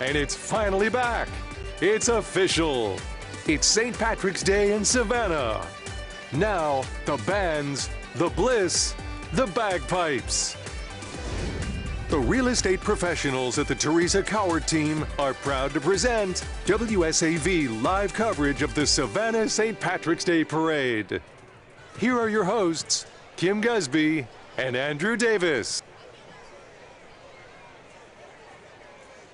and it's finally back. It's official. It's St. Patrick's Day in Savannah. Now, the bands, the bliss, the bagpipes. The real estate professionals at the Teresa Coward team are proud to present WSAV live coverage of the Savannah St. Patrick's Day Parade. Here are your hosts, Kim Gusby and Andrew Davis.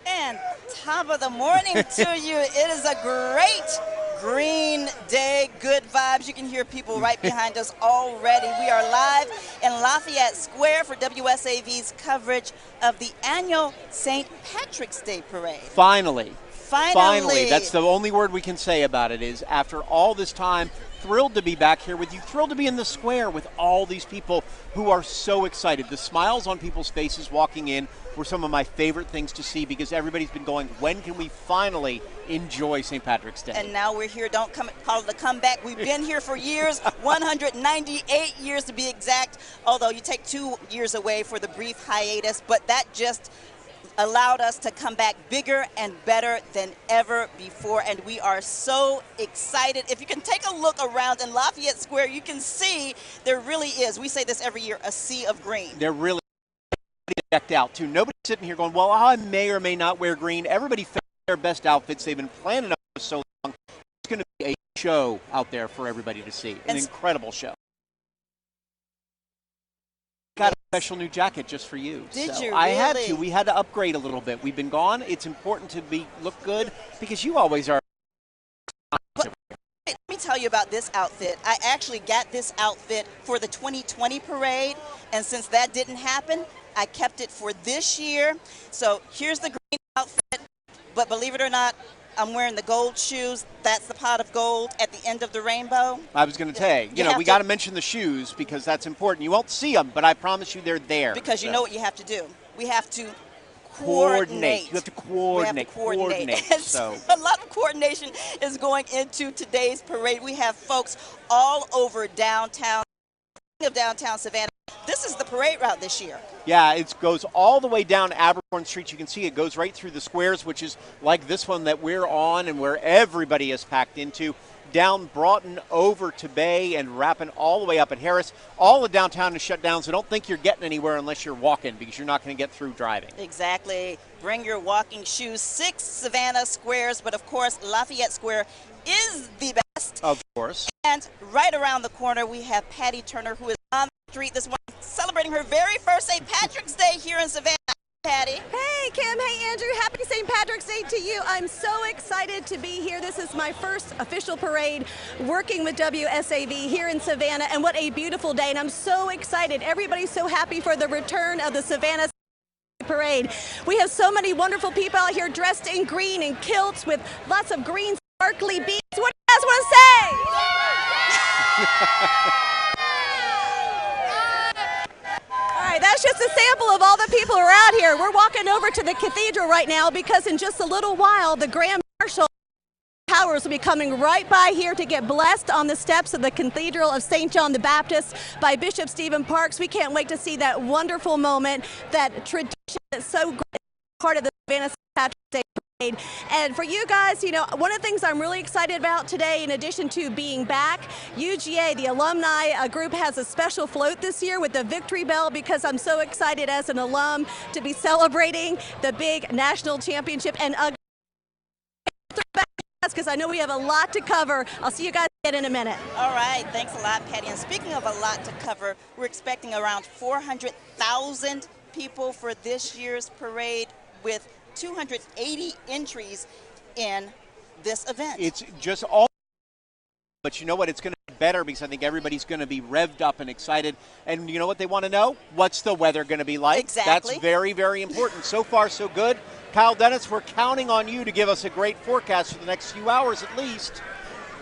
And top of the morning to you. It is a great green day, good vibes. You can hear people right behind us already. We are live in Lafayette Square for WSAV's coverage of the annual St. Patrick's Day Parade. Finally. That's the only word we can say about it is after all this time, thrilled to be back here with you, thrilled to be in the square with all these people who are so excited. The smiles on people's faces walking in were some of my favorite things to see because everybody's been going, when can we finally enjoy St. Patrick's Day? And now we're here. Don't call it a comeback. We've been here for years, 198 years to be exact, although you take 2 years away for the brief hiatus, but that just allowed us to come back bigger and better than ever before, and we are so excited. If you can take a look around in Lafayette Square, you can see there really is, we say this every year, a sea of green. They're really decked out, too. Nobody's sitting here going, well, I may or may not wear green. Everybody found their best outfits. They've been planning on it for so long. It's going to be a show out there for everybody to see, an incredible show. Got a special new jacket just for you. Did so you really? I had to. We had to upgrade a little bit. We've been gone. It's important to look good because you always are. But let me tell you about this outfit. I actually got this outfit for the 2020 parade, and since that didn't happen, I kept it for this year. So here's the green outfit, but believe it or not, I'm wearing the gold shoes. That's the pot of gold at the end of the rainbow. I was going to say, you know, we got to mention the shoes because that's important. You won't see them, but I promise you they're there. Because you know what you have to do. We have to coordinate. You have to coordinate. So a lot of coordination is going into today's parade. We have folks all over downtown Savannah. This is the parade route this year. Yeah, it goes all the way down Abercorn Street. You can see it goes right through the squares, which is like this one that we're on and where everybody is packed into, down Broughton over to Bay and wrapping all the way up at Harris. All of downtown is shut down, so don't think you're getting anywhere unless you're walking because you're not going to get through driving. Exactly. Bring your walking shoes. 6 Savannah squares, but of course Lafayette Square is the best. Of course. And right around the corner we have Patty Turner, who is on the street this morning celebrating her very first St. Patrick's Day here in Savannah. Patty. Hey Kim, hey Andrew, happy St. Patrick's Day to you. I'm so excited to be here. This is my first official parade working with WSAV here in Savannah, and what a beautiful day, and I'm so excited. Everybody's so happy for the return of the Savannah Parade. We have so many wonderful people out here dressed in green and kilts with lots of green sparkly beads. What do you guys want to say? That's just a sample of all the people who are out here. We're walking over to the cathedral right now because in just a little while, the Grand Marshal Powers will be coming right by here to get blessed on the steps of the Cathedral of St. John the Baptist by Bishop Stephen Parks. We can't wait to see that wonderful moment, that tradition that's so great, part of the Savannah St. Patrick's Day Parade. And for you guys, you know, one of the things I'm really excited about today, in addition to being back, UGA, the alumni group, has a special float this year with the Victory Bell because I'm so excited as an alum to be celebrating the big national championship. And because I know we have a lot to cover. I'll see you guys again in a minute. All right, thanks a lot, Patty. And speaking of a lot to cover, we're expecting around 400,000 people for this year's parade with 280 entries in this event. It's just all, but you know what? It's going to be better because I think everybody's going to be revved up and excited. And you know what they want to know? What's the weather going to be like? Exactly. That's very, very important. So far, so good. Kyle Dennis, we're counting on you to give us a great forecast for the next few hours at least.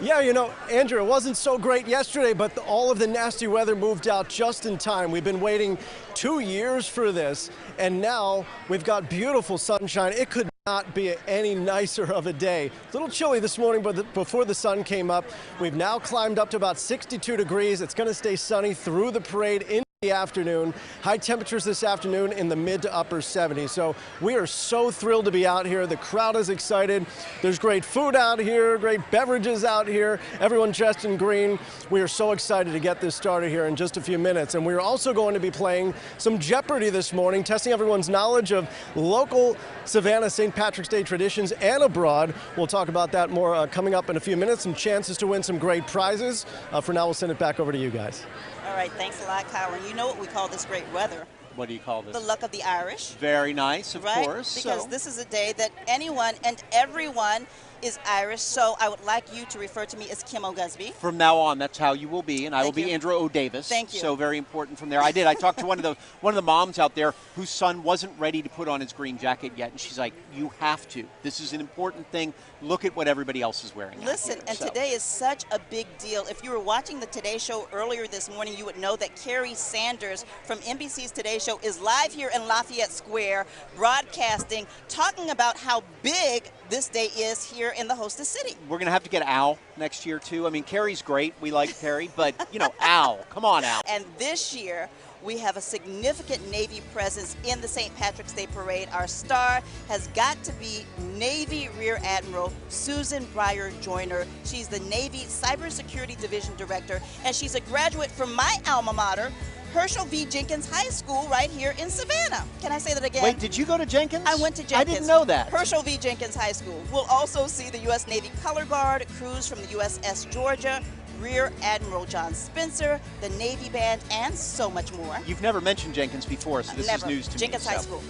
Yeah, you know, Andrew, it wasn't so great yesterday, but all of the nasty weather moved out just in time. We've been waiting 2 years for this, and now we've got beautiful sunshine. It could not be any nicer of a day. A little chilly this morning, but before the sun came up, we've now climbed up to about 62 degrees. It's going to stay sunny through the parade into the afternoon. High temperatures this afternoon in the mid to upper 70s. So we are so thrilled to be out here. The crowd is excited. There's great food out here, great beverages out here. Everyone dressed in green. We are so excited to get this started here in just a few minutes. And we're also going to be playing some Jeopardy this morning, testing everyone's knowledge of local Savannah St. Patrick's Day traditions and abroad. We'll talk about that more coming up in a few minutes. Some chances to win some great prizes. For now, we'll send it back over to you guys. All right, thanks a lot, Kyle. And you know what we call this great weather? What do you call this? The luck of the Irish. Very nice, of course. Because this is a day that anyone and everyone is Irish, so I would like you to refer to me as Kim O'Gusby. From now on, that's how you will be, and I will be Andrew O'Davis. Thank you. So very important from there. I talked to one of the moms out there whose son wasn't ready to put on his green jacket yet, and she's like, "You have to. This is an important thing. Look at what everybody else is wearing." Listen, and today is such a big deal. If you were watching the Today Show earlier this morning, you would know that Carrie Sanders from NBC's Today Show is live here in Lafayette Square, broadcasting, talking about how big this day is here in the hostess city. We're going to have to get Al next year, too. I mean, Carrie's great. We like Carrie. But, you know, Al. Come on, Al. And this year, we have a significant Navy presence in the St. Patrick's Day Parade. Our star has got to be Navy Rear Admiral Susan Breyer Joyner. She's the Navy Cybersecurity Division Director, and she's a graduate from my alma mater, Herschel V. Jenkins High School, right here in Savannah. Can I say that again? Wait, did you go to Jenkins? I went to Jenkins. I didn't know that. Herschel V. Jenkins High School. We'll also see the U.S. Navy Color Guard, crews from the USS Georgia, Rear Admiral John Spencer, the Navy Band, and so much more. You've never mentioned Jenkins before, so this is news to Jenkins me. High School.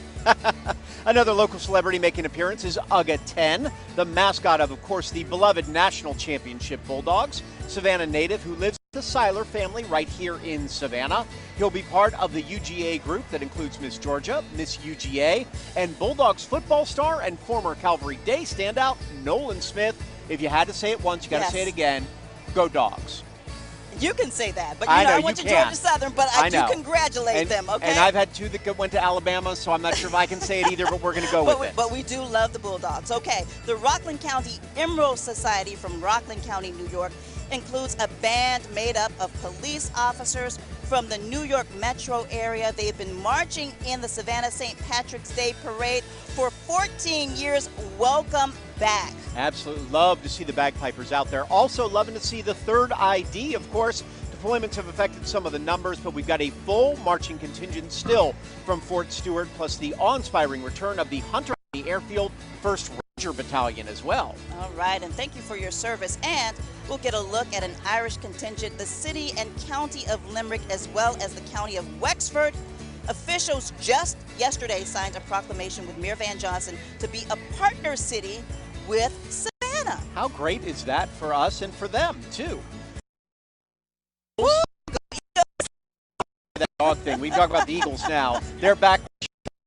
Another local celebrity making an appearance is Uga 10, the mascot of course, the beloved National Championship Bulldogs. Savannah native who lives with the Seiler family right here in Savannah. He'll be part of the UGA group that includes Miss Georgia, Miss UGA, and Bulldogs football star and former Calvary Day standout, Nolan Smith. If you had to say it once, you got to say it again. Go Dogs. You can say that, but I went to Georgia Southern, but I do congratulate them, okay? And I've had two that went to Alabama, so I'm not sure if I can say it either, but we're going to go with it. But we do love the Bulldogs. Okay, the Rockland County Emerald Society from Rockland County, New York, includes a band made up of police officers from the New York metro area. They've been marching in the Savannah St. Patrick's Day Parade for 14 years. Welcome back. Absolutely love to see the bagpipers out there. Also loving to see the third ID, of course. Deployments have affected some of the numbers, but we've got a full marching contingent still from Fort Stewart, plus the awe-inspiring return of the Hunter County Airfield 1st Ranger Battalion as well. All right, and thank you for your service. And we'll get a look at an Irish contingent, the city and county of Limerick, as well as the county of Wexford. Officials just yesterday signed a proclamation with Mayor Van Johnson to be a partner city with Savannah. How great is that for us and for them, too? That dog thing. We talk about the Eagles now. They're back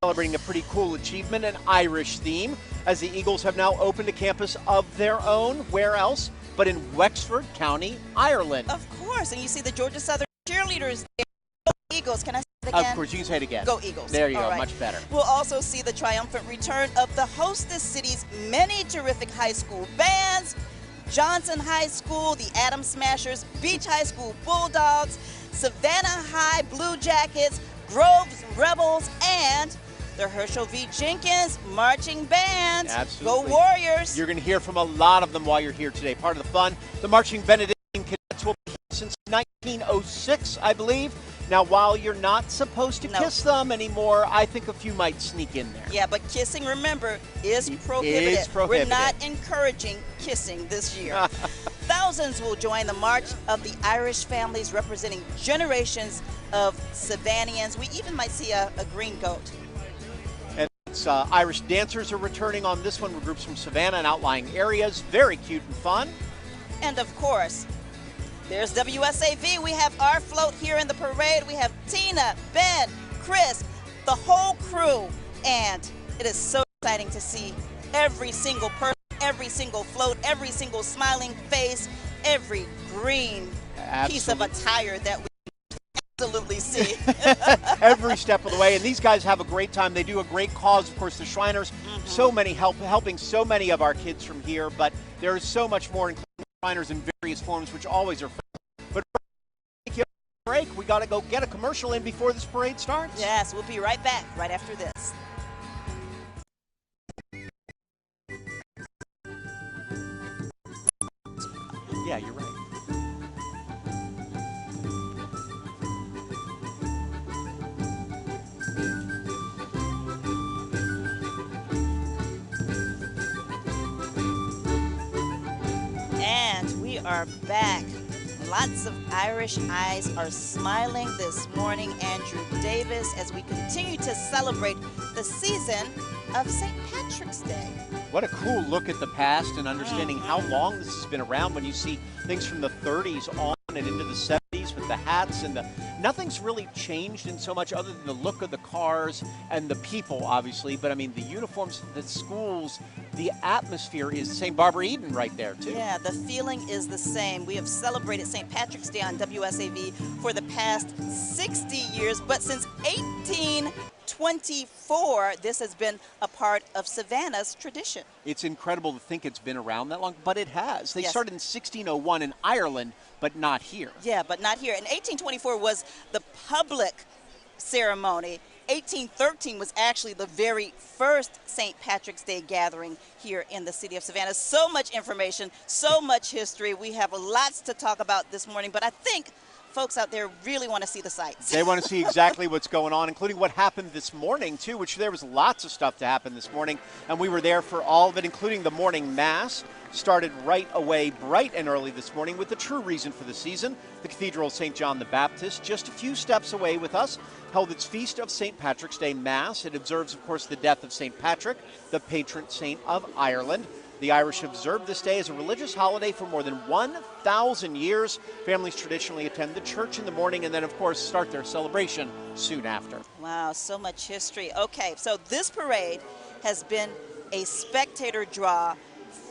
celebrating a pretty cool achievement, an Irish theme, as the Eagles have now opened a campus of their own. Where else but in Wexford County, Ireland? Of course, and you see the Georgia Southern cheerleaders there. Go Eagles. Can I say it again? Of course, you can say it again. Go Eagles. There you go, right. much better. We'll also see the triumphant return of the hostess city's many terrific high school bands, Johnson High School, the Atom Smashers, Beach High School Bulldogs, Savannah High Blue Jackets, Groves Rebels, and the Herschel V. Jenkins Marching Band. Absolutely. Go Warriors. You're going to hear from a lot of them while you're here today. Part of the fun, the Marching Benediction Cadets will be here since 1906, I believe. Now, while you're not supposed to kiss them anymore, I think a few might sneak in there. Yeah, but kissing, remember, is prohibited. We're not encouraging kissing this year. Thousands will join the March of the Irish families representing generations of Savannians. We even might see a green goat. And Irish dancers are returning on this one with groups from Savannah and outlying areas. Very cute and fun. And of course, there's WSAV. We have our float here in the parade. We have Tina, Ben, Chris, the whole crew. And it is so exciting to see every single person, every single float, every single smiling face, every green piece of attire that we absolutely see. Every step of the way. And these guys have a great time. They do a great cause. Of course, the Shriners, so many helping so many of our kids from here. But there is so much more, including Shriners in various forms, which always are fun. But break. We got to go get a commercial in before this parade starts. Yes, we'll be right back right after this. Yeah, you're right. And we are back. Lots of Irish eyes are smiling this morning, Andrew Davis, as we continue to celebrate the season of St. Patrick's Day. What a cool look at the past and understanding how long this has been around when you see things from the 30s on and into the 70s with the hats and nothing's really changed in so much other than the look of the cars and the people, obviously. But I mean, the uniforms, the schools, the atmosphere is the same. Barbara Eden right there, too. Yeah, the feeling is the same. We have celebrated St. Patrick's Day on WSAV for the past 60 years, but since 1824, this has been a part of Savannah's tradition. It's incredible to think it's been around that long, but it has. They Yes. started in 1601 in Ireland, but not here. Yeah, but not here. And 1824 was the public ceremony. 1813 was actually the very first St. Patrick's Day gathering here in the city of Savannah. So much information, so much history. We have lots to talk about this morning, but I think folks out there really want to see the sights. They want to see exactly what's going on, including what happened this morning, too, which there was lots of stuff to happen this morning, and we were there for all of it, including the morning mass. Started right away, bright and early this morning with the true reason for the season. The Cathedral of St. John the Baptist, just a few steps away with us, held its Feast of St. Patrick's Day Mass. It observes, of course, the death of St. Patrick, the patron saint of Ireland. The Irish have observed this day as a religious holiday for more than 1,000 years. Families traditionally attend the church in the morning and then, of course, start their celebration soon after. Wow, so much history. Okay, so this parade has been a spectator draw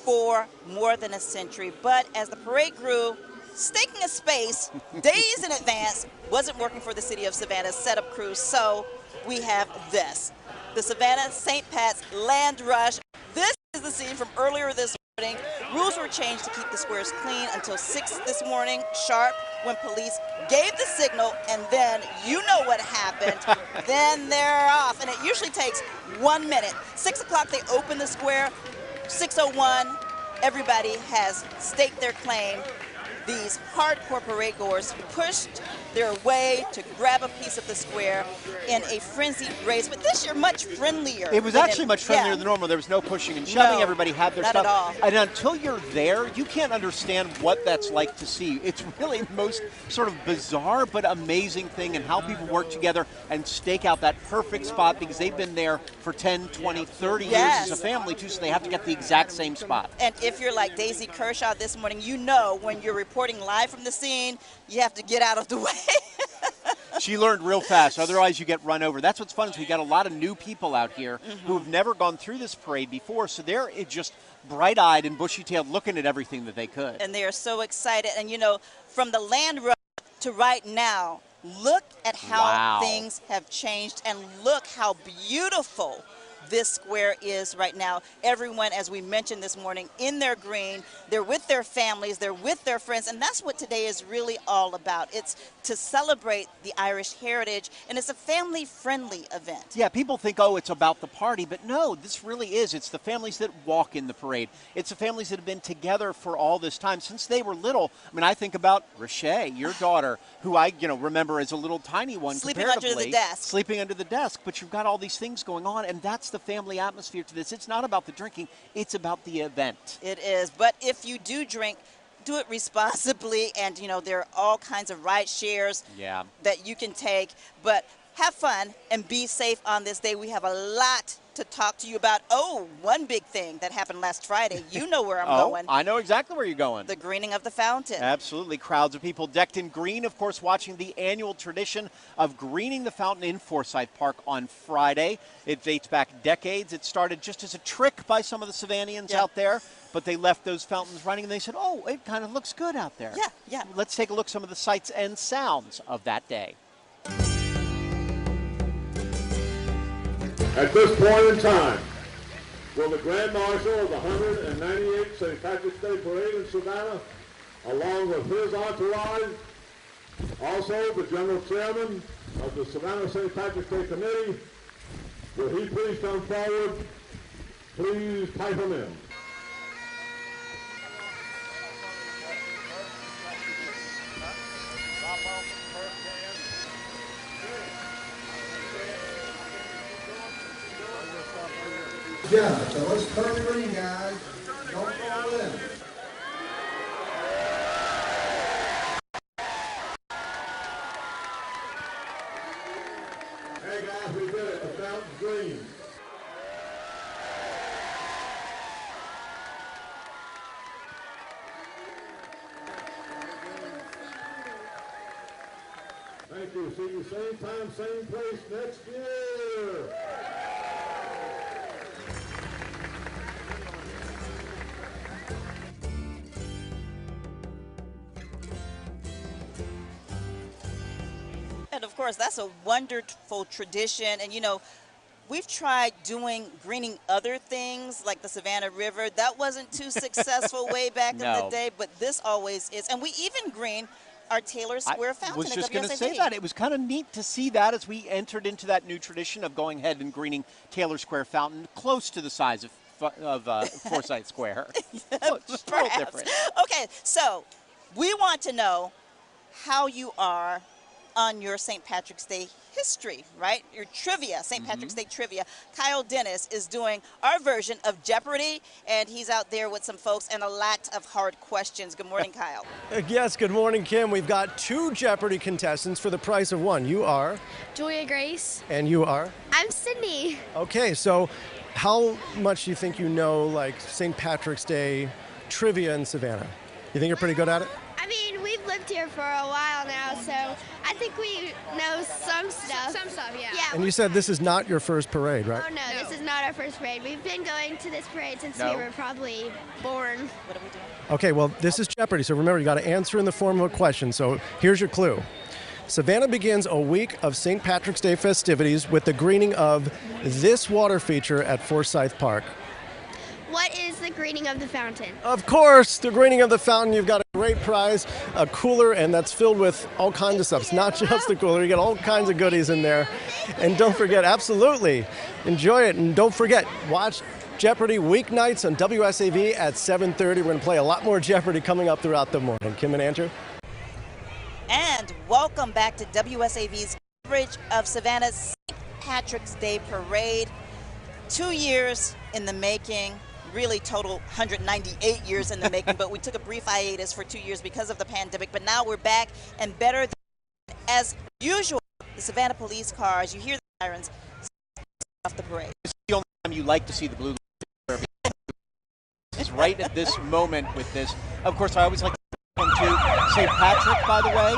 for more than a century, but as the parade grew, staking a space days in advance wasn't working for the city of Savannah's setup crew, so we have this. The Savannah St. Pat's Land Rush. This is the scene from earlier this morning. Rules were changed to keep the squares clean until 6 this morning, sharp, when police gave the signal, and then you know what happened. Then they're off, and it usually takes 1 minute. 6 o'clock, they open the square. 6:01, everybody has staked their claim. These hardcore parade goers pushed their way to grab a piece of the square in a frenzied race, but this year much friendlier. It was actually much friendlier than normal. There was no pushing and shoving. No, everybody had their not stuff. at all. And until you're there, you can't understand what that's like to see. It's really the most sort of bizarre but amazing thing, and how people work together and stake out that perfect spot, because they've been there for 10, 20, 30 Yes. years as a family, too, so they have to get the exact same spot. And if you're like Daisy Kershaw this morning, you know when you're reporting live from the scene, you have to get out of the way. She learned real fast, otherwise you get run over. That's what's fun, is we got a lot of new people out here who have never gone through this parade before, so they're just bright-eyed and bushy-tailed looking at everything that they could. And they are so excited. And you know, from the land rush to right now, look at how things have changed, and look how beautiful this square is right now. Everyone, as we mentioned this morning, in their green, they're with their families, they're with their friends, and that's what today is really all about. It's to celebrate the Irish heritage, and it's a family-friendly event. Yeah, people think, oh, it's about the party, but no, this really is. It's the families that walk in the parade. It's the families that have been together for all this time, since they were little. I mean, I think about Roche, your daughter, who I remember as a little tiny one, sleeping under the desk. Sleeping under the desk, but you've got all these things going on, and that's the family atmosphere to this. It's not about the drinking, it's about the event. It is, but if you do drink, do it responsibly, and there are all kinds of ride shares that you can take, but have fun and be safe on this day. We have a lot to talk to you about. Oh, one big thing that happened last Friday. You know where I'm going. I know exactly where you're going. The greening of the fountain. Absolutely. Crowds of people decked in green, of course, watching the annual tradition of greening the fountain in Forsyth Park on Friday. It dates back decades. It started just as a trick by some of the Savannians out there, but they left those fountains running, and they said, oh, it kind of looks good out there. Yeah. Let's take a look at some of the sights and sounds of that day. At this point in time, will the Grand Marshal of the 198th St. Patrick's Day Parade in Savannah, along with his entourage, Also, the General Chairman of the Savannah St. Patrick's Day Committee, will he please come forward? Please type him in. Yeah, so let's start the green, guys. Don't fall in. Hey guys, we did it. The fountain's green. Thank you. See you same time, same place next year. And of course, that's a wonderful tradition. And you know, we've tried doing greening other things like the Savannah River. That wasn't too successful way back in the day, but this always is. And we even green our Taylor Square fountain. I was just going to WSAV. say that. It was kind of neat to see that as we entered into that new tradition of going ahead and greening Taylor Square fountain close to the size of Forsyth Square. Just a little different. Okay, so we want to know how you are on your St. Patrick's Day history, right? Your trivia, St. Patrick's Day trivia. Kyle Dennis is doing our version of Jeopardy, and he's out there with some folks and a lot of hard questions. Good morning, Kyle. Yes, good morning, Kim. We've got 2 Jeopardy contestants for the price of 1. You are? Julia Grace. And you are? I'm Sydney. Okay, so how much do you think you know, like, St. Patrick's Day trivia in Savannah? You think you're pretty good at it? I mean, we've lived here for a while now, so I think we know some stuff. Some stuff, yeah. And you said this is not your first parade, right? Oh, no, this is not our first parade. We've been going to this parade since we were probably born. What are we doing? Okay, well, this is Jeopardy, so remember, you got to answer in the form of a question. So here's your clue. Savannah begins a week of St. Patrick's Day festivities with the greening of this water feature at Forsyth Park. What is the greening of the fountain? Of course, the greening of the fountain. You've got a great prize, a cooler, and that's filled with all kinds of stuff. It's not just the cooler. You get all kinds of goodies in there. And don't forget, absolutely, enjoy it. And don't forget, watch Jeopardy weeknights on WSAV at 7:30. We're going to play a lot more Jeopardy coming up throughout the morning. Kim and Andrew. And welcome back to WSAV's coverage of Savannah's St. Patrick's Day Parade. 2 years in the making. Really total 198 years in the making, but we took a brief hiatus for 2 years because of the pandemic, but now we're back and better than as usual. The Savannah police cars, you hear the sirens off the parade. This is the only time you like to see the blue light. It's right at this moment with this. Of course, I always like to come to St. Patrick, by the way,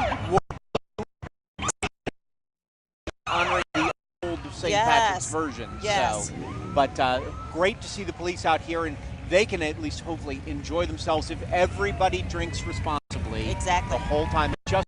honoring the old St. Patrick's version. Yes. So. But great to see the police out here, and they can at least hopefully enjoy themselves if everybody drinks responsibly. Exactly. The whole time, just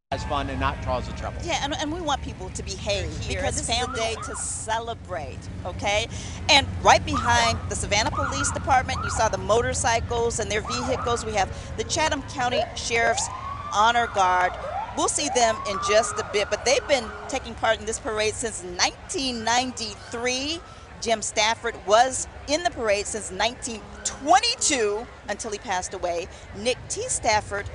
has fun and not cause trouble. Yeah, and we want people to behave because this is a day to celebrate, okay? And right behind the Savannah Police Department, you saw the motorcycles and their vehicles. We have the Chatham County Sheriff's Honor Guard. We'll see them in just a bit, but they've been taking part in this parade since 1993. Jim Stafford was in the parade since 1922 until he passed away. Nick T. Stafford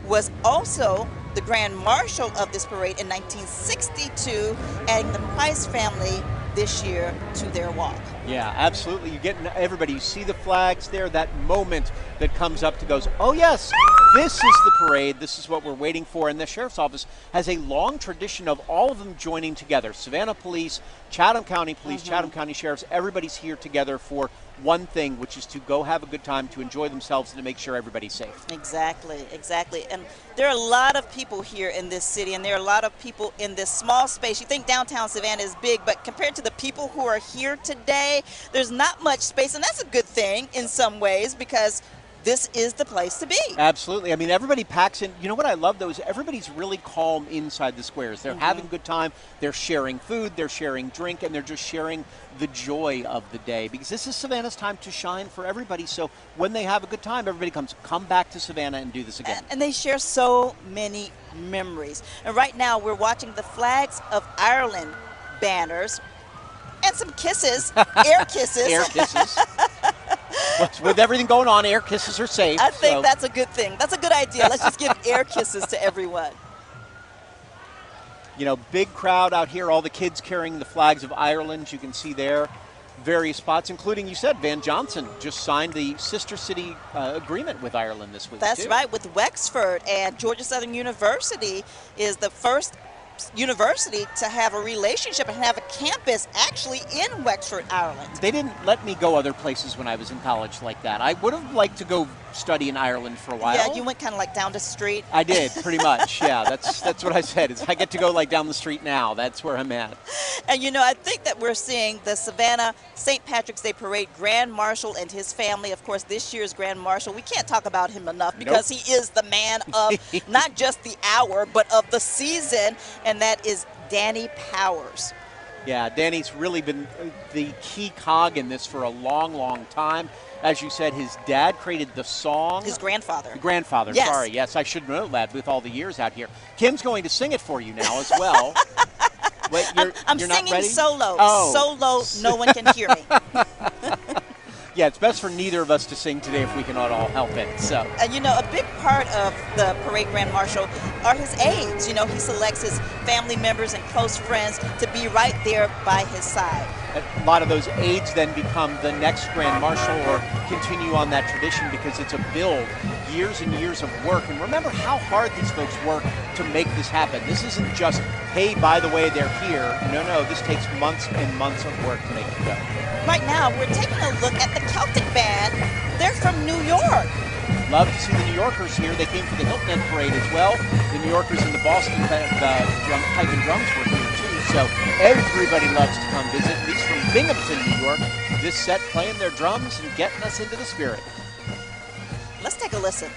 was also the Grand Marshal of this parade in 1962, adding the Price family this year to their walk. Yeah, absolutely. You get everybody, you see the flags there, that moment that comes up to goes, oh yes, this is the parade, this is what we're waiting for. And the Sheriff's Office has a long tradition of all of them joining together. Savannah Police, Chatham County Police, Chatham County Sheriffs, everybody's here together for one thing, which is to go have a good time, to enjoy themselves, and to make sure everybody's safe. Exactly, exactly. And there are a lot of people here in this city, and there are a lot of people in this small space. You think downtown Savannah is big, but compared to the people who are here today, there's not much space, and that's a good thing in some ways, because this is the place to be. Absolutely. I mean, everybody packs in. You know what I love, though, is everybody's really calm inside the squares. They're having a good time. They're sharing food. They're sharing drink. And they're just sharing the joy of the day. Because this is Savannah's time to shine for everybody. So when they have a good time, everybody come back to Savannah and do this again. And they share so many memories. And right now, we're watching the Flags of Ireland banners and some kisses, air kisses. Air kisses. With everything going on, air kisses are safe. I think that's a good thing. That's a good idea. Let's just give air kisses to everyone. You know, big crowd out here, all the kids carrying the flags of Ireland. You can see there various spots, including, you said, Van Johnson just signed the sister city agreement with Ireland this week. That's right, with Wexford. And Georgia Southern University is the first university to have a relationship and have a campus actually in Wexford, Ireland. They didn't let me go other places when I was in college like that. I would have liked to go study in Ireland for a while. Yeah, you went kind of like down the street. I did, pretty much. Yeah, that's what I said. Is I get to go like down the street now. That's where I'm at. And you know, I think that we're seeing the Savannah St. Patrick's Day Parade Grand Marshal and his family. Of course, this year's Grand Marshal, we can't talk about him enough because he is the man of not just the hour, but of the season, and that is Danny Powers. Yeah, Danny's really been the key cog in this for a long, long time. As you said, his dad created the song. His grandfather. The grandfather, yes. Sorry. Yes, I should know that with all the years out here. Kim's going to sing it for you now as well. Wait, I'm you're singing not ready? solo. Oh. Solo, no one can hear me. Yeah, it's best for neither of us to sing today if we cannot all help it. So. And you know, a big part of the Parade Grand Marshal are his aides. You know, he selects his family members and close friends to be right there by his side. A lot of those aides then become the next Grand Marshal or continue on that tradition because it's a build, years and years of work. And remember how hard these folks work to make this happen. This isn't just, hey, by the way, they're here. No, this takes months and months of work to make it go. Right now, we're taking a look at the Celtic Band. They're from New York. Love to see the New Yorkers here. They came for the Hilton Head Parade as well. The New Yorkers and the Boston Pipe and Drums were here too. So everybody loves to come visit, at least from Binghamton, New York. This set playing their drums and getting us into the spirit. Let's take a listen.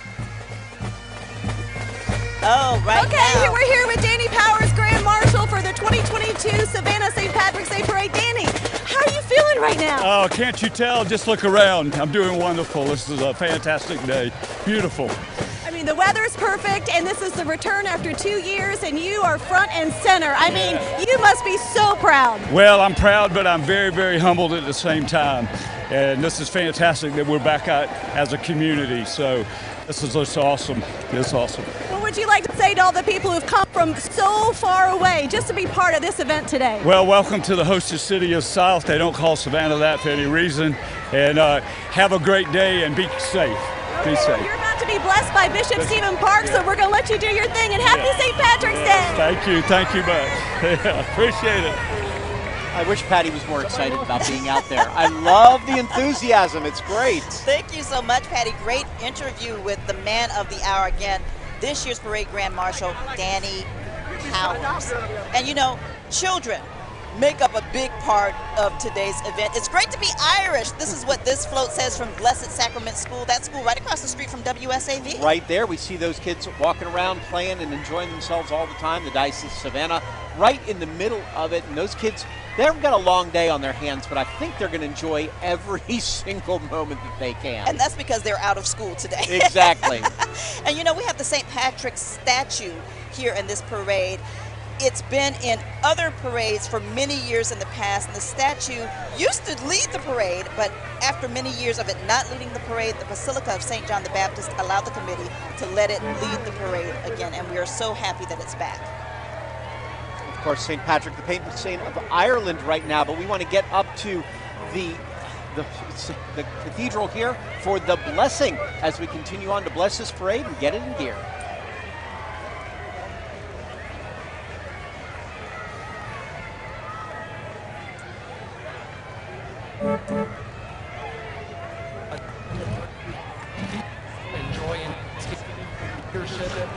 Oh, right Okay, now. we're here with Danny Powers, Grand Marshal for the 2022 Savannah St. Patrick's Day Parade. Danny, how are you feeling right now? Oh, can't you tell? Just look around. I'm doing wonderful. This is a fantastic day. Beautiful. I mean, the weather's perfect, and this is the return after 2 years, and you are front and center. I mean, you must be so proud. Well, I'm proud, but I'm very, very humbled at the same time. And this is fantastic that we're back out as a community. So this is just awesome. It's awesome. What would you like to say to all the people who've come from so far away just to be part of this event today? Well, welcome to the hostess city of South. They don't call Savannah that for any reason. And have a great day and be safe. Okay, Be safe. You're about to be blessed by Bishop Stephen Park, so we're going to let you do your thing. And happy St. Patrick's Day. Thank you much. Appreciate it. I wish Patty was more excited about being out there. I love the enthusiasm. It's great. Thank you so much, Patty. Great interview with the man of the hour again, this year's Parade Grand Marshal, Danny Powers. And you know, children make up a big part of today's event. It's great to be Irish. This is what this float says from Blessed Sacrament School. That school right across the street from WSAV. Right there, we see those kids walking around, playing and enjoying themselves all the time. The Diocese of Savannah, right in the middle of it. And those kids, they've got a long day on their hands, but I think they're going to enjoy every single moment that they can. And that's because they're out of school today. Exactly. And you know, we have the St. Patrick's statue here in this parade. It's been in other parades for many years in the past, and the statue used to lead the parade, but after many years of it not leading the parade, the Basilica of St. John the Baptist allowed the committee to let it lead the parade again, and we are so happy that it's back. Of course, St. Patrick, the patron saint of Ireland right now, but we want to get up to the cathedral here for the blessing as we continue on to bless this parade and get it in gear. Enjoying leadership,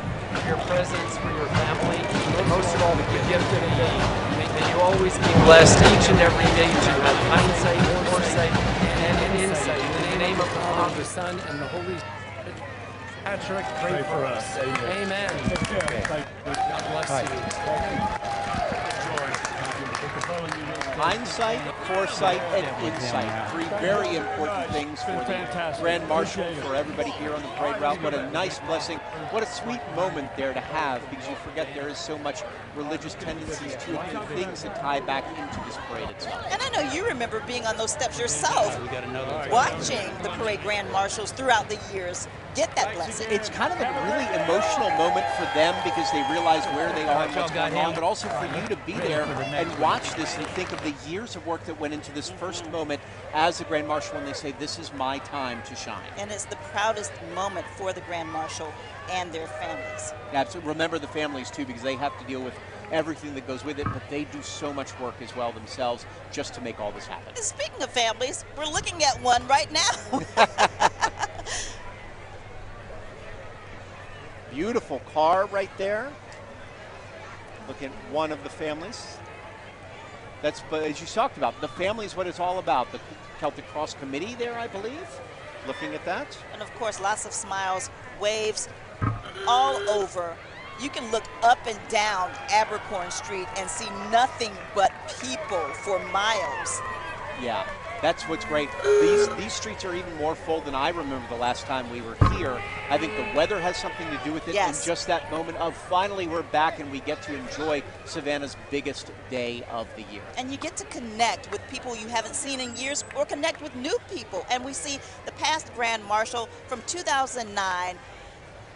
your presence for your family, and most of all, the gift of the day. May you always be blessed each and every day to have hindsight, foresight, and insight. In the name of the Father, of the Son, and the Holy Spirit. Patrick, pray for us. Amen. God bless you. Hindsight, foresight, and insight. Three very important things for the Grand Marshal, for everybody here on the parade route. What a nice blessing. What a sweet moment there to have, because you forget there is so much religious tendencies to it and things that tie back into this parade itself. And I know you remember being on those steps yourself, watching the parade Grand Marshals throughout the years get that blessing. It's kind of a really emotional moment for them because they realize where they are and what's going on, but also for you to be there and watch this and think of the years of work that went into this first moment as the Grand Marshal when they say, this is my time to shine. And it's the proudest moment for the Grand Marshal and their families. Absolutely. Remember the families too, because they have to deal with everything that goes with it, but they do so much work as well themselves just to make all this happen. And speaking of families, we're looking at one right now. Beautiful car right there. Look at one of the families. That's, but as you talked about, the family is what it's all about. The Celtic Cross Committee there, I believe, looking at that. And of course, lots of smiles, waves all over. You can look up and down Abercorn Street and see nothing but people for miles. Yeah, that's what's great. These streets are even more full than I remember the last time we were here. I think the weather has something to do with it. Yes. And just that moment of finally we're back and we get to enjoy Savannah's biggest day of the year. And you get to connect with people you haven't seen in years or connect with new people. And we see the past Grand Marshal from 2009,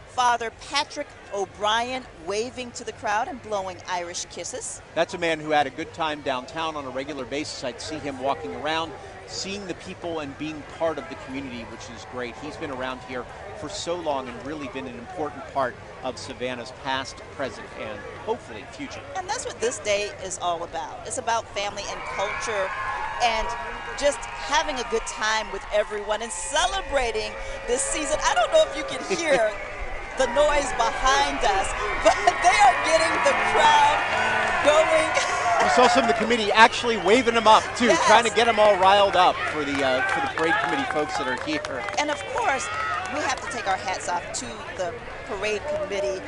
Father Patrick O'Brien, waving to the crowd and blowing Irish kisses. That's a man who had a good time downtown on a regular basis. I'd see him walking around, seeing the people and being part of the community, which is great. He's been around here for so long and really been an important part of Savannah's past, present, and hopefully future. And that's what this day is all about. It's about family and culture and just having a good time with everyone and celebrating this season. I don't know if you can hear the noise behind us, but they are getting the crowd going. We saw some of the committee actually waving them up too, yes, trying to get them all riled up for the parade committee folks that are here. And of course, we have to take our hats off to the parade committee,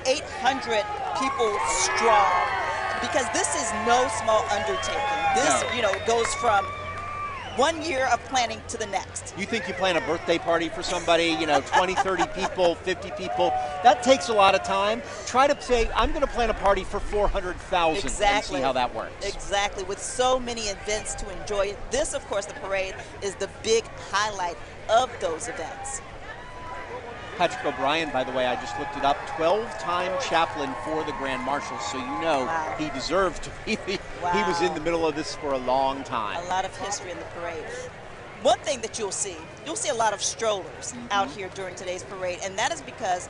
800 people strong, because this is no small undertaking. This, goes from 1 year of planning to the next. You think you plan a birthday party for somebody, 20, 30 people, 50 people, that takes a lot of time. Try to say, I'm going to plan a party for 400,000 and see how that works. Exactly, with so many events to enjoy. This, of course, the parade is the big highlight of those events. Patrick O'Brien, by the way, I just looked it up, 12-time chaplain for the Grand Marshal, so wow, he deserved to be. Wow. He was in the middle of this for a long time. A lot of history in the parade. One thing that you'll see a lot of strollers out here during today's parade, and that is because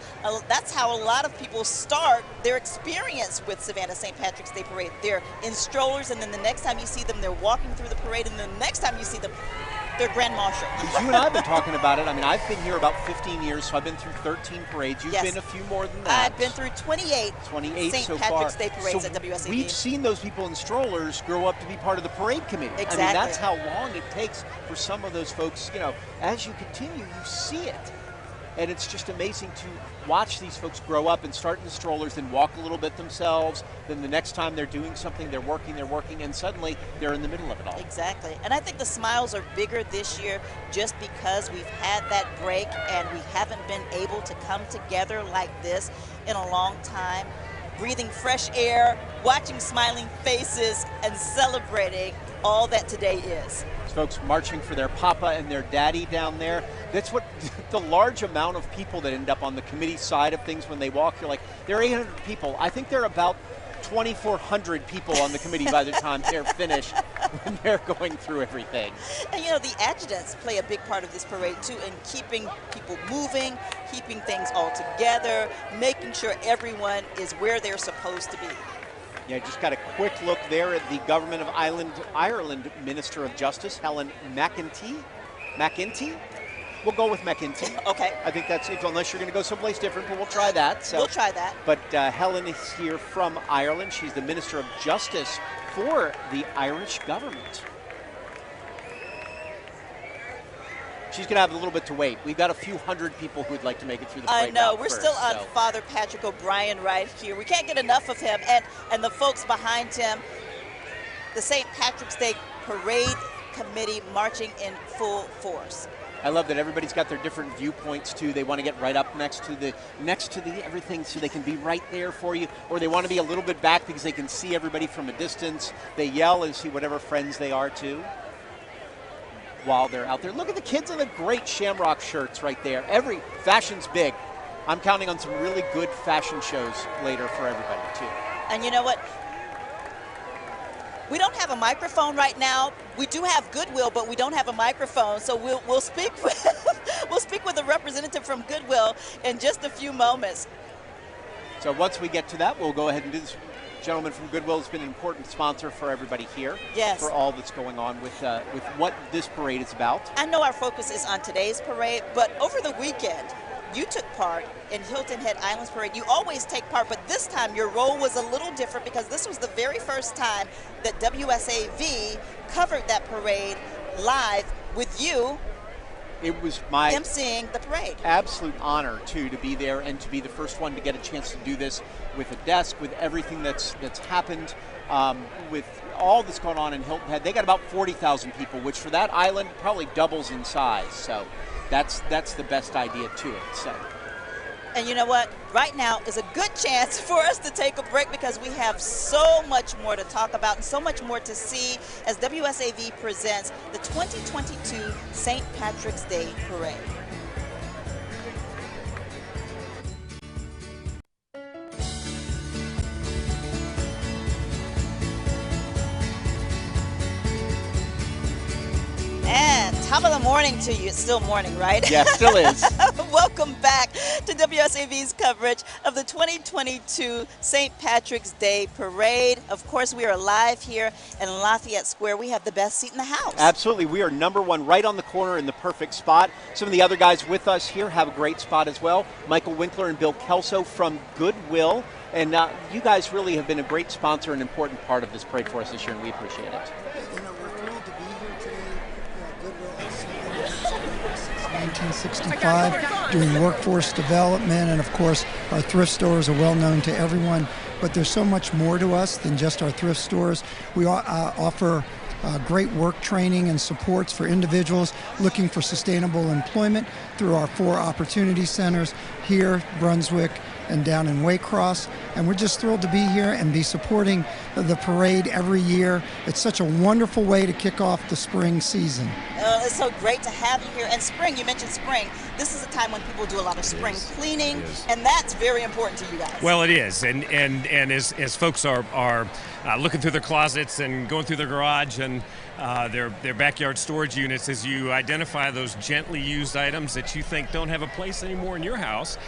that's how a lot of people start their experience with Savannah St. Patrick's Day Parade. They're in strollers, and then the next time you see them, they're walking through the parade, and then the next time you see them, they're Grand Marshal. You and I have been talking about it. I mean, I've been here about 15 years, so I've been through 13 parades. You've been a few more than that. I've been through 28 so Patrick's far. Day parades so at WSAD. We've seen those people in strollers grow up to be part of the parade committee. Exactly. I mean, that's how long it takes for some of those folks, as you continue, you see it. And it's just amazing to watch these folks grow up and start in the strollers, then walk a little bit themselves. Then the next time they're doing something, they're working, and suddenly they're in the middle of it all. Exactly. And I think the smiles are bigger this year just because we've had that break and we haven't been able to come together like this in a long time. Breathing fresh air, watching smiling faces, and celebrating all that today is. Folks marching for their papa and their daddy down there. That's what the large amount of people that end up on the committee side of things when they walk. You're like, there are 800 people. I think there are about 2,400 people on the committee by the time they're finished when they're going through everything. And the adjutants play a big part of this parade too in keeping people moving, keeping things all together, making sure everyone is where they're supposed to be. Yeah, just got a quick look there at the Government of Ireland Minister of Justice, Helen McEntee. We'll go with McEntee. Okay. I think that's it, unless you're going to go someplace different, but we'll try that. We'll try that. But Helen is here from Ireland. She's the Minister of Justice for the Irish government. she's going to have a little bit to wait. We've got a few hundred people who'd like to make it through the parade. I know. route We're first, still on so. Father Patrick O'Brien right here. We can't get enough of him. And the folks behind him, the St. Patrick's Day Parade Committee marching in full force. I love that everybody's got their different viewpoints too. They want to get right up next to the everything so they can be right there for you, or they want to be a little bit back because they can see everybody from a distance. They yell and see whatever friends they are too while they're out there. Look at the kids in the great shamrock shirts right there. Every fashion's big. I'm counting on some really good fashion shows later for everybody too. And you know what? We don't have a microphone right now. We do have Goodwill, but we don't have a microphone. So we'll speak with a representative from Goodwill in just a few moments. So once we get to that, we'll go ahead and do this. Gentleman from Goodwill has been an important sponsor for everybody here. Yes. For all that's going on with what this parade is about. I know our focus is on today's parade, but over the weekend, you took part in Hilton Head Islands Parade. You always take part, but this time your role was a little different because this was the very first time that WSAV covered that parade live with you. It was my emceeing the parade. Absolute honor too to be there and to be the first one to get a chance to do this with a desk, with everything that's happened, with all that's going on in Hilton Head. They got about 40,000 people, which for that island probably doubles in size. So that's the best idea to it. So. And you know what? Right now is a good chance for us to take a break because we have so much more to talk about and so much more to see as WSAV presents the 2022 St. Patrick's Day Parade. And top of the morning to you. It's still morning, right? Yeah, still is. Welcome back to WSAV's coverage of the 2022 St. Patrick's Day Parade. Of course, we are live here in Lafayette Square. We have the best seat in the house. Absolutely. We are #1 right on the corner in the perfect spot. Some of the other guys with us here have a great spot as well. Michael Winkler and Bill Kelso from Goodwill. And you guys really have been a great sponsor and important part of this parade for us this year, and we appreciate it. You know, we're thrilled to be here today. Goodwill has since 1965 doing workforce development, and of course our thrift stores are well known to everyone, but there's so much more to us than just our thrift stores. We offer great work training and supports for individuals looking for sustainable employment through our 4 opportunity centers here, Brunswick, and down in Waycross, and we're just thrilled to be here and be supporting the parade every year. It's such a wonderful way to kick off the spring season. It's so great to have you here. And spring, you mentioned spring. This is a time when people do a lot of spring cleaning, and that's very important to you guys. Well, it is, and as folks are looking through their closets and going through their garage and their backyard storage units, as you identify those gently used items that you think don't have a place anymore in your house,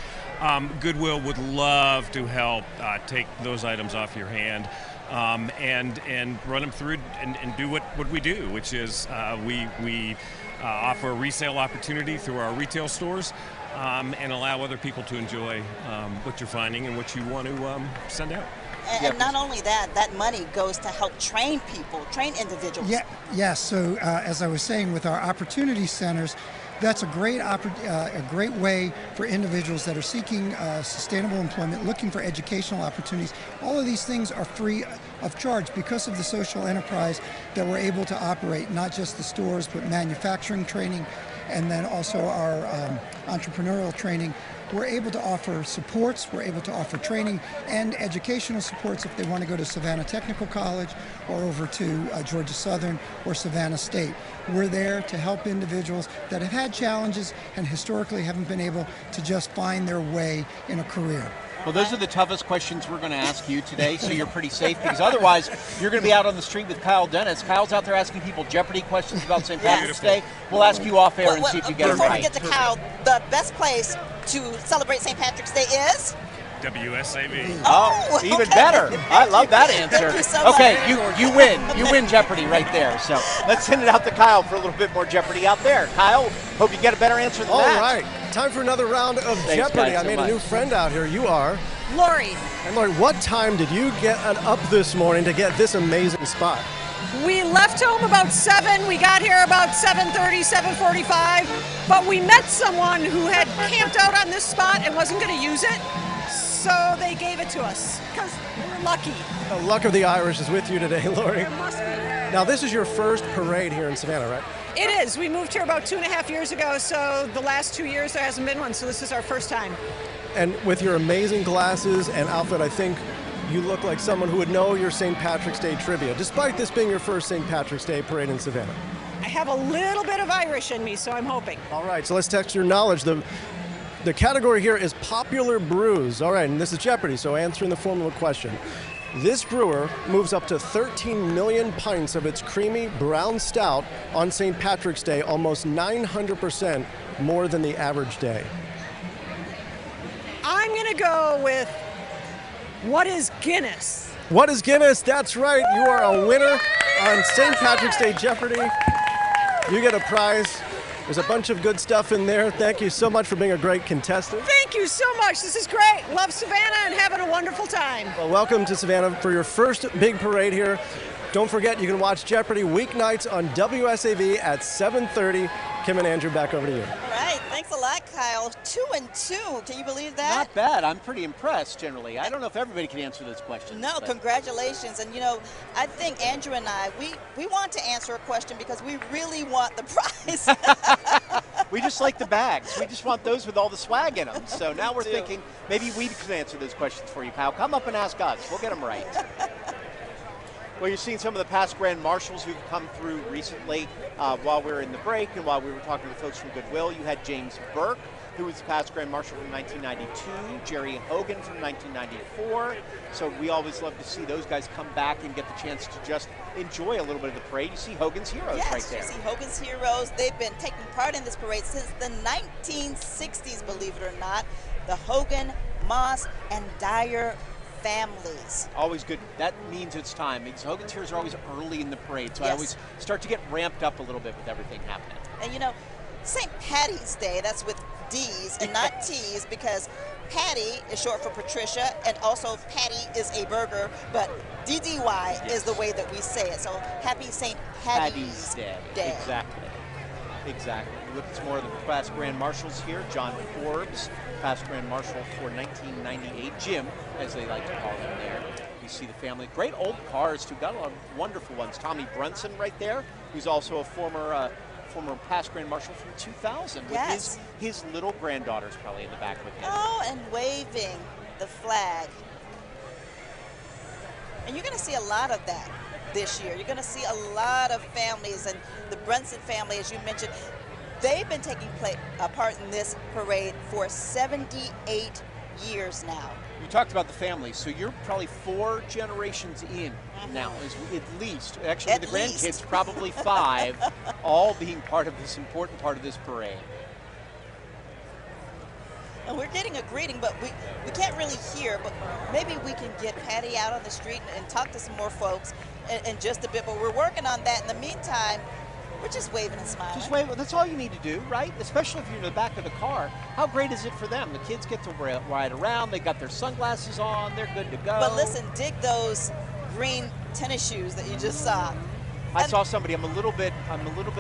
Goodwill would love to help take those items off your hand and run them through and do what we do, which is we offer a resale opportunity through our retail stores and allow other people to enjoy what you're finding and what you want to send out. And not only that, that money goes to help train people, train individuals. Yes. So as I was saying, with our opportunity centers, that's a great way for individuals that are seeking sustainable employment, looking for educational opportunities. All of these things are free of charge because of the social enterprise that we're able to operate, not just the stores, but manufacturing training, and then also our entrepreneurial training. We're able to offer supports, we're able to offer training and educational supports if they want to go to Savannah Technical College or over to Georgia Southern or Savannah State. We're there to help individuals that have had challenges and historically haven't been able to just find their way in a career. Well, those are the toughest questions we're going to ask you today, so you're pretty safe, because otherwise you're going to be out on the street with Kyle Dennis. Kyle's out there asking people Jeopardy questions about St. Patrick's Day. We'll ask you off air and see if you get it right. Before we get to Kyle, the best place to celebrate St. Patrick's Day is? WSAV. Oh, even better. I love that answer. Thank you so much. Okay, you win. You win Jeopardy right there. So let's send it out to Kyle for a little bit more Jeopardy out there. Kyle, hope you get a better answer than that. All right, time for another round of Jeopardy. I made a new friend out here. You are? Lori. And Lori, what time did you get up this morning to get this amazing spot? We left home about 7. We got here about 7:30, 7:45. But we met someone who had camped out on this spot and wasn't going to use it. So they gave it to us because we're lucky. The luck of the Irish is with you today, Lori. It must be. Now, this is your first parade here in Savannah, right? It is. We moved here about 2.5 years ago, so the last 2 years there hasn't been one, so this is our first time. And with your amazing glasses and outfit, I think you look like someone who would know your St. Patrick's Day trivia, despite this being your first St. Patrick's Day parade in Savannah. I have a little bit of Irish in me, so I'm hoping. All right, so let's test your knowledge. The category here is popular brews. All right, and this is Jeopardy, so answer in the form of a question. This brewer moves up to 13 million pints of its creamy brown stout on St. Patrick's Day, almost 900% more than the average day. I'm going to go with what is Guinness? What is Guinness? That's right. You are a winner on St. Patrick's Day Jeopardy. You get a prize. There's a bunch of good stuff in there. Thank you so much for being a great contestant. Thank you so much. This is great. Love Savannah and having a wonderful time. Well, welcome to Savannah for your first big parade here. Don't forget, you can watch Jeopardy weeknights on WSAV at 7:30. Kim and Andrew, back over to you. All right, thanks a lot, Kyle. 2-2. Can you believe that? Not bad. I'm pretty impressed, generally. I don't know if everybody can answer this question. No, congratulations. And, you know, I think Andrew and I, we want to answer a question because we really want the prize. We just like the bags. We just want those with all the swag in them. So now we're thinking maybe we could answer those questions for you, Kyle. Come up and ask us. We'll get them right. Well, you're seeing some of the past grand marshals who've come through recently while we were in the break and while we were talking to the folks from Goodwill. You had James Burke, who was the past grand marshal from 1992, Jerry Hogan from 1994. So we always love to see those guys come back and get the chance to just enjoy a little bit of the parade. You see Hogan's Heroes right there. Yes, you see Hogan's Heroes. They've been taking part in this parade since the 1960s, believe it or not. The Hogan, Moss, and Dyer families. Always good. That means it's time. Hogan's Heroes are always early in the parade, so I always start to get ramped up a little bit with everything happening. And you know, St. Patty's Day, that's with D's and not T's, because Patty is short for Patricia, and also Patty is a burger, but DDY is the way that we say it. So happy St. Patty's Day. Exactly. Look at some more of the past grand marshals here. John Forbes, past grand marshal for 1998. Jim, as they like to call him there. You see the family. Great old cars, too. Got a lot of wonderful ones. Tommy Brunson right there, who's also a former past grand marshal from 2000. Yes. With his little granddaughters probably in the back with him. Oh, and waving the flag. And you're going to see a lot of that this year. You're going to see a lot of families, and the Brunson family, as you mentioned, they've been taking part in this parade for 78 years now. You talked about the family, so you're probably 4 generations in now, at least. Actually, the grandkids, probably 5, all being part of this important part of this parade. And we're getting a greeting, but we can't really hear, but maybe we can get Patty out on the street and talk to some more folks in just a bit, but we're working on that. In the meantime, we're just waving and smiling. Just wave. That's all you need to do, right? Especially if you're in the back of the car. How great is it for them? The kids get to ride around. They got their sunglasses on. They're good to go. But listen, dig those green tennis shoes that you just saw. I saw somebody. I'm a little bit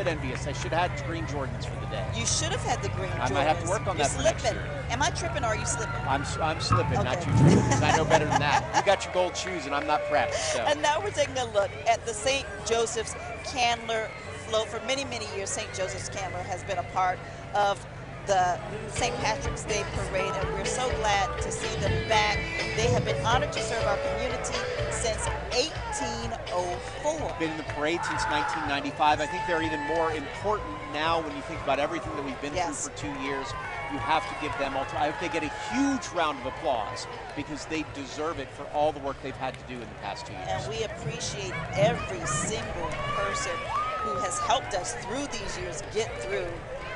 envious. I should have had green Jordans for the day. You should have had the green Jordans. I might have to work on that for next year. Am I tripping or are you slipping? I'm slipping, not you tripping, because I know better than that. You got your gold shoes and I'm not prepped. So. And now we're taking a look at the St. Joseph's Candler float. For many, many years, St. Joseph's Candler has been a part of the St. Patrick's Day Parade, and we're so glad to see them back. They have been honored to serve our community since 1804. Been in the parade since 1995. I think they're even more important now when you think about everything that we've been through for 2 years. You have to give them all. I hope they get a huge round of applause because they deserve it for all the work they've had to do in the past 2 years. And we appreciate every single person who has helped us through these years get through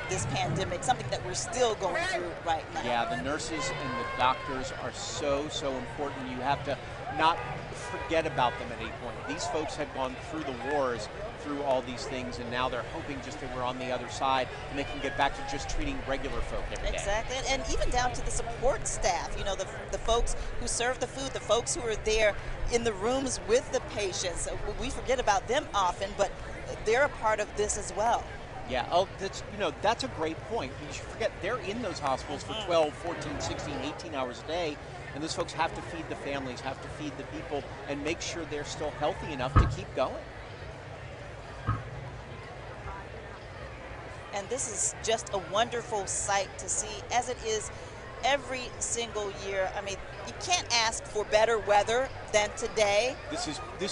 this pandemic, something that we're still going through right now. Yeah, the nurses and the doctors are so important. You have to not forget about them at any point. These folks had gone through the wars through all these things, and now they're hoping just that we're on the other side and they can get back to just treating regular folk every day. Exactly, and even down to the support staff, you know, the folks who serve the food, the folks who are there in the rooms with the patients. We forget about them often, but they're a part of this as well. Yeah, that's a great point. You should forget, they're in those hospitals for 12, 14, 16, 18 hours a day, and those folks have to feed the families, have to feed the people, and make sure they're still healthy enough to keep going. And this is just a wonderful sight to see, as it is every single year. I mean, you can't ask for better weather than today. This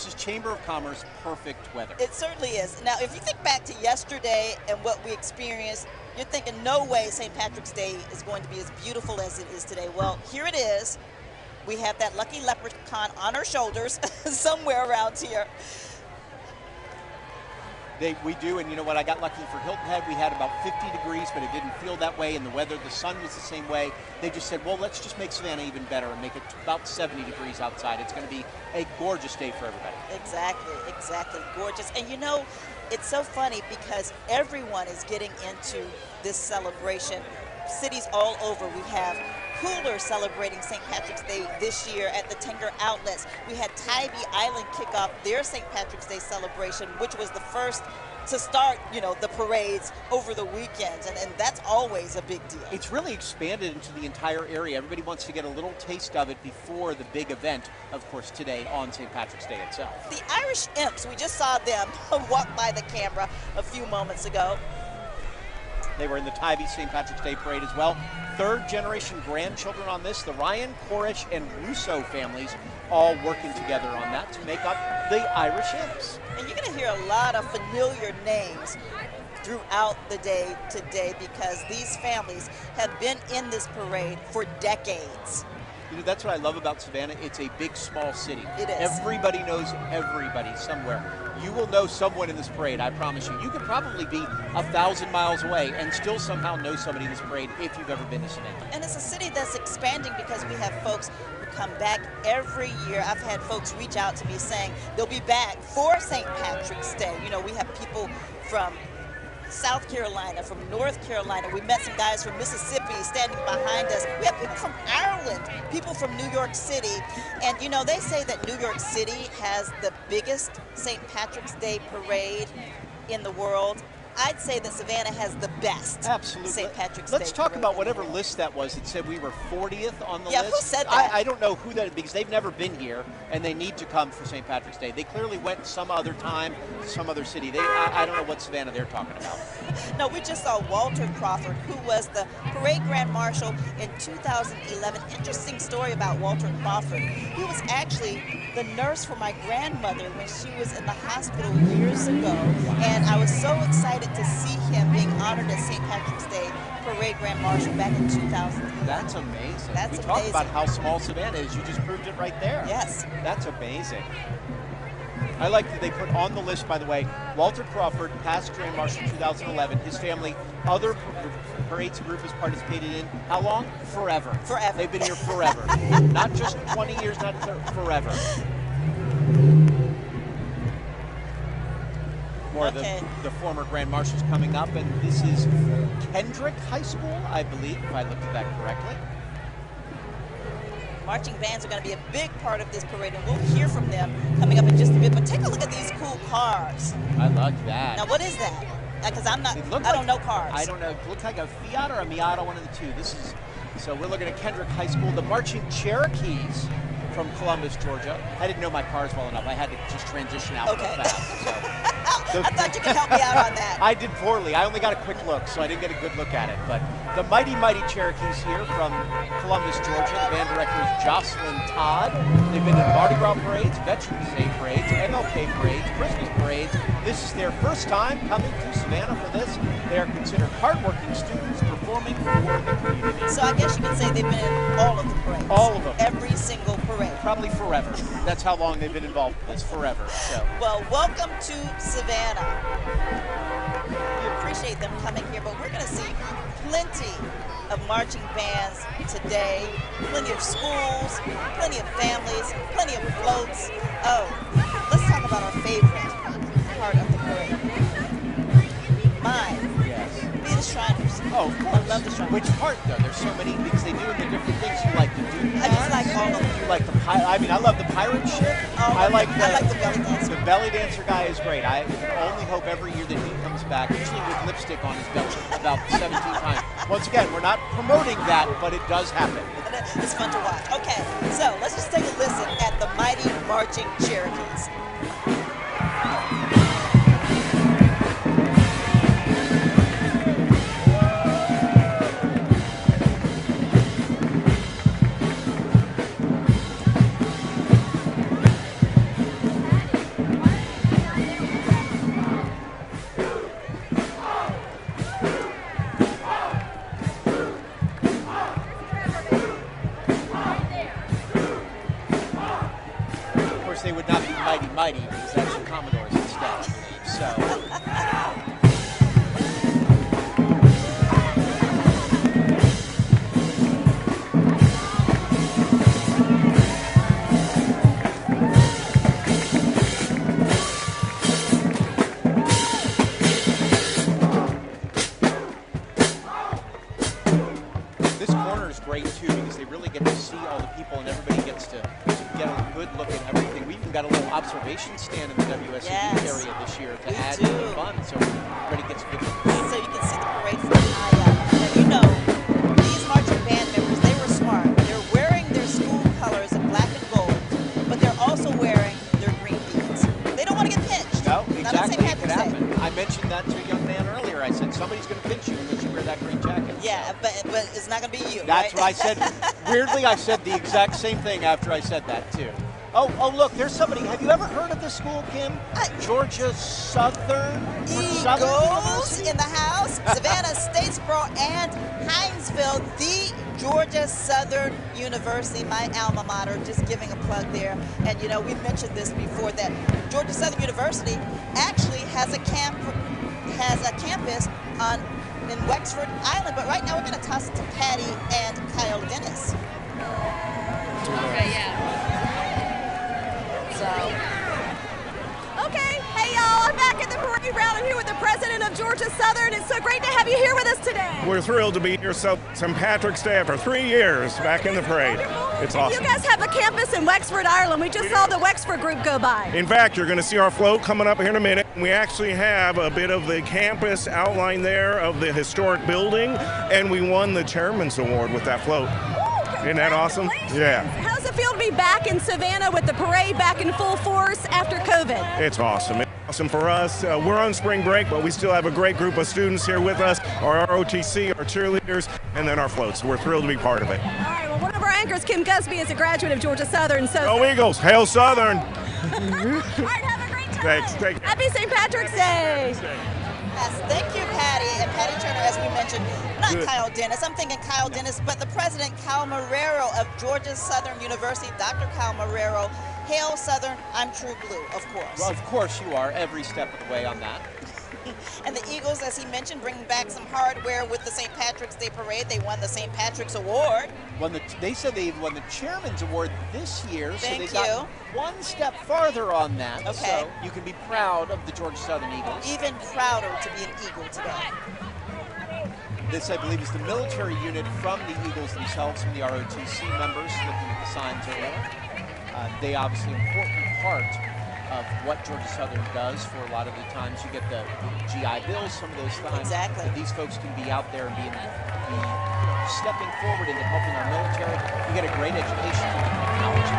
is Chamber of Commerce perfect weather. It certainly is. Now, if you think back to yesterday and what we experienced, you're thinking, no way St. Patrick's Day is going to be as beautiful as it is today. Well, here it is. We have that lucky leprechaun on our shoulders somewhere around here. We do, and you know what? I got lucky for Hilton Head. We had about 50 degrees, but it didn't feel that way, and the weather, the sun was the same way. They just said, well, let's just make Savannah even better and make it about 70 degrees outside. It's going to be a gorgeous day for everybody. Exactly, gorgeous. And you know, it's so funny because everyone is getting into this celebration. Cities all over, we have Cooler celebrating St. Patrick's Day this year at the Tanger Outlets. We had Tybee Island kick off their St. Patrick's Day celebration, which was the first to start, you know, the parades over the weekends, and that's always a big deal. It's really expanded into the entire area. Everybody wants to get a little taste of it before the big event, of course, today on St. Patrick's Day itself. The Irish Imps, we just saw them walk by the camera a few moments ago. They were in the Tybee St. Patrick's Day Parade as well. Third-generation grandchildren on this, the Ryan, Corish, and Russo families all working together on that to make up the Irish Imps. And you're going to hear a lot of familiar names throughout the day today because these families have been in this parade for decades. You know, that's what I love about Savannah. It's a big, small city. It is. Everybody knows everybody somewhere. You will know someone in this parade, I promise you. You could probably be 1,000 miles away and still somehow know somebody in this parade if you've ever been to Savannah. And it's a city that's expanding because we have folks who come back every year. I've had folks reach out to me saying they'll be back for St. Patrick's Day. You know, we have people from South Carolina, from North Carolina. We met some guys from Mississippi standing behind us. We have people from Ireland, people from New York City. And, you know, they say that New York City has the biggest St. Patrick's Day parade in the world. I'd say that Savannah has the best St. Patrick's Day Let's talk parade. about whatever list that was that said we were 40th on the list. Yeah, who said that? I don't know who that is because they've never been here and they need to come for St. Patrick's Day. They clearly went some other time, some other city. I don't know what Savannah they're talking about. No, we just saw Walter Crawford, who was the parade grand marshal in 2011. Interesting story about Walter Crawford. He was actually the nurse for my grandmother when she was in the hospital years ago. And I was so excited to see him being honored as St. Patrick's Day Parade Grand Marshal back in 2011. That's amazing. That's we amazing. talk about how small Savannah is. You just proved it right there. Yes. That's amazing. I like that they put on the list, by the way, Walter Crawford, past Grand Marshal 2011, his family, other parades the group has participated in. How long? Forever. Forever. They've been here forever. Not just 20 years, not forever. More of the former Grand Marshals coming up, and this is Kendrick High School, I believe, if I looked at that correctly. Marching bands are going to be a big part of this parade, and we'll hear from them coming up in just a bit. But take a look at these cool cars. I like that. Now, what is that? Because I don't know cars. I don't know. It looks like a Fiat or a Miata, one of the two. So we're looking at Kendrick High School, the Marching Cherokees from Columbus, Georgia. I didn't know my cars well enough. I had to just transition out real fast. So. I thought you could help me out on that. I did poorly. I only got a quick look, so I didn't get a good look at it. But the mighty Cherokees here from Columbus, Georgia. The band director is Jocelyn Todd. They've been in Mardi Gras parades, Veterans Day parades, MLK parades, Christmas parades. This is their first time coming to Savannah for this. They are considered hardworking students performing for the community. So I guess you can say they've been in all of the parades. All of them. Every single parade. Probably forever. That's how long they've been involved with this, forever. So. Well, welcome to Savannah. We appreciate them coming here, but we're going to see plenty of marching bands today, plenty of schools, plenty of families, plenty of floats. Oh, let's talk about our favorite part of the parade? Mine. Yes. Be the Shriners. Oh, of course. I love the Shriners. Which part, though? There's so many, because they do the different things you like to do. I just like all of them. You like the pirate. I mean, I love the pirate ship. I like the belly dancer. The belly dancer guy is great. I only hope every year that he comes back, usually with lipstick on his belly, about 17 times. Once again, we're not promoting that, but it does happen. It's fun to watch. Okay, so let's just take a listen at the mighty marching Cherokees. They would not be mighty because that's the Commodores instead, I believe. So. This corner is great too because they really get to see all the people and everybody gets to get a good look at everything. We even got a little observation stand in the WSU area this year to add to the fun, so everybody gets a good look. So you can see the parade from high up. And you know, these marching band members, they were smart. They're wearing their school colors in black and gold, but they're also wearing their green beads. They don't want to get pinched. No, exactly. It could happen. I mentioned that to a young man earlier. I said, somebody's going to pinch you unless you wear that green jacket. Yeah, but it's not going to be you. That's right? what I said. Weirdly, I said the exact same thing after I said that, too. Oh, look, there's somebody. Have you ever heard of this school, Kim? Georgia Southern Eagles in the house. Savannah, Statesboro, and Hinesville, the Georgia Southern University, my alma mater, just giving a plug there. And, you know, we mentioned this before, that Georgia Southern University actually has a campus in Wexford Island. But right now we're going to toss it to Patty and Kyle Dennis. Okay, yeah. Okay, hey y'all, I'm back at the parade route. I'm here with the president of Georgia Southern. It's so great to have you here with us today. We're thrilled to be here St. Patrick's Day after 3 years back in the parade. It's awesome. You guys have a campus in Wexford, Ireland. We just saw the Wexford group go by. In fact, you're going to see our float coming up here in a minute. We actually have a bit of the campus outline there of the historic building, and we won the Chairman's Award with that float. Isn't that awesome? Yeah. How's it feel to be back in Savannah with the parade back in full force after COVID? It's awesome. It's awesome for us. We're on spring break, but we still have a great group of students here with us, our ROTC, our cheerleaders, and then our floats. We're thrilled to be part of it. All right, well, one of our anchors, Kim Gusby, is a graduate of Georgia Southern. So Go Eagles! Hail Southern! All right, have a great time. Thanks. Happy St. Patrick's Day. Yes, thank you, Patty. And Patty Turner, as we mentioned, not Kyle Dennis. I'm thinking Kyle Dennis, but the president, Kyle Marrero of Georgia Southern University, Dr. Kyle Marrero. Hail Southern, I'm true blue, of course. Well, of course you are, every step of the way on that. And the Eagles, as he mentioned, bringing back some hardware with the St. Patrick's Day Parade. They won the St. Patrick's Award. They said they won the Chairman's Award this year, so they Thank got one step farther on that. Okay. So you can be proud of the Georgia Southern Eagles. Even prouder to be an Eagle today. This, I believe, is the military unit from the Eagles themselves, from the ROTC members, looking at the signs earlier. They obviously an important part of what Georgia Southern does. For a lot of the times you get the GI Bills, some of those times. Exactly. But these folks can be out there and be stepping forward into helping our military. You get a great education in technology.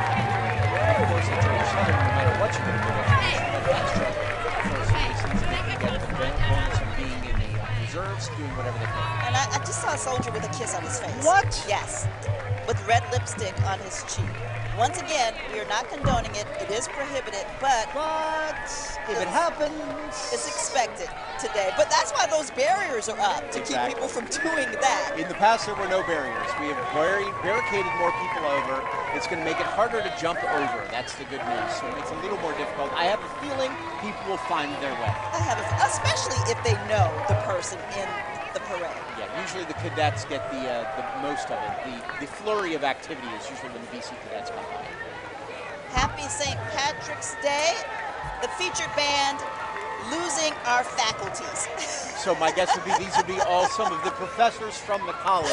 Of course, at Georgia Southern, no matter what you get a good education, that's true. Of course, these things that you get the bonus of being in the reserves, doing whatever they can. And I just saw a soldier with a kiss on his face. What? Yes, with red lipstick on his cheek. Once again, we are not condoning it. It is prohibited, but if it happens, it's expected today. But that's why those barriers are up, to keep people from doing that. In the past, there were no barriers. We have barricaded more people over. It's going to make it harder to jump over. That's the good news. So it makes it a little more difficult. I have a feeling people will find their way. Especially if they know the person in the parade. Yeah, usually the cadets get the most of it. The flurry of activity is usually when the BC cadets come by. Happy St. Patrick's Day. The featured band losing our faculties. So my guess would be these would be all some of the professors from the college.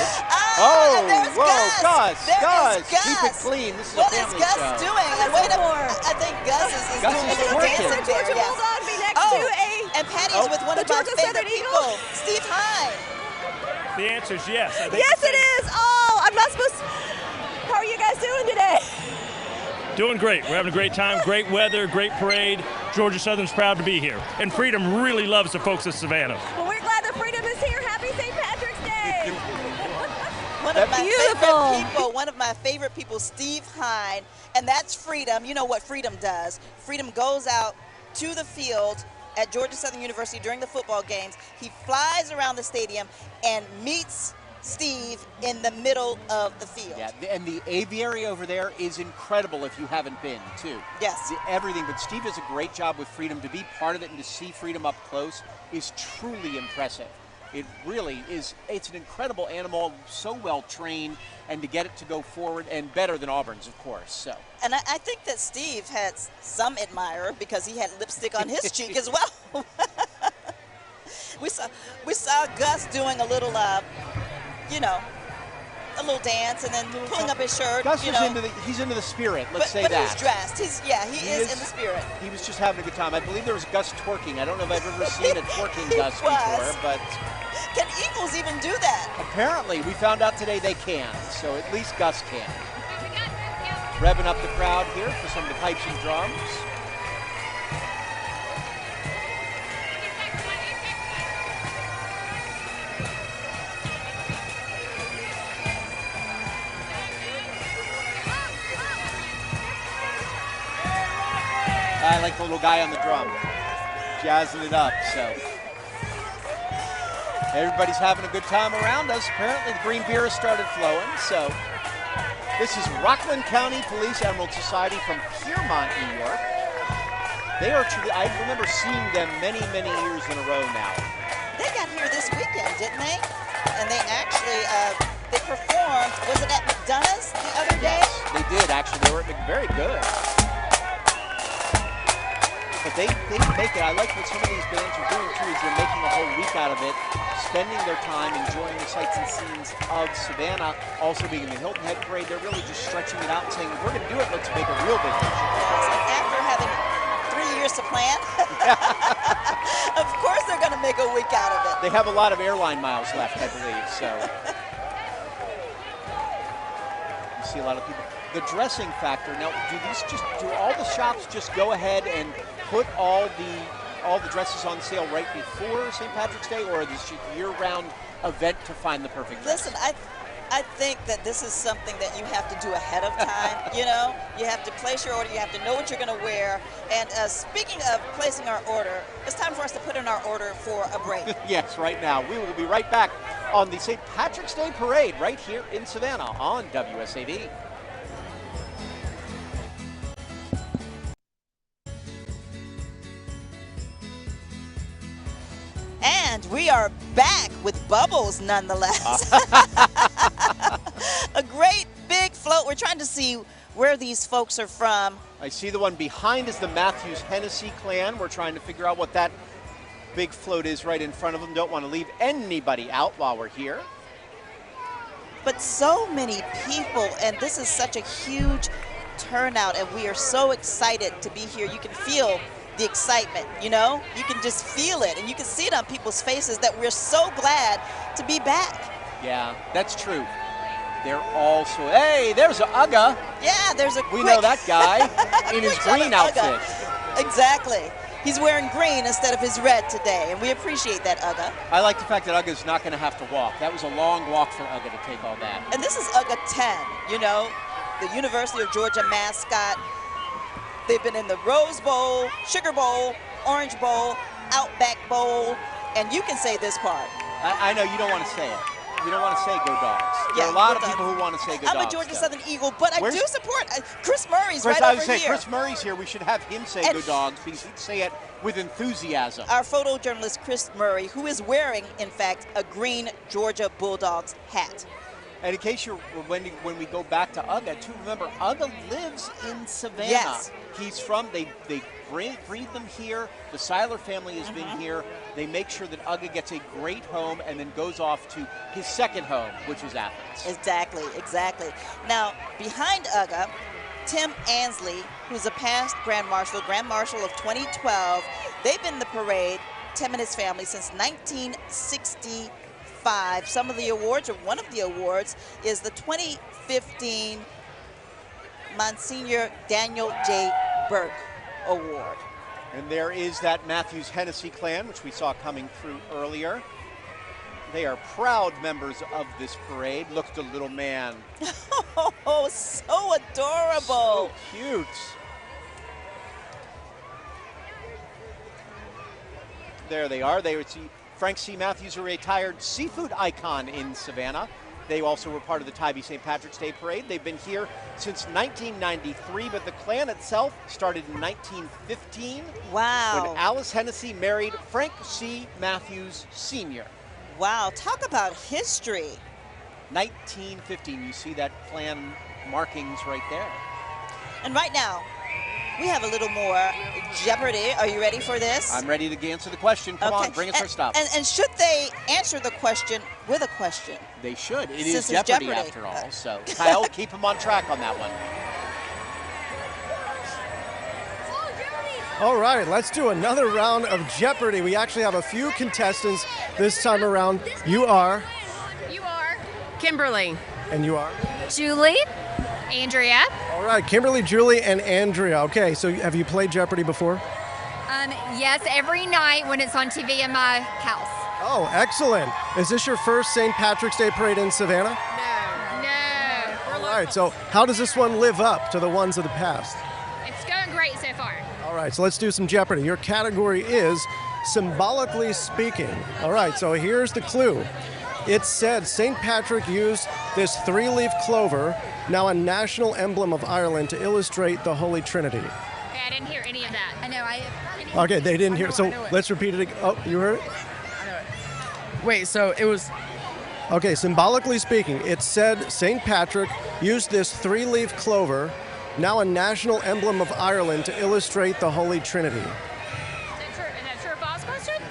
And there's Gus. Gus, Gus. keep it clean. This is What a is family Gus show. doing? And wait a minute. I think Gus is Gus doing is a little twerking. dance there. Georgia Bulldog be next to And Patty's with one the of my Georgia favorite Southern people, Eagle? Steve Hine. The answer is yes. I think Yes, it is. Oh, I'm not supposed to. How are you guys doing today? Doing great. We're having a great time. Great weather, great parade. Georgia Southern's proud to be here. And Freedom really loves the folks of Savannah. Well, we're glad that Freedom is here. Happy St. Patrick's Day. One of my favorite people, one of my favorite people, Steve Hine, and that's Freedom. You know what Freedom does. Freedom goes out to the field at Georgia Southern University during the football games. He flies around the stadium and meets Steve in the middle of the field. Yeah, and the aviary over there is incredible if you haven't been, too. Yes. Everything, but Steve does a great job with Freedom. To be part of it and to see Freedom up close is truly impressive. It really is. It's an incredible animal, so well trained, and to get it to go forward, and better than Auburn's, of course. So. And I think that Steve had some admirer because he had lipstick on his cheek as well. we saw Gus doing a little, you know, a little dance and then pulling up his shirt. Gus you was know. he's into the spirit. Let's say but that. He's dressed. He is in the spirit. He was just having a good time. I believe there was Gus twerking. I don't know if I've ever seen a twerking Gus before, but can eagles even do that? Apparently, we found out today they can. So at least Gus can. Revving up the crowd here for some of the pipes and drums. I like the little guy on the drum, jazzing it up, so. Everybody's having a good time around us. Apparently the green beer has started flowing, so. This is Rockland County Police Emerald Society from Piermont, New York. They are truly, I remember seeing them many, many years in a row now. They got here this weekend, didn't they? And they actually, they performed, was it at McDonough's the other day? Yes, they did actually. They were very good. But they make it. I like what some of these bands are doing too, is they're making a whole week out of it, spending their time enjoying the sights and scenes of Savannah, also being in the Hilton Head Parade. They're really just stretching it out and saying, if we're going to do it, let's make a real vacation. After having 3 years to plan, of course they're going to make a week out of it. They have a lot of airline miles left, I believe, so. You see a lot of people. The dressing factor, now do all the shops just go ahead and put all the dresses on sale right before St. Patrick's Day, or is this a year-round event to find the perfect dress? Listen, I think that this is something that you have to do ahead of time. You know, you have to place your order, you have to know what you're going to wear. And speaking of placing our order, it's time for us to put in our order for a break. Yes, right now. We will be right back on the St. Patrick's Day Parade right here in Savannah on WSAV. And we are back with Bubbles, nonetheless. A great big float. We're trying to see where these folks are from. I see the one behind is the Matthews Hennessy clan. We're trying to figure out what that big float is right in front of them. Don't want to leave anybody out while we're here. But so many people, and this is such a huge turnout, and we are so excited to be here. You can feel the excitement, you know? You can just feel it, and you can see it on people's faces that we're so glad to be back. Yeah, that's true. They're also, hey, there's a Ugga. Yeah, there's a We know that guy in his green outfit. Exactly. He's wearing green instead of his red today, and we appreciate that, Ugga. I like the fact that Ugga's not going to have to walk. That was a long walk for Ugga to take all that. And this is Ugga 10, you know, the University of Georgia mascot. They've been in the Rose Bowl, Sugar Bowl, Orange Bowl, Outback Bowl, and you can say this part. I know you don't want to say it. You don't want to say go Dogs. Yeah, there are a lot of people who want to say go Dogs. I'm a Georgia Southern Eagle, but I do support Chris Murray's Chris, right I over was saying, here. Chris Murray's here. We should have him say And go Dogs because he'd say it with enthusiasm. Our photojournalist Chris Murray, who is wearing, in fact, a green Georgia Bulldogs hat. And in case you're, when we go back to Uga, too, remember, Uga lives in Savannah. Yes. He's from, they breed them here. The Seiler family has been here. They make sure that Uga gets a great home and then goes off to his second home, which is Athens. Exactly, exactly. Now, behind Uga, Tim Ansley, who's a past Grand Marshal of 2012. They've been in the parade, Tim and his family, since 1965. Some of the awards, or one of the awards, is the 2015 Monsignor Daniel J. Burke Award. And there is that Matthews Hennessy clan, which we saw coming through earlier. They are proud members of this parade. Look at the little man. Oh, so adorable. So cute. There they are. They would see Frank C. Matthews, a retired seafood icon in Savannah. They also were part of the Tybee St. Patrick's Day Parade. They've been here since 1993, but the clan itself started in 1915. Wow. When Alice Hennessy married Frank C. Matthews Sr. Wow, talk about history. 1915, you see that clan markings right there. And right now, we have a little more Jeopardy. Are you ready for this? I'm ready to answer the question. Come on, bring us our stuff. And should they answer the question with a question? They should. It Since is it's Jeopardy Jeopardy after all. So, Kyle, keep them on track on that one. All right, let's do another round of Jeopardy. We actually have a few contestants this time around. You are? You are? Kimberly. And you are? Julie. Andrea. All right, Kimberly, Julie, and Andrea. Okay, so have you played Jeopardy before? Yes, every night when it's on TV in my house. Oh, excellent. Is this your first St. Patrick's Day Parade in Savannah? No. All right, so how does this one live up to the ones of the past? It's going great so far. All right, so let's do some Jeopardy. Your category is symbolically speaking. All right, so here's the clue. It said St. Patrick used this three-leaf clover, now a national emblem of Ireland, to illustrate the Holy Trinity. Okay, I didn't hear any of that. I know. Okay, they didn't hear. So let's repeat it again. Oh, you heard it? I know it. Wait, so it was... Okay, symbolically speaking, it said St. Patrick used this three-leaf clover, now a national emblem of Ireland, to illustrate the Holy Trinity. Is that true or false question?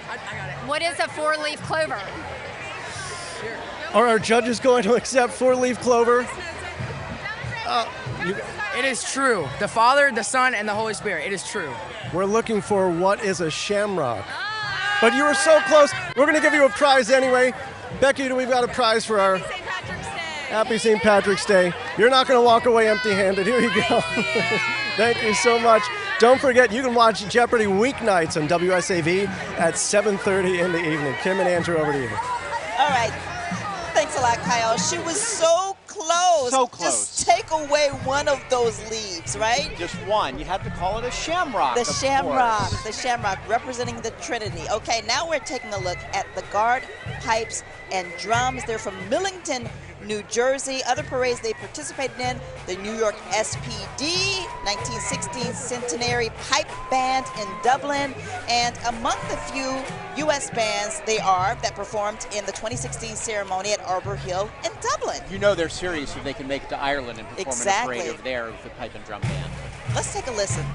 I got it. What is a four-leaf clover? Are our judges going to accept four-leaf clover? It is true. The Father, the Son, and the Holy Spirit. It is true. We're looking for what is a shamrock. But you were so close. We're going to give you a prize anyway. Becky, we've got a prize for our Happy St. Patrick's Day. You're not going to walk away empty-handed. Here you go. Thank you so much. Don't forget, you can watch Jeopardy weeknights on WSAV at 7:30 in the evening. Kim and Andrew, over to you. All right. Thanks a lot, Kyle. She was so close. So close. Just take away one of those leaves, right? Just one. You have to call it a shamrock. The shamrock representing the Trinity. Okay, now we're taking a look at the guard, pipes, and drums. They're from Millington, New Jersey. Other parades they participated in, the New York SPD, 1916 Centenary Pipe Band in Dublin, and among the few U.S. bands that performed in the 2016 ceremony at Arbor Hill in Dublin. You know they're serious if they can make it to Ireland and perform in a parade over there with the pipe and drum band. Let's take a listen.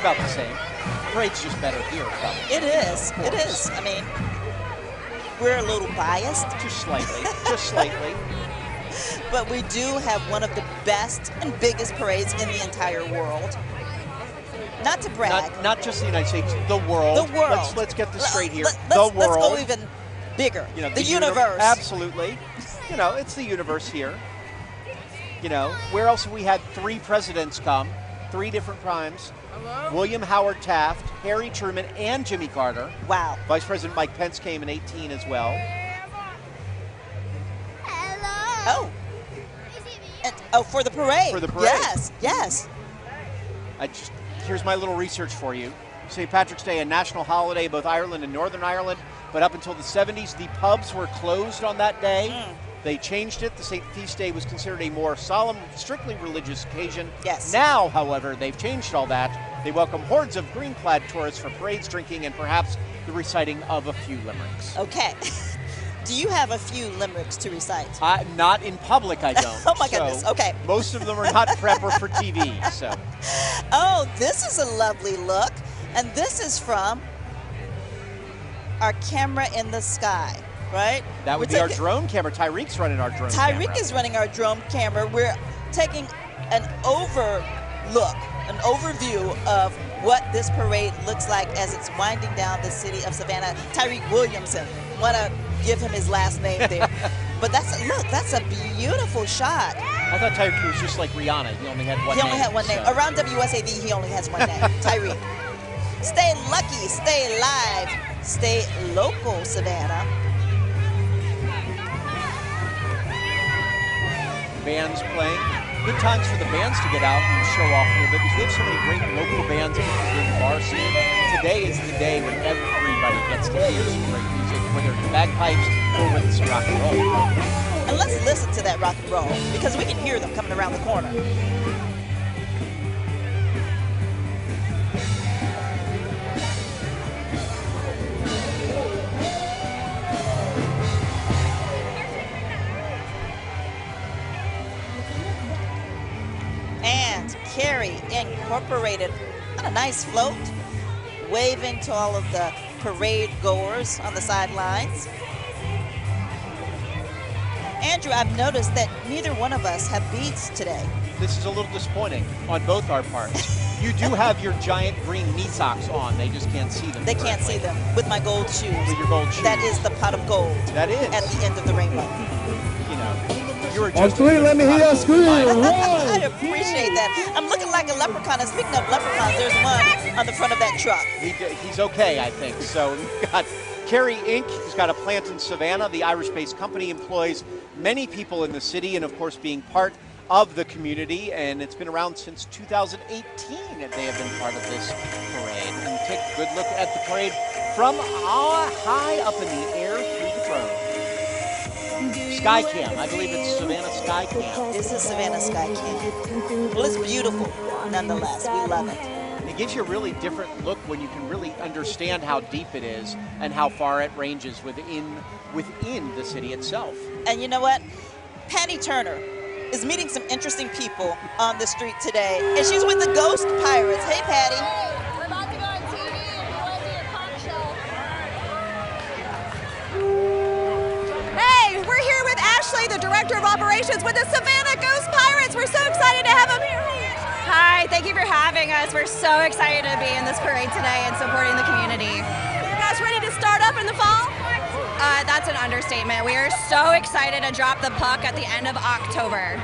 About the same. Parade's just better here, probably. It is. It is. I mean, we're a little biased. Just slightly. Just slightly. But we do have one of the best and biggest parades in the entire world. Not to brag. Not just the United States, the world. The world. Let's get this straight here. The world. Let's go even bigger. You know, the universe. Absolutely. You know, it's the universe here. You know, where else have we had 3 presidents come, 3 different times? William Howard Taft, Harry Truman, and Jimmy Carter. Wow. Vice President Mike Pence came in 18 as well. Oh. And, for the parade. For the parade. Yes, yes. Here's my little research for you. St. Patrick's Day, a national holiday in both Ireland and Northern Ireland, but up until the 70s, the pubs were closed on that day. They changed it. The St. Feast Day was considered a more solemn, strictly religious occasion. Yes. Now, however, they've changed all that. They welcome hordes of green-clad tourists for parades, drinking, and perhaps the reciting of a few limericks. Okay. Do you have a few limericks to recite? Not in public, I don't. Oh my goodness, okay. Most of them are not prep or for TV, so. Oh, this is a lovely look. And this is from our camera in the sky, right? That would be our drone camera. Tyreek's running our drone camera. Tyreek is running our drone camera. We're taking an overview of what this parade looks like as it's winding down the city of Savannah. Tyreek Williamson. Want to give him his last name there. But that's a beautiful shot. I thought Tyreek was just like Rihanna. He only had one name. He only had one name. Around WSAV, he only has one name. Tyreek. Stay lucky, stay live, stay local, Savannah. Bands playing. Good times for the bands to get out and show off a little bit because we have so many great local bands in the bar scene. Today is the day when everybody gets to hear some great music, whether it's bagpipes or whether it's rock and roll. And let's listen to that rock and roll because we can hear them coming around the corner. And Carrie Incorporated on a nice float, waving to all of the parade goers on the sidelines. Andrew, I've noticed that neither one of us have beads today. This is a little disappointing on both our parts. You do have your giant green knee socks on. They just can't see them. They can't see them with my gold shoes. With your gold shoes. That is the pot of gold. That is. At the end of the rainbow. You know. On 3, let me hear you scream. I appreciate that. I'm looking like a leprechaun. And speaking of leprechauns, there's one on the front of that truck. He's okay, I think. So we've got Carrie Inc. He's got a plant in Savannah. The Irish-based company employs many people in the city and, of course, being part of the community. And it's been around since 2018 that they have been part of this parade. And take a good look at the parade from high up in the air through the drone. Skycam. I believe it's Savannah Skycam. This is Savannah Skycam. Well, it's beautiful nonetheless. We love it. It gives you a really different look when you can really understand how deep it is and how far it ranges within the city itself. And you know what? Patty Turner is meeting some interesting people on the street today, and she's with the Ghost Pirates. Hey, Patty. We're about to go on TV and we want to do a punk show. Hey, we're here with Ashley, the Director of Operations with the Savannah Ghost Pirates. We're so excited to have them here. Hi, thank you for having us. We're so excited to be in this parade today and supporting the community. You guys ready to start up in the fall? That's an understatement. We are so excited to drop the puck at the end of October.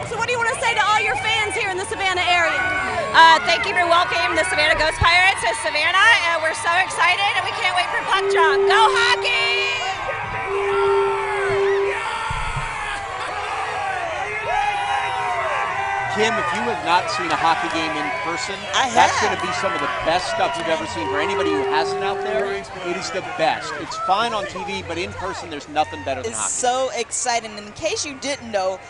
So what do you want to say to all your fans here in the Savannah area? Thank you for welcoming the Savannah Ghost Pirates to Savannah. We're so excited and we can't wait for puck drop. Go hockey! Kim, if you have not seen a hockey game in person, that's going to be some of the best stuff you've ever seen. For anybody who hasn't out there, it is the best. It's fine on TV, but in person, there's nothing better than hockey. It's so exciting. And in case you didn't know,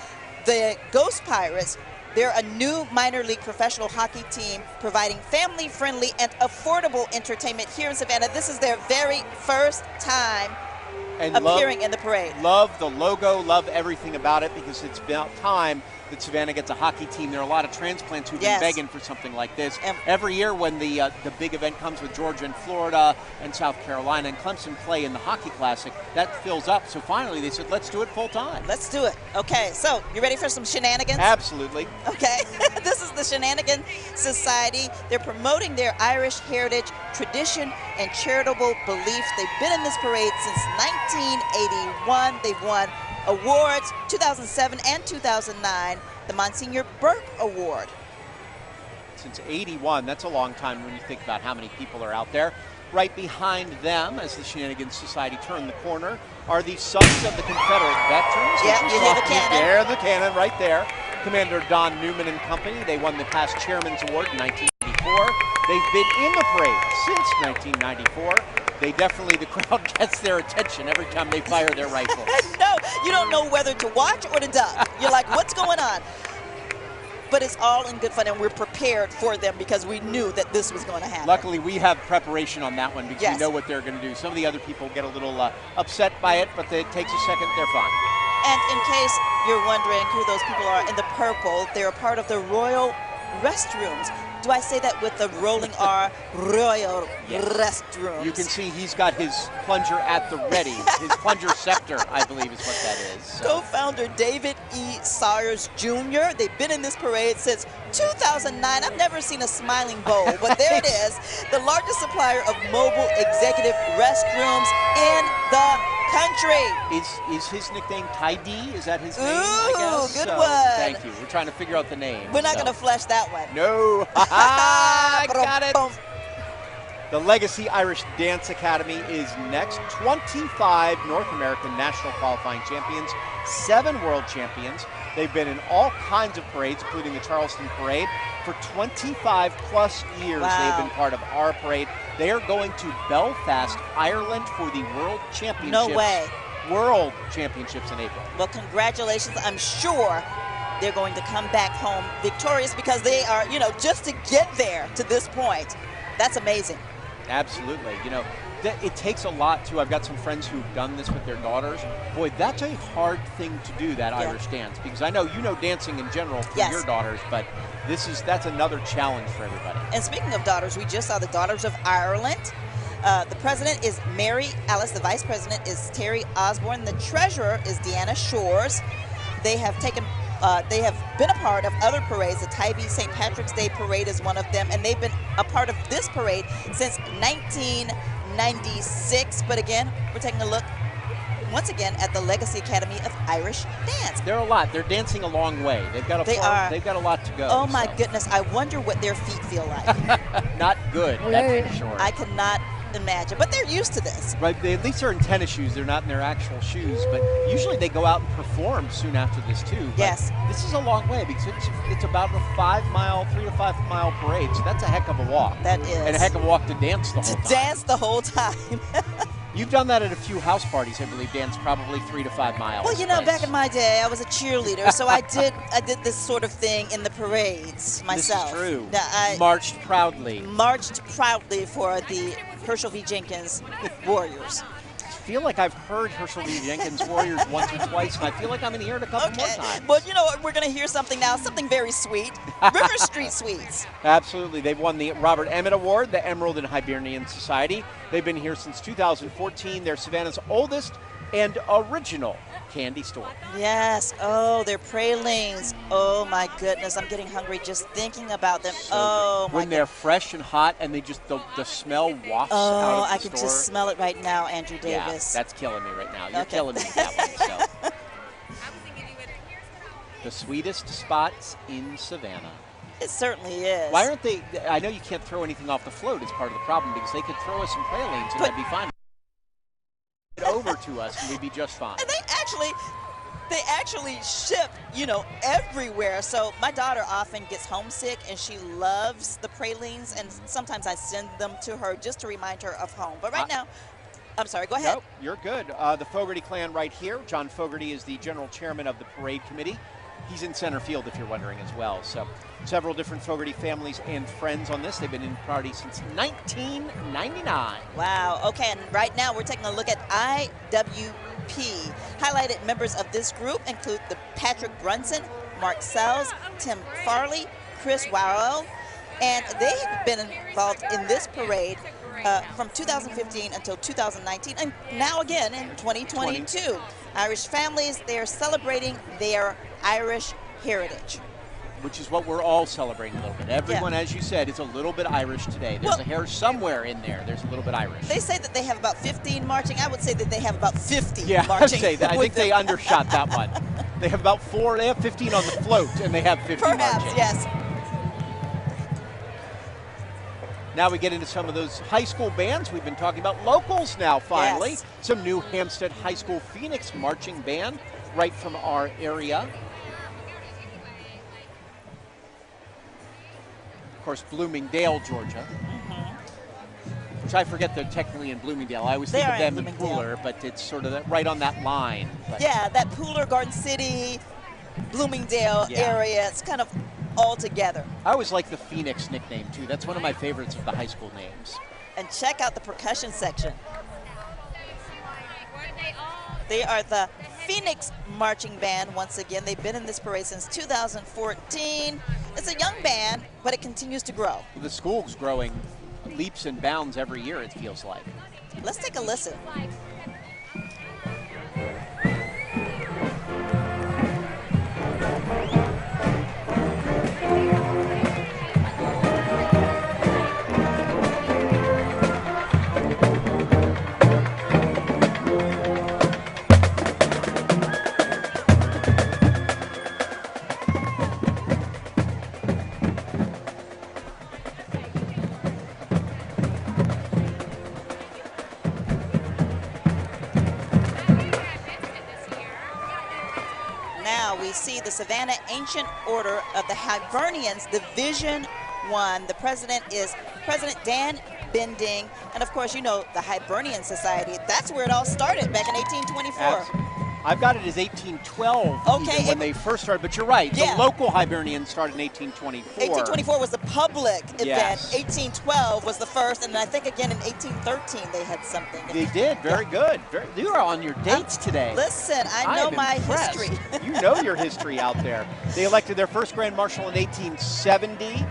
the Ghost Pirates, they're a new minor league professional hockey team providing family-friendly and affordable entertainment here in Savannah. This is their very first time appearing in the parade. Love the logo, love everything about it, because it's about time that Savannah gets a hockey team. There are a lot of transplants who've been begging for something like this. Every year when the big event comes with Georgia and Florida and South Carolina and Clemson play in the Hockey Classic, that fills up. So finally they said, let's do it full time. Let's do it. Okay, so you ready for some shenanigans? Absolutely. Okay, this is the Shenanigan Society. They're promoting their Irish heritage, tradition, and charitable beliefs. They've been in this parade since 1981. They've won awards, 2007 and 2009, the Monsignor Burke Award. Since 81, that's a long time when you think about how many people are out there. Right behind them, as the Shenanigans Society turn the corner, are the Sons of the Confederate Veterans. Yep, you hear the cannon. There, the cannon right there. Commander Don Newman and company. They won the past Chairman's Award in 1994. They've been in the parade since 1994. They definitely, the crowd gets their attention every time they fire their rifles. No, you don't know whether to watch or to duck. You're like, what's going on? But it's all in good fun, and we're prepared for them because we knew that this was going to happen. Luckily, we have preparation on that one because Yes. we know what they're going to do. Some of the other people get a little upset by it, but it takes a second, they're fine. And in case you're wondering who those people are in the purple, they're a part of the Royal Restrooms. Do I say that with the rolling R? Royal Restrooms. You can see he's got his plunger at the ready. His plunger scepter, I believe is what that is. So. Co-founder David E. Sayers Jr. They've been in this parade since 2009. I've never seen a smiling bowl, but there it is. The largest supplier of mobile executive restrooms in the country. Is his nickname Ty D? Is that his name, Ooh, I guess? good So, one. Thank you. We're trying to figure out the name. We're not going to flesh that one. No. I got it. The Legacy Irish Dance Academy is next. 25 North American national qualifying champions, 7 world champions. They've been in all kinds of parades, including the Charleston Parade. For 25 plus years, Wow. they've been part of our parade. They are going to Belfast, Ireland for the World Championships. No way. World Championships in April. Well, congratulations. I'm sure they're going to come back home victorious because they are, just to get there to this point. That's amazing. Absolutely. It takes a lot, too. I've got some friends who've done this with their daughters. Boy, that's a hard thing to do, that Irish dance, because I know you know dancing in general for your daughters, but that's another challenge for everybody. And speaking of daughters, we just saw the Daughters of Ireland. The president is Mary Alice. The vice president is Terry Osborne. The treasurer is Deanna Shores. They have been a part of other parades. The Tybee St. Patrick's Day Parade is one of them, and they've been a part of this parade since 1996. But again, we're taking a look once again at the Legacy Academy of Irish Dance. They're a lot. They're dancing a long way. They've got They've got a lot to go. Oh my goodness! I wonder what their feet feel like. Not good. That's for sure. I cannot imagine, but they're used to this. Right, at least they're in tennis shoes. They're not in their actual shoes, but usually they go out and perform soon after this too. But yes. This is a long way because it's about a 3 to 5 mile parade, so that's a heck of a walk. That is. And a heck of a walk to dance the whole time. To dance the whole time. You've done that at a few house parties, I believe, dance probably 3 to 5 miles. Well, back in my day, I was a cheerleader, so I did this sort of thing in the parades myself. This is true. I marched proudly for the Herschel V. Jenkins Warriors. I feel like I've heard Herschel V. Jenkins Warriors once or twice, and I feel like I'm going to hear it a couple more times. Well, you know what? We're going to hear something now, something very sweet. River Street Sweets. Absolutely. They've won the Robert Emmett Award, the Emerald and Hibernian Society. They've been here since 2014. They're Savannah's oldest and original candy store. Yes. Oh, they're pralines. Oh, my goodness. I'm getting hungry just thinking about them. So oh, my when they're fresh and hot and they just, the smell wafts out of the store. I can just smell it right now, Andrew Davis. Yeah, that's killing me right now. You're killing me with that one. So. The sweetest spots in Savannah. It certainly is. Why aren't they? I know you can't throw anything off the float as part of the problem because they could throw us some pralines and that'd be fine. Over to us and we'd be just fine. And they actually ship, everywhere. So my daughter often gets homesick and she loves the pralines, and sometimes I send them to her just to remind her of home. But right now, I'm sorry, go ahead. No, you're good. The Fogarty clan right here. John Fogarty is the general chairman of the parade committee. He's in center field if you're wondering as well. So several different Fogarty families and friends on this. They've been in party since 1999. Wow. Okay, and right now we're taking a look at IWP. Highlighted members of this group include the Patrick Brunson, Mark Sells, Tim Farley, Chris Warrell, and they've been involved in this parade from 2015 until 2019, and now again in 2022. Irish families, they are celebrating their Irish heritage. which is what we're all celebrating a little bit. Everyone, as you said, is a little bit Irish today. There's a hair somewhere in there. There's a little bit Irish. They say that they have about 15 marching. I would say that they have about 50 yeah, marching. I think they undershot that one. They have about 4. They have 15 on the float, and they have 50 Perhaps, marching. yes. Now we get into some of those high school bands we've been talking about. Locals now, finally. Yes. Some New Hampstead High School Phoenix marching band right from our area. Of course, Bloomingdale, Georgia. Which I forget they're technically in Bloomingdale. I always think of them in Pooler, but it's sort of right on that line. But yeah, that Pooler, Garden City, Bloomingdale area. It's kind of all together. I always like the Phoenix nickname, too. That's one of my favorites of the high school names. And check out the percussion section. They are the Phoenix Marching Band once again. They've been in this parade since 2014. It's a young band, but it continues to grow. The school's growing leaps and bounds every year, it feels like. Let's take a listen. We see the Savannah Ancient Order of the Hibernians, Division 1. The president is President Dan Bending. And of course, you know, the Hibernian Society, that's where it all started back in 1824. I've got it as 1812 even when they first started, but you're right. The local Hibernians started in 1824. 1824 was the public event. Yes. 1812 was the first, and I think again in 1813 they had something. They did. Very good. You are on your dates today. Listen, I know my history. You know your history out there. They elected their first Grand Marshal in 1870.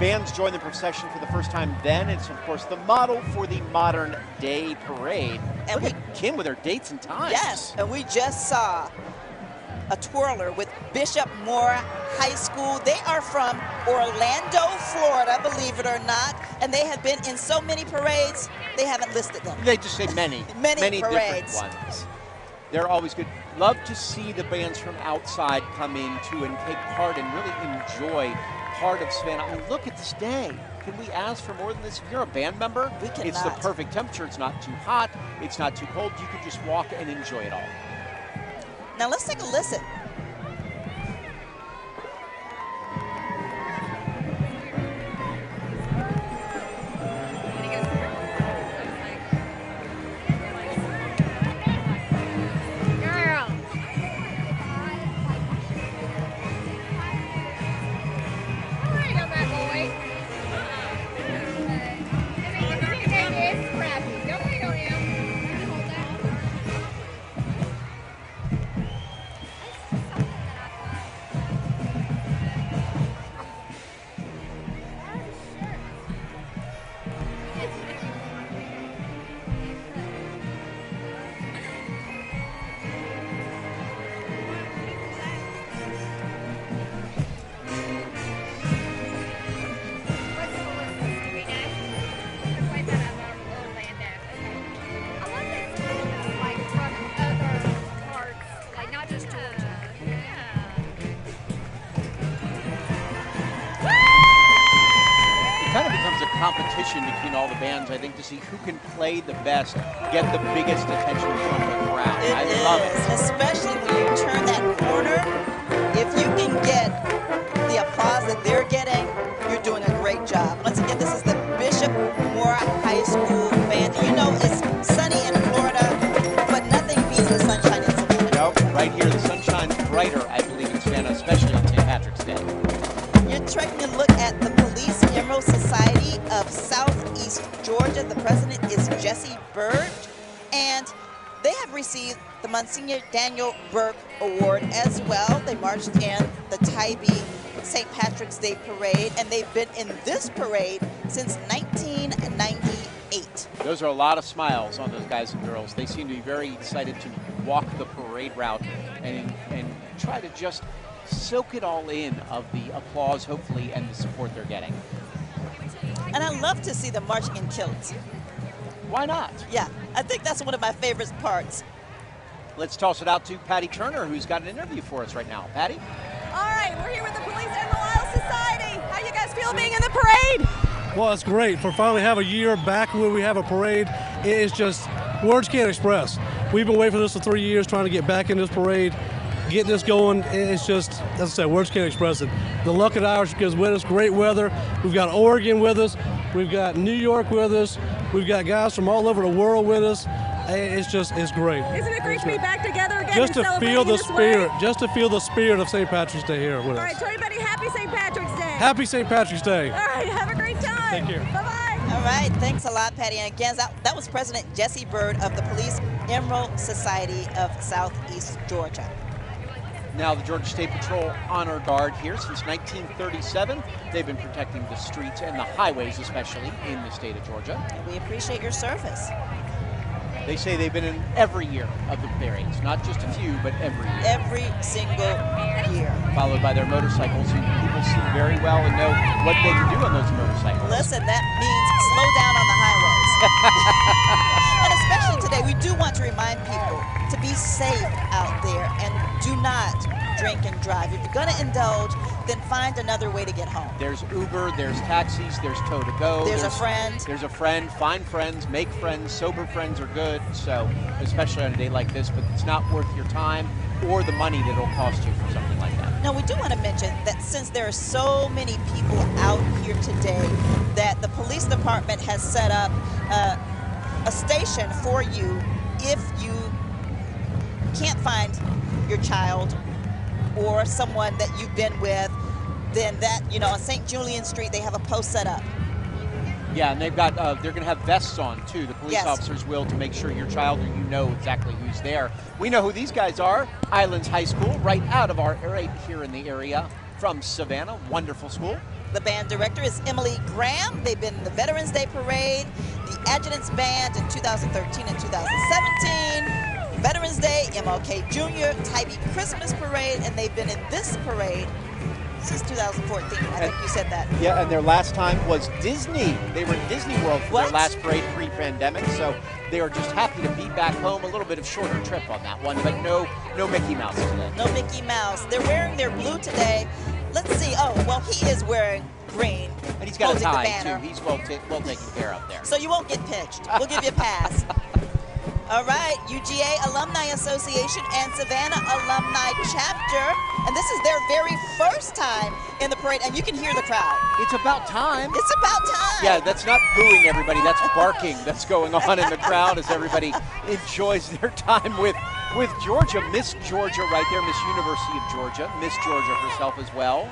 Bands joined the procession for the first time then. It's, of course, the model for the modern day parade. And look at Kim with her dates and times. Yes, and we just saw a twirler with Bishop Moore High School. They are from Orlando, Florida, believe it or not, and they have been in so many parades, they haven't listed them. They just say many. many different parades. ones. They're always good. Love to see the bands from outside come in, too, and take part and really enjoy part of Savannah. I mean, look at this day. Can we ask for more than this? If you're a band member, we cannot. It's the perfect temperature. It's not too hot. It's not too cold. You can just walk and enjoy it all. Now let's take a listen. Competition between all the bands, I think, to see who can play the best, get the biggest attention from the crowd. I love it. Especially when you turn that corner. If you can get the applause that they're getting, you're doing a great job. Once again, this is the Bishop Moore High School band. You know it's sunny in Florida, but nothing beats the sunshine in Savannah. Nope, right here the sun shines brighter, I believe, in Savannah, especially on St. Patrick's Day. You're taking a look at the Police Emerald Society of Southeast Georgia. The president is Jesse Bird, and they have received the Monsignor Daniel Burke Award as well. They marched in the Tybee St. Patrick's Day Parade, and they've been in this parade since 1998. Those are a lot of smiles on those guys and girls. They seem to be very excited to walk the parade route and try to just soak it all in of the applause, hopefully, and the support they're getting. And I love to see them marching in kilts. Why not? Yeah, I think that's one of my favorite parts. Let's toss it out to Patty Turner, who's got an interview for us right now. Patty? All right, we're here with the Police Emerald Isle Society. How you guys feel being in the parade? Well, it's great. For finally have a year back where we have a parade, it is just, words can't express. We've been waiting for this for 3 years, trying to get back in this parade, get this going. It's just, as I said, words can't express it. The luck of the Irish is with us, great weather. We've got Oregon with us. We've got New York with us. We've got guys from all over the world with us. It's great. Isn't it great to be back together again? Just to feel the spirit, way? just to feel the spirit of St. Patrick's Day here with us. All right, tell everybody happy St. Patrick's Day. Happy St. Patrick's Day. All right, have a great time. Thank you. Bye-bye. All right, thanks a lot, Patty. And again, that was President Jesse Bird of the Police Emerald Society of Southeast Georgia. Now the Georgia State Patrol Honor Guard here since 1937. They've been protecting the streets and the highways, especially in the state of Georgia. And we appreciate your service. They say they've been in every year of the parades, not just a few, but every year. Every single year. Followed by their motorcycles, who people see very well and know what they can do on those motorcycles. Listen, that means slow down on the highways. And especially today, we do want to remind people to be safe out there and do not drink and drive. If you're going to indulge, then find another way to get home. There's Uber, there's taxis, there's tow to go. There's a friend. There's a friend. Find friends, make friends. Sober friends are good. So, especially on a day like this, but it's not worth your time or the money that it'll cost you for something like that. Now, we do want to mention that since there are so many people out here today, that the police department has set up a station for you if you can't find your child or someone that you've been with, then that, on St. Julian Street, they have a post set up. Yeah, and they've got, they're going to have vests on, too. The police officers will, to make sure your child, or you know exactly who's there. We know who these guys are. Islands High School, right out of our area here in the area from Savannah. Wonderful school. The band director is Emily Graham. They've been in the Veterans Day Parade, the Adjutants Band in 2013 and 2017, Veterans Day, MLK Jr., Tybee Christmas Parade, and they've been in this parade since 2014. I think you said that. Yeah, and their last time was Disney. They were in Disney World for their last parade pre-pandemic, so they are just happy to be back home. A little bit of shorter trip on that one, but no Mickey Mouse today. No Mickey Mouse. They're wearing their blue today. Let's see. Oh, well, he is wearing green. And he's got a tie, too. He's well taken care of there. So you won't get pinched. We'll give you a pass. All right, UGA Alumni Association and Savannah Alumni Chapter. And this is their very first time in the parade, and you can hear the crowd. It's about time. It's about time. Yeah, that's not booing everybody. That's barking that's going on in the crowd as everybody enjoys their time with Georgia. Miss Georgia right there, Miss University of Georgia. Miss Georgia herself as well.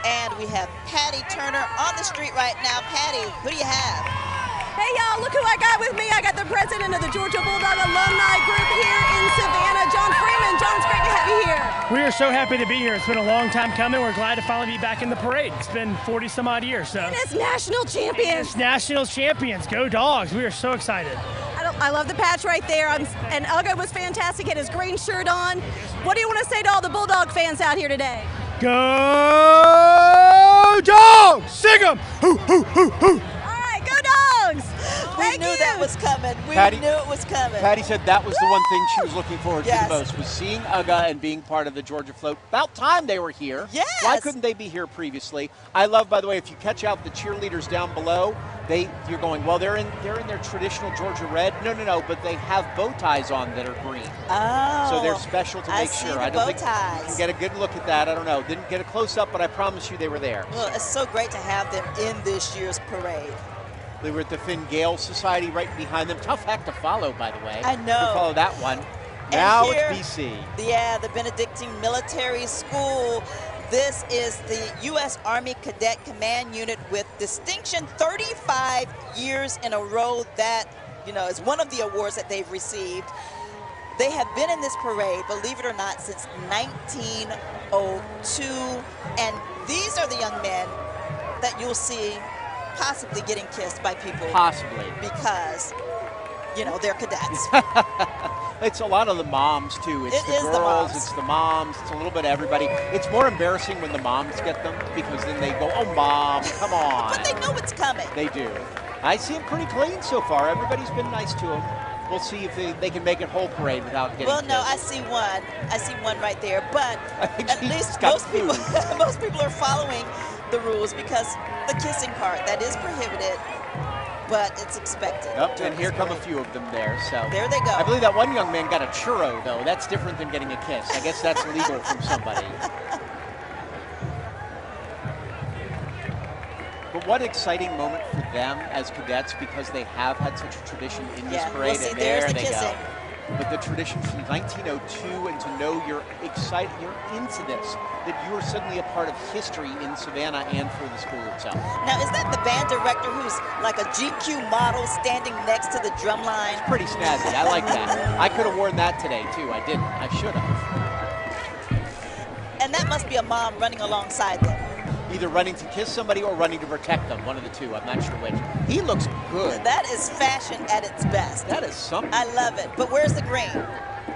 And we have Patty Turner on the street right now. Patty, who do you have? Hey y'all, look who I got with me. I got the president of the Georgia Bulldog Alumni Group here in Savannah, John Freeman. John, it's great to have you here. We are so happy to be here. It's been a long time coming. We're glad to finally be back in the parade. It's been 40 some odd years. So. And it's national champions. It's national champions. Go Dogs. We are so excited. I love the patch right there. And Uga was fantastic. He had his green shirt on. What do you want to say to all the Bulldog fans out here today? Go Dogs! Sing 'em! Hoo, hoo, hoo, hoo! We knew that was coming. We knew it was coming. Patty said that was the one thing she was looking forward to the most, was seeing Uga and being part of the Georgia float. About time they were here. Yes. Why couldn't they be here previously? I love, by the way, if you catch out the cheerleaders down below, you're going, well, they're in their traditional Georgia red. No, but they have bow ties on that are green. Oh. So they're special to make sure. I don't think you can get a good look at that. I don't know. Didn't get a close up, but I promise you they were there. Well, it's so great to have them in this year's parade. They were at the Finn Gale Society right behind them. Tough act to follow, by the way. I know. To follow that one. And now here, it's BC. Yeah, the Benedictine Military School. This is the U.S. Army Cadet Command Unit with distinction 35 years in a row. That, is one of the awards that they've received. They have been in this parade, believe it or not, since 1902. And these are the young men that you'll see possibly getting kissed by people. Possibly. Because, they're cadets. It's a lot of the moms, too. It's the girls, it's the moms, it's a little bit of everybody. It's more embarrassing when the moms get them because then they go, oh, Mom, come on. But they know what's coming. They do. I see them pretty clean so far. Everybody's been nice to them. We'll see if they can make it whole parade without getting Well, no, kissed. I see one. I see one right there. But at least got most people are following the rules because the kissing part, that is prohibited. But it's expected. Yep, and here come a few of them there. So there they go. I believe that one young man got a churro, though. That's different than getting a kiss. I guess that's legal from somebody. But what exciting moment for them as cadets because they have had such a tradition in this parade. Well, see, and there the they kissing. go. But the tradition from 1902, and to know you're excited, you're into this, that you are suddenly a part of history in Savannah and for the school itself. Now, is that the band director who's like a GQ model standing next to the drum line? It's pretty snazzy. I like that. I could have worn that today, too. I didn't. I should have. And that must be a mom running alongside them. Either running to kiss somebody or running to protect them, one of the two. I'm not sure which. He looks good. That is fashion at its best. That is something. I love it. But where's the green?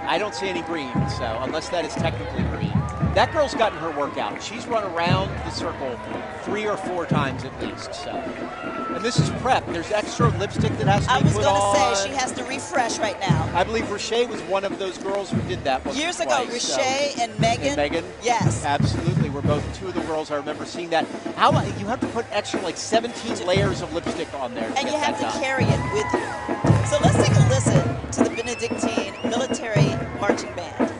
I don't see any green, so unless that is technically green. That girl's gotten her workout. She's run around the circle 3 or 4 times at least. So, and this is prep. There's extra lipstick that has to be put on. I was going to say, she has to refresh right now. I believe Roche was one of those girls who did that once Years or ago, twice, Roche and Megan. And Megan? Yes. Absolutely. We're both 2 of the girls. I remember seeing that. How you have to put extra, like 17 layers of lipstick on there. And you have to carry it with you. So let's take a listen to the Benedictine Military Marching Band.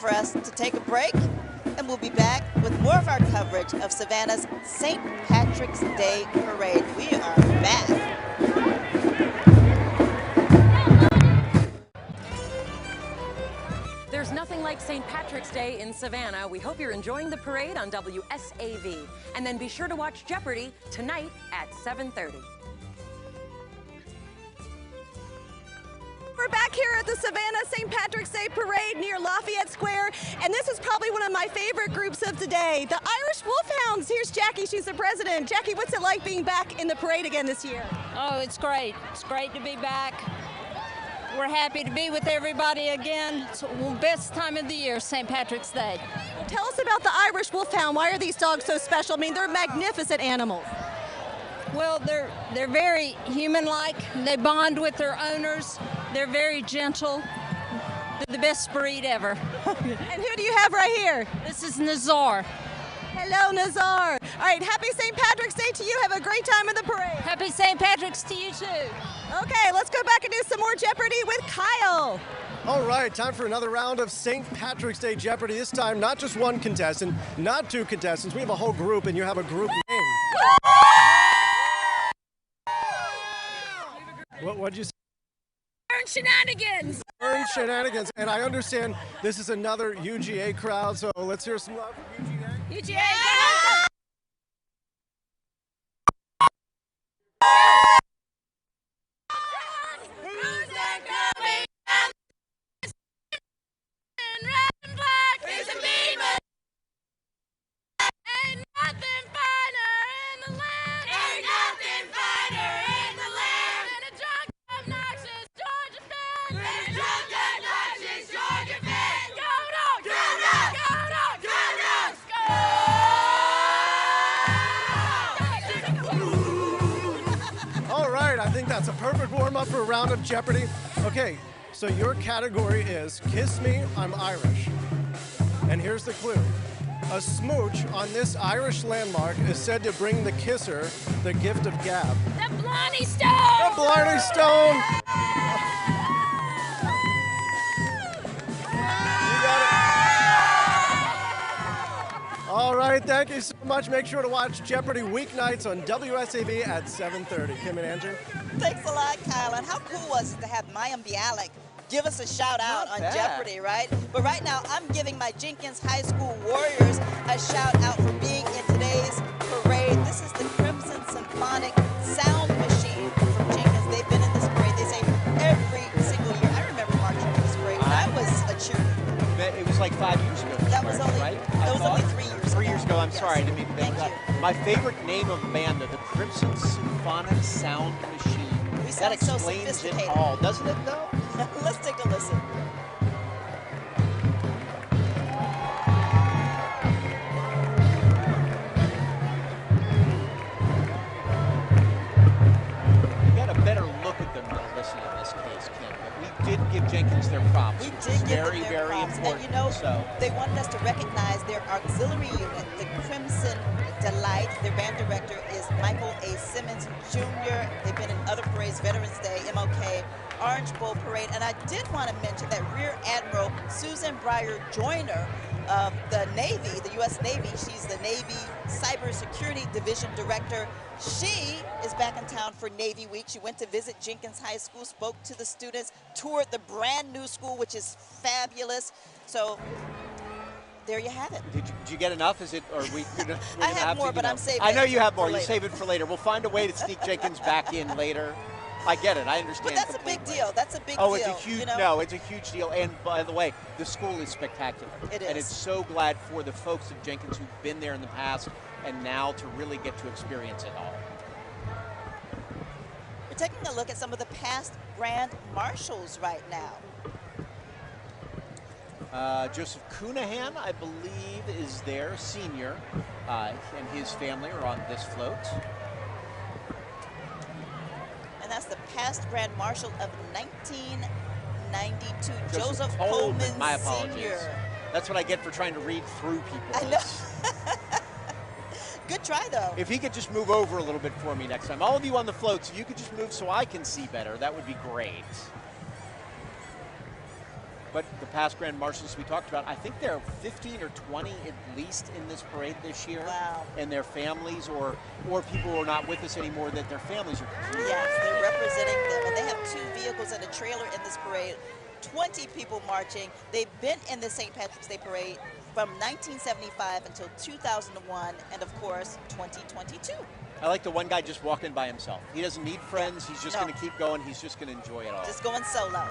For us to take a break, and we'll be back with more of our coverage of Savannah's St. Patrick's Day Parade. We are back. There's nothing like St. Patrick's Day in Savannah. We hope you're enjoying the parade on WSAV. And then be sure to watch Jeopardy tonight at 7:30. We're back here at the Savannah St. Patrick's Day Parade near Lafayette Square, and this is probably one of my favorite groups of today, the Irish Wolfhounds. Here's Jackie, she's the president. Jackie, what's it like being back in the parade again this year? Oh, it's great. It's great to be back. We're happy to be with everybody again. It's the best time of the year, St. Patrick's Day. Tell us about the Irish Wolfhound. Why are these dogs so special? I mean, they're magnificent animals. Well, they're very human-like. They bond with their owners. They're very gentle. They're the best breed ever. And who do you have right here? This is Nazar. Hello, Nazar. All right, happy St. Patrick's Day to you. Have a great time at the parade. Happy St. Patrick's to you, too. Okay, let's go back and do some more Jeopardy with Kyle. All right, time for another round of St. Patrick's Day Jeopardy. This time, not just one contestant, not 2 contestants. We have a whole group, and you have a group name. What'd you say? Burn Shenanigans. Burn Shenanigans. And I understand this is another UGA crowd, so let's hear some love for UGA. UGA, yeah. That's a perfect warm-up for a round of Jeopardy. Okay, so your category is Kiss Me, I'm Irish. And here's the clue. A smooch on this Irish landmark is said to bring the kisser the gift of gab. The Blarney Stone! The Blarney Stone! You got it. All right, Thank you so much. Make sure to watch Jeopardy weeknights on WSAV at 7:30. Kim and Andrew. Thanks a lot, Kyle. And how cool was it to have Mayim Bialik give us a shout out on Jeopardy, right? But right now, I'm giving my Jenkins High School Warriors a shout out for being in today's parade. This is the Crimson Symphonic Sound Machine from Jenkins. They've been in this parade, they say, every single year. I remember marching in this parade when I was a cheerleader. It was like 5 years ago. That was only, right? That was only 3 years ago. 3 years ago, I'm Yes. sorry, I didn't mean to make that. My favorite name of the band, the Crimson Symphonic Sound Machine. We That sound so explains it sophisticated. all, doesn't it though? Let's take a listen. Get a better look at them than listen in this case, Kim. But we did give Jenkins their props. We which did is give very, them their very props. important. And you know, so. they wanted us to recognize their auxiliary unit, the Crimson Delight. Their band director is Michael A. Simmons Jr. They've been in other parades, Veterans Day, MLK, Orange Bowl Parade. And I did want to mention that Rear Admiral Susan Breyer Joyner of the Navy, the U.S. Navy, she's the Navy Cybersecurity Division Director. She is back in town for Navy Week. She went to visit Jenkins High School, spoke to the students, toured the brand new school, which is fabulous. So there you have it. Did you get enough? Is it, or we could? I have more, but I'm saving I know it you have for more. You later. save it for later. We'll find a way to sneak Jenkins back in later. I get it. I understand. But that's a big deal. That's a big Oh, deal. it's a huge, you know? no, it's a huge deal. And by the way, the school is spectacular. It is. And it's so glad for the folks of Jenkins who've been there in the past and now to really get to experience it all. We're taking a look at some of the past grand marshals right now. Joseph Cunahan, I believe, is there, senior, and his family are on this float. And that's the past Grand Marshal of 1992, Joseph Coleman. Coleman My apologies. Sr. That's what I get for trying to read through people. I know. Good try, though. If he could just move over a little bit for me next time. All of you on the floats, if you could just move so I can see better, that would be great. But the past Grand Marshals we talked about, I think there are 15 or 20 at least in this parade this year. Wow. And their families or people who are not with us anymore, that their families are contributing. Yes, they're representing them. And they have 2 vehicles and a trailer in this parade. 20 people marching. They've been in the St. Patrick's Day Parade from 1975 until 2001, and of course, 2022. I like the one guy just walking by himself. He doesn't need friends. He's just No. going to keep going. He's just going to enjoy it all. Just going solo.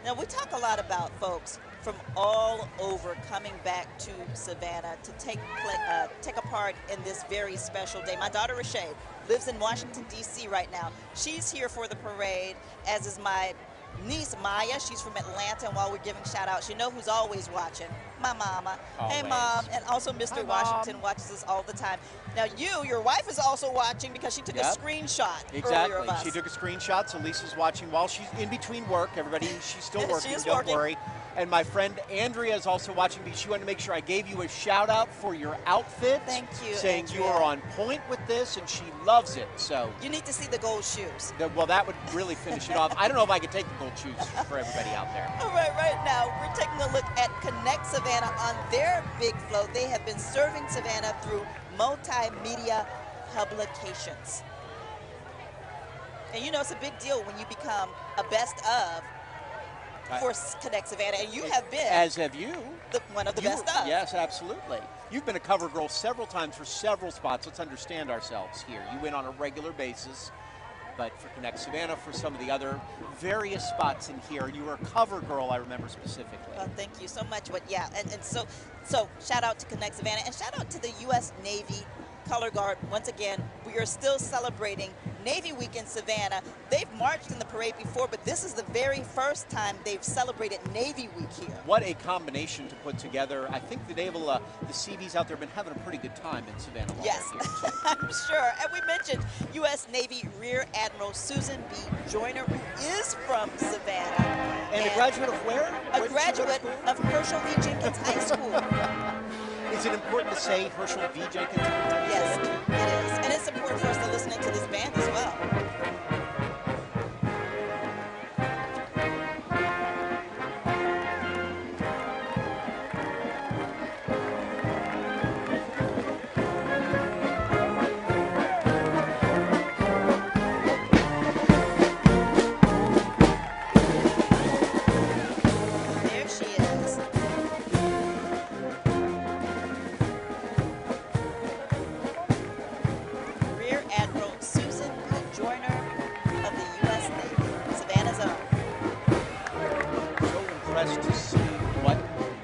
Now, we talk a lot about folks from all over coming back to Savannah to take a part in this very special day. My daughter, Rashay, lives in Washington, D.C. right now. She's here for the parade, as is my niece, Maya. She's from Atlanta, and while we're giving shout-outs, you know who's always watching? My mama. Hey, Always. Mom. And also Mr. Hi, Mom. Washington watches us all the time. Now, your wife is also watching because she took a Yep. screenshot earlier Exactly. of us. She took a screenshot, so Lisa's watching while she's in between work. Everybody, she's still working, She is don't working. worry. And my friend Andrea is also watching because she wanted to make sure I gave you a shout out for your outfit. Thank you, Saying you Andrea. are on point with this, and she loves it. So, You need to see the gold shoes. well, that would really finish it off. I don't know if I could take the gold shoes for everybody out there. All right now, we're taking a look at Connect Savannah on their big float. They have been serving Savannah through multimedia publications. And you know, it's a big deal when you become a best of for Connect Savannah, and you have been. As have you. One of the best of. Yes, absolutely. You've been a cover girl several times for several spots. Let's understand ourselves here. You win on a regular basis, but for Connect Savannah, for some of the other various spots in here, you were a cover girl, I remember specifically. Well, thank you so much. But yeah, and so shout out to Connect Savannah, and shout out to the U.S. Navy Color Guard. Once again, we are still celebrating Navy Week in Savannah. They've marched in the parade before, but this is the very first time they've celebrated Navy Week here. What a combination to put together. I think the naval, the Seabees out there have been having a pretty good time in Savannah. while Yes, they're here, too. I'm sure. And we mentioned U.S. Navy Rear Admiral Susan B. Joyner, who is from Savannah. And a graduate of where? A Where did she go to graduate school? of Herschel V. Jenkins High School. Is it important to say Herschel V. Jenkins? Yes, it is. And it's important for us to listen to this band as well. just to see what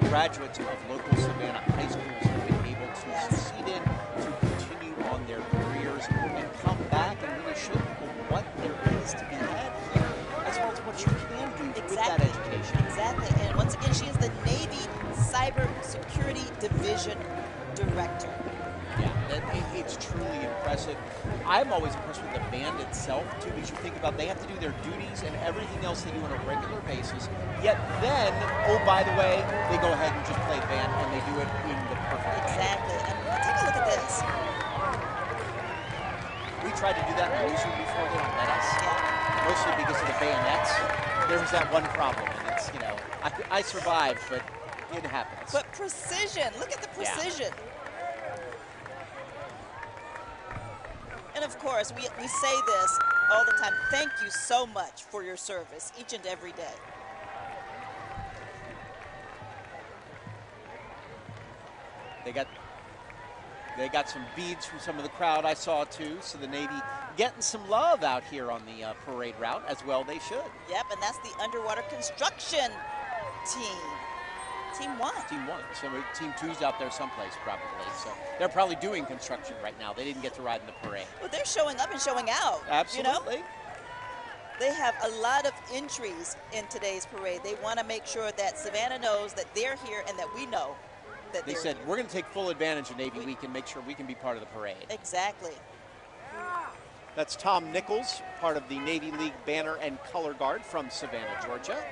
graduates of local Savannah high schools have been able to succeed in, to continue on their careers and come back and really show people what there is to be had here, as well as what you can do with that education. Exactly. And once again, she is the Navy Cyber Security Division Director. Yeah, it's truly impressive. I'm always impressed with the band itself, too, because you think about they have to do their duties and everything else they do on a regular basis. Yet then, oh, by the way, they go ahead and just play band, and they do it in the perfect way. Exactly. And take a look at this. We tried to do that in the newsroom before, they don't let us. Mostly because of the bayonets. There was that one problem, and it's, you know, I survived, but it happens. But precision, look at the precision. Yeah. And of course, we say this all the time. Thank you so much for your service each and every day. They got some beads from some of the crowd I saw too. So the Navy getting some love out here on the parade route, as well they should. Yep, and that's the underwater construction team. Team 1. Team 1. So Team 2's out there someplace probably. So they're probably doing construction right now. They didn't get to ride in the parade. Well, they're showing up and showing out. Absolutely. You know? They have a lot of entries in today's parade. They want to make sure that Savannah knows that they're here and that we know that they said, we're going to take full advantage of Navy Week and make sure we can be part of the parade. Exactly. That's Tom Nichols, part of the Navy League Banner and Color Guard from Savannah, Georgia.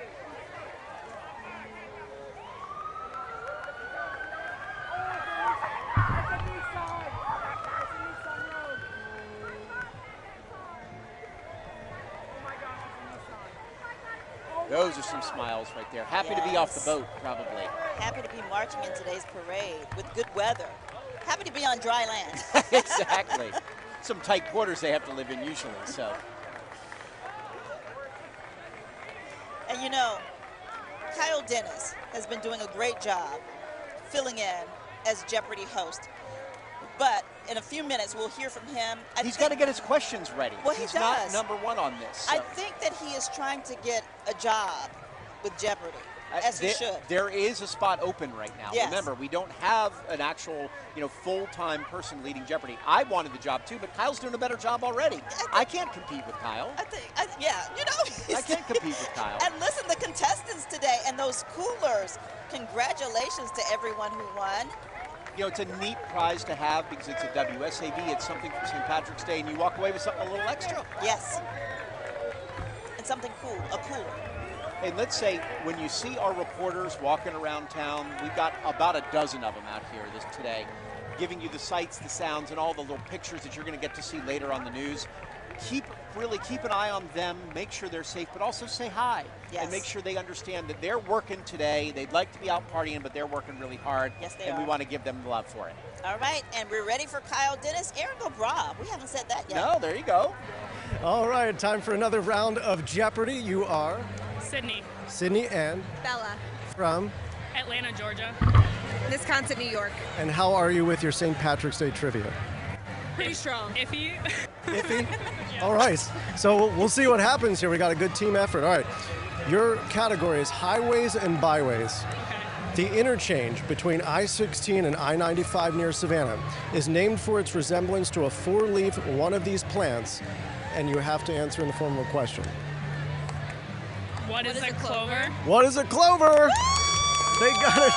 Those are some smiles right there. Happy to be off the boat, probably. Happy to be marching in today's parade with good weather. Happy to be on dry land. Exactly. Some tight quarters they have to live in usually, so. And you know, Kyle Dennis has been doing a great job filling in as Jeopardy host. But in a few minutes, we'll hear from him. He's got to get his questions ready. Well, he's he does. not #1 on this. So. I think that he is trying to get a job with Jeopardy, as he should. There is a spot open right now. Yes. Remember, we don't have an actual, full-time person leading Jeopardy. I wanted the job too, but Kyle's doing a better job already. I can't compete with Kyle. I can't compete with Kyle. And listen, the contestants today and those coolers. Congratulations to everyone who won. It's a neat prize to have because it's a WSAV. It's something for St. Patrick's Day, and you walk away with something a little extra. Yes. And something cool, a cooler. And let's say when you see our reporters walking around town, we've got about a dozen of them out here today, giving you the sights, the sounds, and all the little pictures that you're going to get to see later on the news. Really keep an eye on them, make sure they're safe, but also say hi. Yes. And make sure they understand that they're working today. They'd like to be out partying, but they're working really hard. Yes, they are. And we want to give them love for it. All right, and we're ready for Kyle Dennis. Aaron Gobra, we haven't said that yet. No, there you go. All right, time for another round of Jeopardy. You are? Sydney. Sydney and? Bella. From? Atlanta, Georgia. Wisconsin, New York. And how are you with your St. Patrick's Day trivia? Pretty strong. Iffy. Iffy? Yeah. All right. So we'll see what happens here. We got a good team effort. All right. Your category is highways and byways. Okay. The interchange between I-16 and I-95 near Savannah is named for its resemblance to a four-leaf one of these plants, and you have to answer in the form of a question. What is a clover? What is a clover? They got it.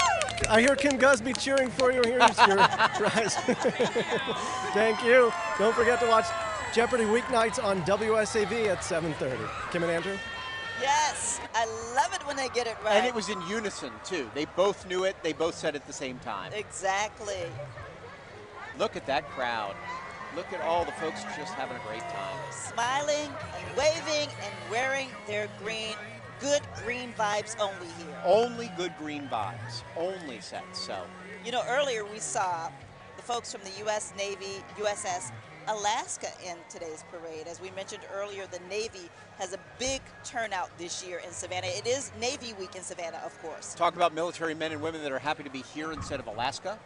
I hear Kim Gusby cheering for you. Here's your prize. Thank you. Don't forget to watch Jeopardy weeknights on WSAV at 7:30. Kim and Andrew? Yes. I love it when they get it right. And it was in unison, too. They both knew it. They both said it at the same time. Exactly. Look at that crowd. Look at all the folks just having a great time. Smiling and waving and wearing their green. Good green vibes only here. Only good green vibes. Only sets. So. Earlier we saw the folks from the U.S. Navy, USS Alaska in today's parade. As we mentioned earlier, the Navy has a big turnout this year in Savannah. It is Navy Week in Savannah, of course. Talk about military men and women that are happy to be here instead of Alaska.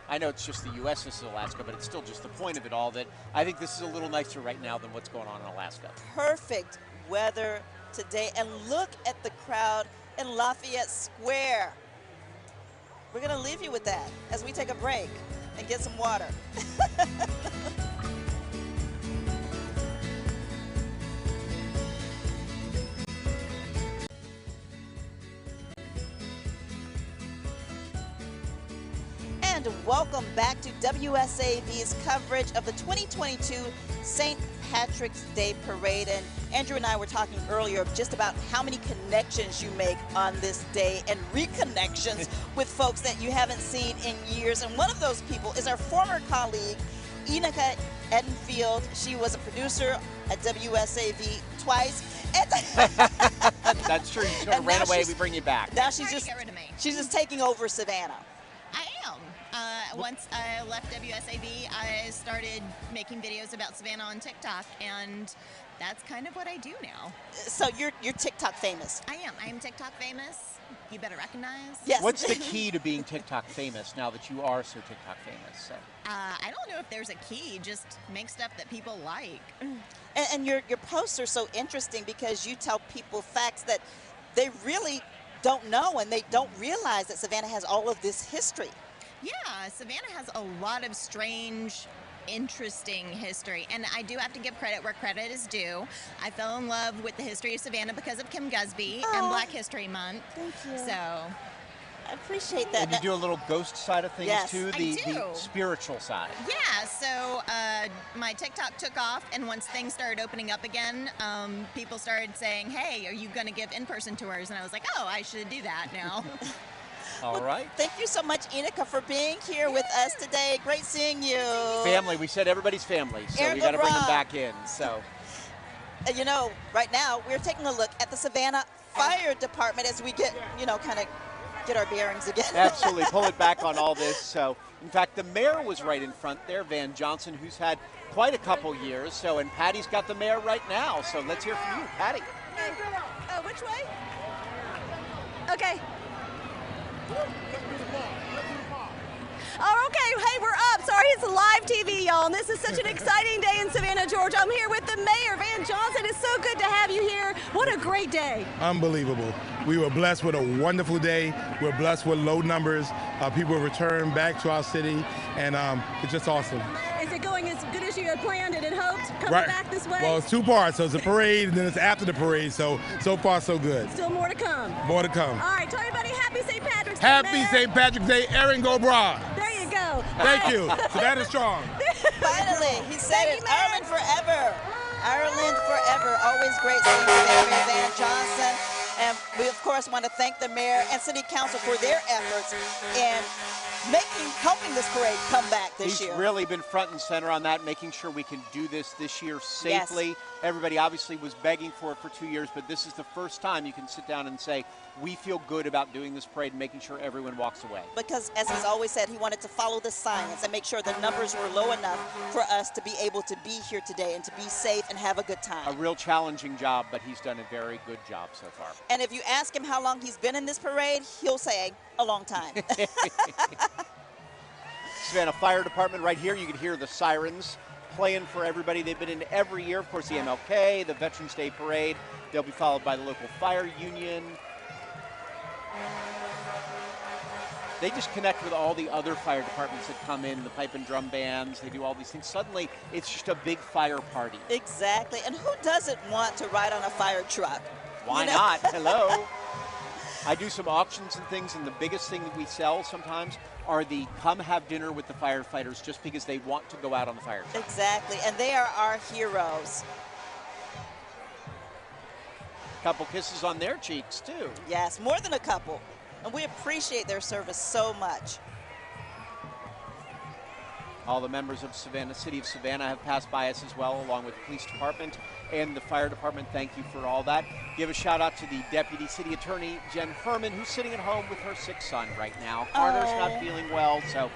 I know it's just the USS Alaska, but it's still just the point of it all that I think this is a little nicer right now than what's going on in Alaska. Perfect weather today, and look at the crowd in Lafayette Square. We're going to leave you with that as we take a break and get some water. And welcome back to WSAV's coverage of the 2022 St. Patrick's Day Parade. And Andrew and I were talking earlier just about how many connections you make on this day and reconnections with folks that you haven't seen in years. And one of those people is our former colleague, Enika Edenfield. She was a producer at WSAV twice. That's true. You sort of ran away. We bring you back. Now she's just taking over Savannah. I am. Once I left WSAV, I started making videos about Savannah on TikTok, and that's kind of what I do now. So you're TikTok famous. I am. I am TikTok famous. You better recognize. Yes. What's the key to being TikTok famous now that you are so TikTok famous? So. I don't know if there's a key. Just make stuff that people like. And your posts are so interesting because you tell people facts that they really don't know, and they don't realize that Savannah has all of this history. Yeah, Savannah has a lot of strange, interesting history, and I do have to give credit where credit is due. I fell in love with the history of Savannah because of Kim Gusby and Black History Month. Thank you. So I appreciate that. And you do a little ghost side of things Yes, too, I the do. spiritual side. yeah, so my TikTok took off, and once things started opening up again, people started saying, hey, are you going to give in-person tours? And I was like, oh, I should do that now. All right. Thank you so much, Enika, for being here with us today. Great seeing you. Family. We said everybody's family, so Eric we got to bring them LeBron. back in. So. And you know, right now we're taking a look at the Savannah Fire Department as we get, kind of get our bearings again. Absolutely, pull it back on all this. So, in fact, the mayor was right in front there, Van Johnson, who's had quite a couple years. So, and Patty's got the mayor right now. So let's hear from you, Patty. Which way? Okay. Oh, okay. Hey, we're up. Sorry, it's live TV, y'all. And this is such an exciting day in Savannah, Georgia. I'm here with the mayor, Van Johnson. It's so good to have you here. What a great day. Unbelievable. We were blessed with a wonderful day. We're blessed with low numbers. People return back to our city, and it's just awesome. Is it going as good as you had planned and had hoped, coming back this way? Well, it's two parts. So it's a parade, and then it's after the parade. So far, so good. Still more to come. More to come. All right, tell everybody happy St. Patrick's Day, Happy Mayor. St. Patrick's Day, Aaron Go Bra. There you go. Thank you. Savannah strong. Finally, he said it. Ireland forever. Ireland forever. Always great seeing you, Mayor Van Johnson. And we, of course, want to thank the mayor and city council for their efforts in helping this parade come back this year. He's really been front and center on that, making sure we can do this year safely. Yes. Everybody obviously was begging for it for 2 years, but this is the first time you can sit down and say, we feel good about doing this parade and making sure everyone walks away. Because, as he's always said, he wanted to follow the science and make sure the numbers were low enough for us to be able to be here today and to be safe and have a good time. A real challenging job, but he's done a very good job so far. And if you ask him how long he's been in this parade, he'll say a long time. Savannah Fire Department right here. You can hear the sirens playing for everybody. They've been in every year. Of course, the MLK, the Veterans Day Parade. They'll be followed by the local fire union. They just connect with all the other fire departments that come in, the pipe and drum bands. They do all these things. Suddenly, it's just a big fire party. Exactly. And who doesn't want to ride on a fire truck? Why not? Hello. I do some auctions and things, and the biggest thing that we sell sometimes are the come have dinner with the firefighters just because they want to go out on the fire truck. Exactly. And they are our heroes. Couple kisses on their cheeks, too. Yes, more than a couple. And we appreciate their service so much. All the members of Savannah, City of Savannah have passed by us as well, along with the police department and the fire department. Thank you for all that. Give a shout out to the Deputy City Attorney, Jen Herman, who's sitting at home with her sick son right now. Carter's not feeling well, so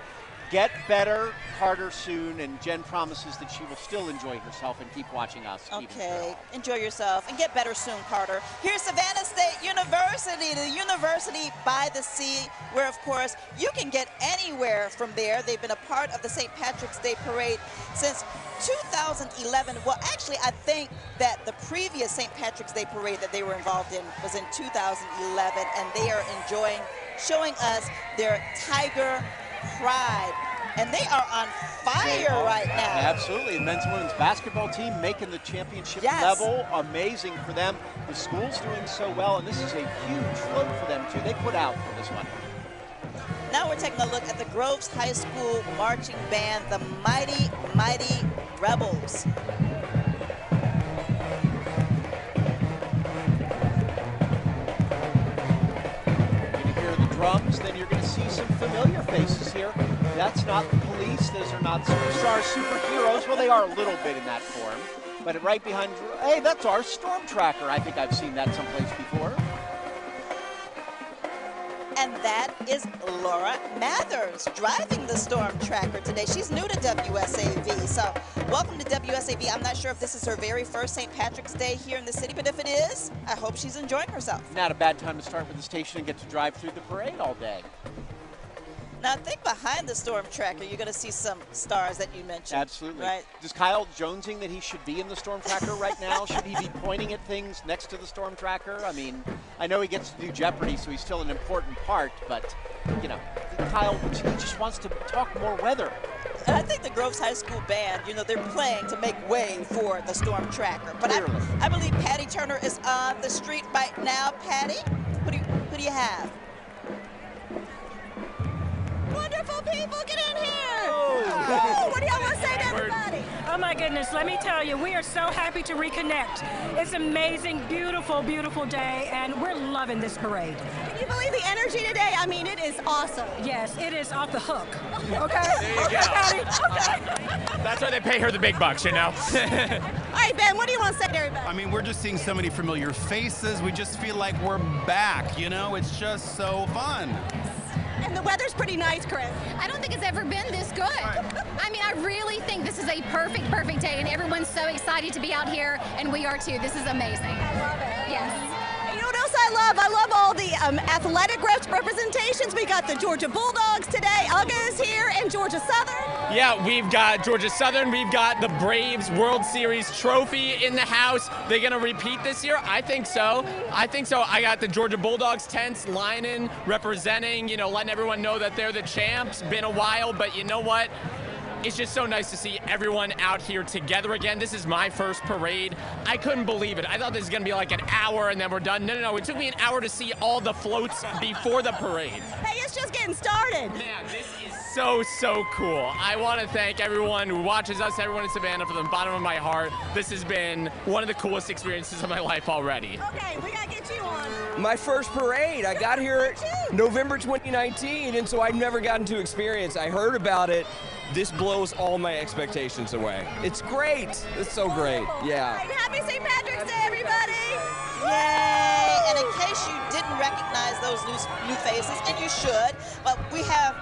Get better, Carter, soon, and Jen promises that she will still enjoy herself and keep watching us. Okay, enjoy yourself and get better soon, Carter. Here's Savannah State University, the university by the sea, where, of course, you can get anywhere from there. They've been a part of the St. Patrick's Day Parade since 2011. Well, actually, I think that the previous St. Patrick's Day Parade that they were involved in was in 2011, and they are showing us their Tiger pride, and they are on fire right now. Absolutely. The men's and women's basketball team making the championship level. Amazing for them. The school's doing so well, and this is a huge float for them too. They put out for this one. Now we're taking a look at the Groves High School marching band, the Mighty Mighty Rebels. Drums, then you're going to see some familiar faces here. That's not the police. Those are not superstars, superheroes. Well, they are a little bit in that form. But right behind, hey, that's our storm tracker. I think I've seen that someplace before. And that is Laura Mathers driving the storm tracker today. She's new to WSAV, so welcome to WSAV. I'm not sure if this is her very first St. Patrick's Day here in the city, but if it is, I hope she's enjoying herself. Not a bad time to start with the station and get to drive through the parade all day. Now, I think behind the storm tracker, you're going to see some stars that you mentioned. Absolutely. Right? Does Kyle jonesing that he should be in the storm tracker right now? Should he be pointing at things next to the storm tracker? I mean, I know he gets to do Jeopardy, so he's still an important part, but, you know, Kyle, he just wants to talk more weather. And I think the Groves High School band, you know, they're playing to make way for the storm tracker. But I believe Patty Turner is on the street right now. Patty, who do you have? Wonderful people, get in here! Oh, what do y'all want to say to everybody? Oh my goodness, let me tell you, we are so happy to reconnect. It's amazing, beautiful, beautiful day, and we're loving this parade. Can you believe the energy today? I mean, it is awesome. Yes, it is off the hook. Okay? There you go. Okay. That's why they pay her the big bucks, you know? All right, Ben, what do you want to say to everybody? I mean, we're just seeing so many familiar faces. We just feel like we're back, you know? It's just so fun. And the weather's pretty nice, Chris. I don't think it's ever been this good. I mean, I really think this is a perfect day, and everyone's so excited to be out here, and we are too. This is amazing. I love it. Yes. You know what else I love? I love all the athletic representations. We got the Georgia Bulldogs today. Uga is here, and Georgia Southern. Yeah, we've got Georgia Southern. We've got the Braves World Series trophy in the house. They're going to repeat this year? I think so. I got the Georgia Bulldogs tents lining, representing, you know, letting everyone know that they're the champs. Been a while, but you know what? It's just so nice to see everyone out here together again. This is my first parade. I couldn't believe it. I thought this was going to be like an hour and then we're done. No. It took me an hour to see all the floats before the parade. Hey, it's just getting started. Man, this is so cool. I want to thank everyone who watches us, everyone in Savannah, from the bottom of my heart. This has been one of the coolest experiences of my life already. Okay, we got to get you on. My first parade. I got here November 2019, and so I've never gotten to experience. I heard about it. This blows all my expectations away. It's great. It's so great. Yeah. Right, happy St. Patrick's Day, everybody. Yay! And in case you didn't recognize those new faces, and you should, but we have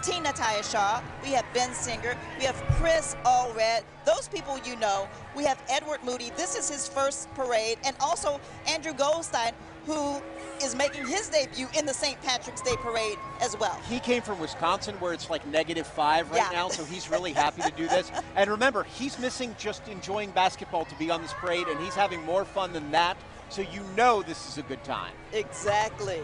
Tina Tyashaw, we have Ben Singer, we have Chris Allred, those people you know. We have Edward Moody, this is his first parade, and also Andrew Goldstein, who is making his debut in the St. Patrick's Day Parade as well. He came from Wisconsin, where it's like -5 right now, so he's really happy to do this. And remember, he's missing just enjoying basketball to be on this parade, and he's having more fun than that, so you know this is a good time. Exactly.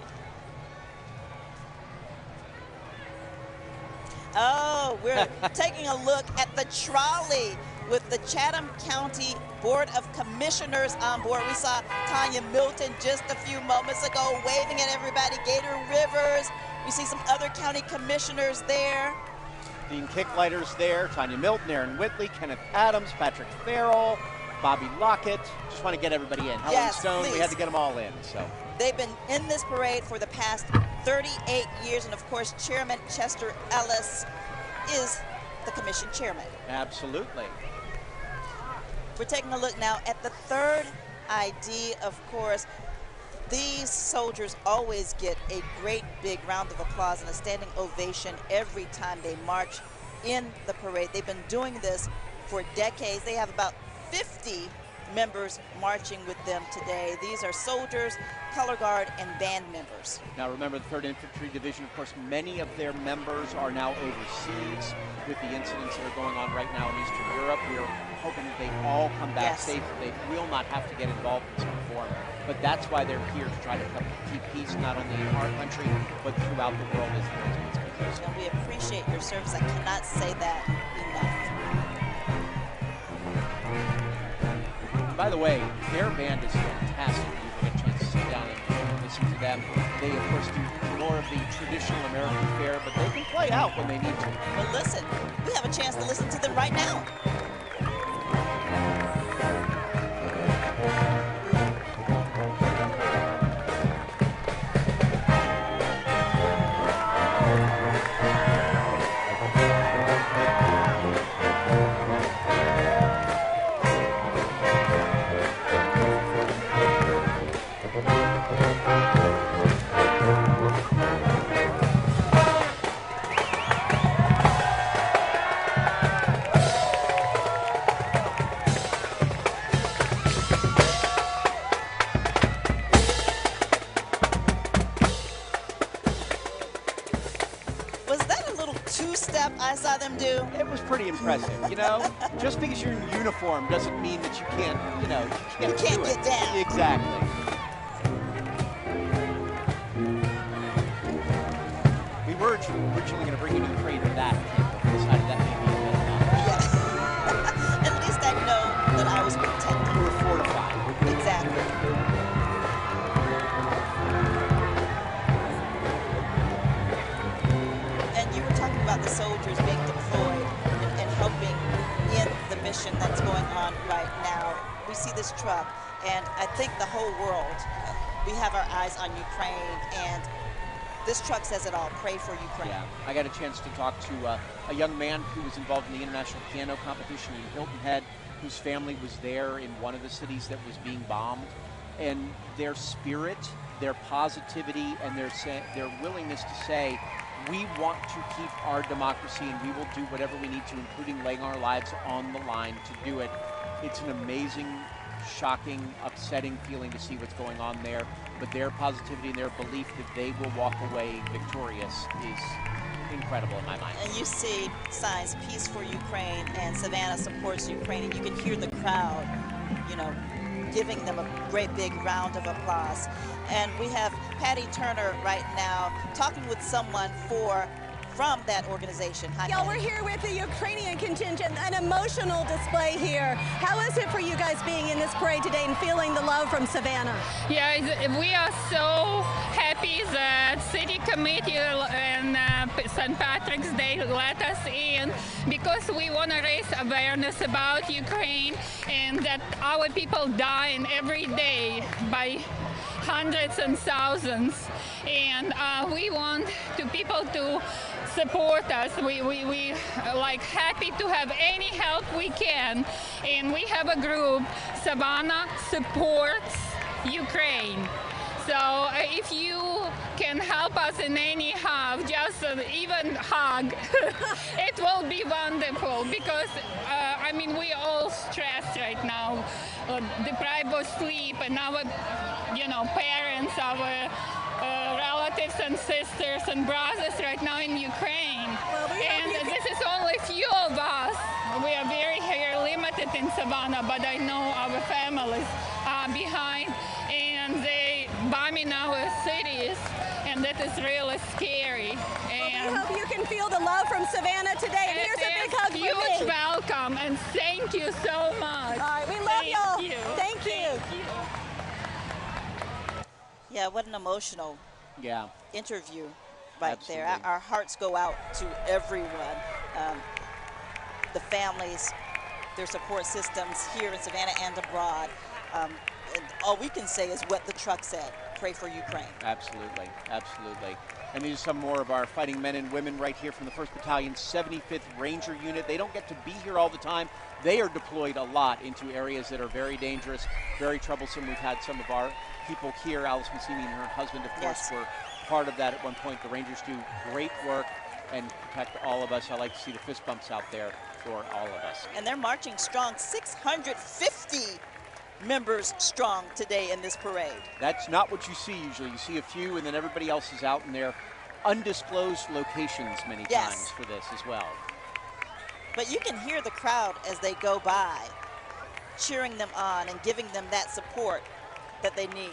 Oh, we're taking a look at the trolley with the Chatham County Board of Commissioners on board. We saw Tanya Milton just a few moments ago waving at everybody. Gator Rivers. We see some other county commissioners there. Dean Kicklighter's there, Tanya Milton, Aaron Whitley, Kenneth Adams, Patrick Farrell, Bobby Lockett. Just want to get everybody in. Helen Stone, please. We had to get them all in. So they've been in this parade for the past 38 years, and of course, Chairman Chester Ellis is the commission chairman. Absolutely. We're taking a look now at the third ID, of course. These soldiers always get a great big round of applause and a standing ovation every time they march in the parade. They've been doing this for decades. They have about 50 members marching with them today. These are soldiers, color guard, and band members. Now remember, the 3rd Infantry Division, of course, many of their members are now overseas with the incidents that are going on right now in Eastern Europe. We're hoping that they all come back safe. They will not have to get involved in some form. But that's why they're here, to try to keep peace not only in our country, but throughout the world as the incidents begin. And we appreciate your service. I cannot say that enough. By the way, their band is fantastic. You get a chance to sit down and listen to them. They, of course, do more of the traditional American fare, but they can play out when they need to. Well, listen, we have a chance to listen to them right now. I saw them do. It was pretty impressive, you know. Just because you're in uniform doesn't mean that you can't, you know, you can't get down. Exactly. We were originally going to bring you to the parade of that, but we decided that may be a better option. Yes. At least I know that I was protected. You were fortified. Exactly. About the soldiers being deployed and helping in the mission that's going on right now. We see this truck, and I think the whole world, we have our eyes on Ukraine, and this truck says it all. Pray for Ukraine. Yeah, I got a chance to talk to a young man who was involved in the international piano competition in Hilton Head, whose family was there in one of the cities that was being bombed, and their spirit, their positivity, and their willingness to say, we want to keep our democracy and we will do whatever we need to, including laying our lives on the line to do it. It's an amazing, shocking, upsetting feeling to see what's going on there, but their positivity and their belief that they will walk away victorious is incredible in my mind. And you see signs, peace for Ukraine, and Savannah supports Ukraine, and you can hear the crowd, you know, giving them a great big round of applause. And we have Patty Turner right now talking with someone from that organization. Hi, Y'all, we're here with the Ukrainian contingent, an emotional display here. How is it for you guys being in this parade today and feeling the love from Savannah? Yeah, we are so happy that City Committee and St. Patrick's Day let us in, because we want to raise awareness about Ukraine and that our people dying every day by hundreds and thousands, and we want people to support us. We like happy to have any help we can, and we have a group, Savannah Supports Ukraine. So if you can help us in any how, just even hug, it will be wonderful, because I mean, we all stressed right now, deprived of sleep, and our, you know, parents, our relatives and sisters and brothers right now in Ukraine. And this is only few of us. We are very here limited in Savannah, but I know our families are behind, and they bombing our cities, and that is really scary. And we hope you can feel the love from Savannah today. And here's a big hug for me. Huge welcome, and thank you so much. All right, we love y'all. Thank you. Yeah, what an emotional interview right there. Absolutely. Our hearts go out to everyone, the families, their support systems here in Savannah and abroad. And all we can say is what the truck said, pray for Ukraine. Absolutely, absolutely. And these are some more of our fighting men and women right here from the 1st Battalion, 75th Ranger Unit. They don't get to be here all the time. They are deployed a lot into areas that are very dangerous, very troublesome. We've had some of our people here. Alice Massimi and her husband, of course, were part of that at one point. The Rangers do great work and protect all of us. I like to see the fist bumps out there for all of us. And they're marching strong, 650 members strong today in this parade. That's not what you see usually. You see a few, and then everybody else is out in their undisclosed locations many times for this as well. But you can hear the crowd as they go by, cheering them on and giving them that support that they need.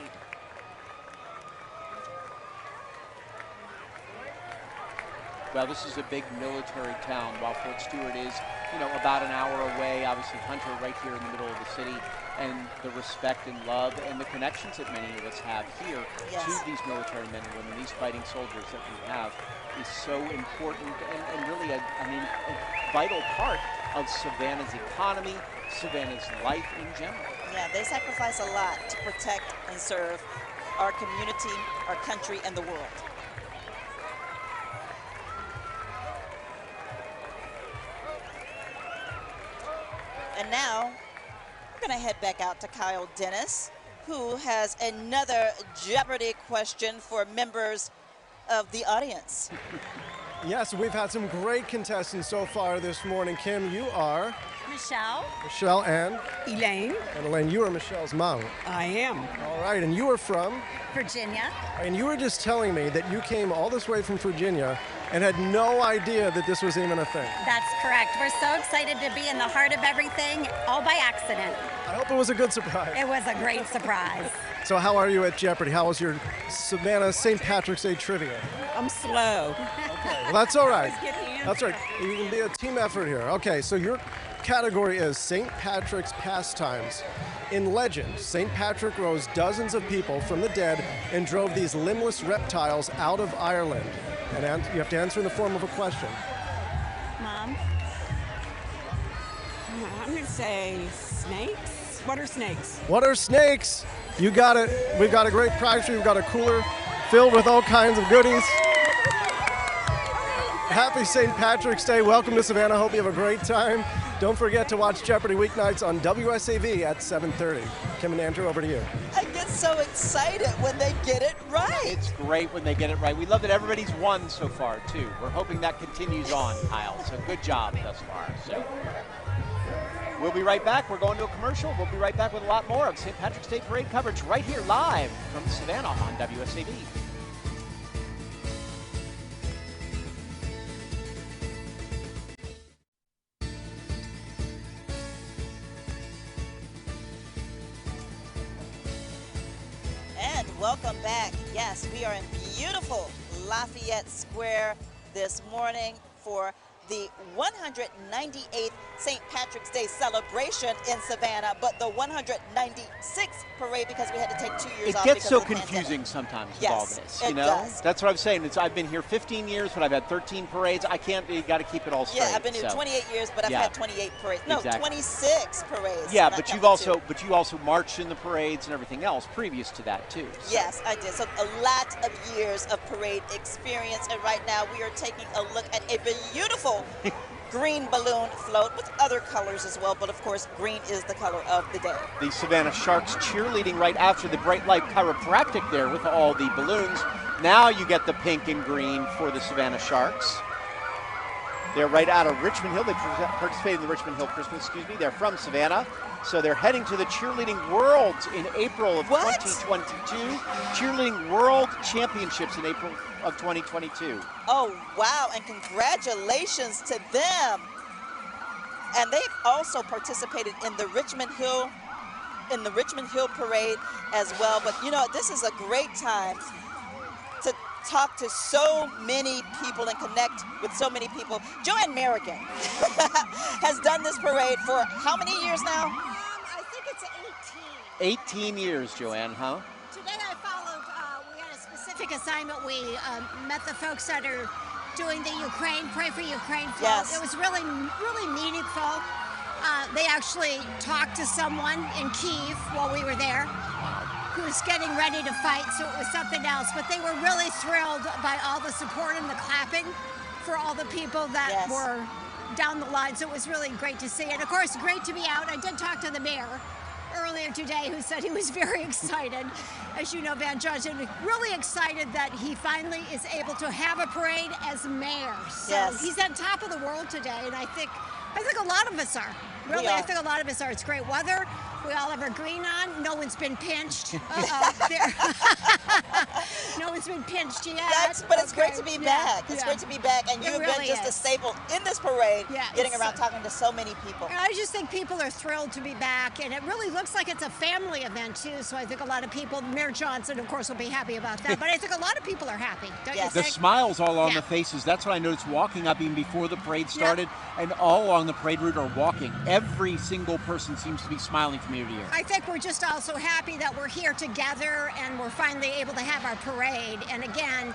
Well, this is a big military town, while Fort Stewart is, you know, about an hour away. Obviously, Hunter right here in the middle of the city, and the respect and love and the connections that many of us have here to these military men and women, these fighting soldiers that we have, is so important and really, a vital part of Savannah's economy, Savannah's life in general. Yeah, they sacrifice a lot to protect and serve our community, our country, and the world. And now, we're going to head back out to Kyle Dennis, who has another Jeopardy question for members of the audience. Yes, we've had some great contestants so far this morning. Kim, you are? Michelle. Michelle and? Elaine. And Elaine, you are Michelle's mom. I am. All right, and you are from? Virginia. And you were just telling me that you came all this way from Virginia and had no idea that this was even a thing. That's correct. We're so excited to be in the heart of everything, all by accident. I hope it was a good surprise. It was a great surprise. So how are you at Jeopardy? How was your Savannah St. Patrick's Day trivia? I'm slow. Okay, well, that's all right. That's right. You can be a team effort here. Okay, so your category is St. Patrick's pastimes. In legend, St. Patrick rose dozens of people from the dead and drove these limbless reptiles out of Ireland. And you have to answer in the form of a question. Mom? I'm going to say snakes. What are snakes? What are snakes? You got it. We've got a great prize for you. We've got a cooler filled with all kinds of goodies. Happy St. Patrick's Day. Welcome to Savannah. Hope you have a great time. Don't forget to watch Jeopardy weeknights on WSAV at 7:30. Kim and Andrew, over to you. I get so excited when they get it right. It's great when they get it right. We love that everybody's won so far, too. We're hoping that continues on, Kyle. So good job thus far. So we'll be right back. We're going to a commercial. We'll be right back with a lot more of St. Patrick's Day Parade coverage right here live from Savannah on WSAV. Welcome back. Yes, we are in beautiful Lafayette Square this morning for the 198th St. Patrick's Day celebration in Savannah, but the 196th parade because we had to take 2 years off. It gets so confusing sometimes with all this, you know? Does. That's what I'm saying. I've been here 15 years, but I've had 13 parades. You got to keep it all straight. Yeah, I've been here 28 years, but I've had 28 parades. No, 26 parades. Yeah, but you also marched in the parades and everything else previous to that too. So. Yes, I did. So a lot of years of parade experience, and right now we are taking a look at a beautiful green balloon float with other colors as well, but of course green is the color of the day. The Savannah Sharks cheerleading right after the Bright Light Chiropractic there with all the balloons. Now you get the pink and green for the Savannah Sharks. They're right out of Richmond Hill. They participated in the Richmond Hill Christmas, They're from Savannah. So they're heading to the Cheerleading Worlds in April of 2022. Cheerleading World Championships in April of 2022. Oh, wow, and congratulations to them. And they've also participated in the Richmond Hill Parade as well. But you know, this is a great time to talk to so many people and connect with so many people. Joanne Merrigan has done this parade for how many years now? I think it's 18. 18 years, Joanne, huh? Today I followed, we had a specific assignment. We met the folks that are doing the Pray for Ukraine float. Yes. It was really, really meaningful. They actually talked to someone in Kyiv while we were there who was getting ready to fight, so it was something else. But they were really thrilled by all the support and the clapping for all the people that were down the line, so it was really great to see. And of course, great to be out. I did talk to the mayor, earlier today who said he was very excited. As you know, Van Johnson, really excited that he finally is able to have a parade as mayor. So Yes. he's on top of the world today, and I think a lot of us are. Really, I think a lot of us are. It's great weather. We all have our green on. No one's been pinched. No one's been pinched yet. But it's great to be back. It's great to be back, and you've really been just a is. staple in this parade, getting it's- around talking to so many people. And I just think people are thrilled to be back, and it really looks like it's a family event too. So I think a lot of people, Mayor Johnson, of course, will be happy about that. But I think a lot of people are happy. Don't you The think? smiles all on the faces. That's what I noticed walking up even before the parade started, and all along the parade route are walking. Every single person seems to be smiling from ear to ear. I think we're just also happy that we're here together and we're finally able to have our parade. And again,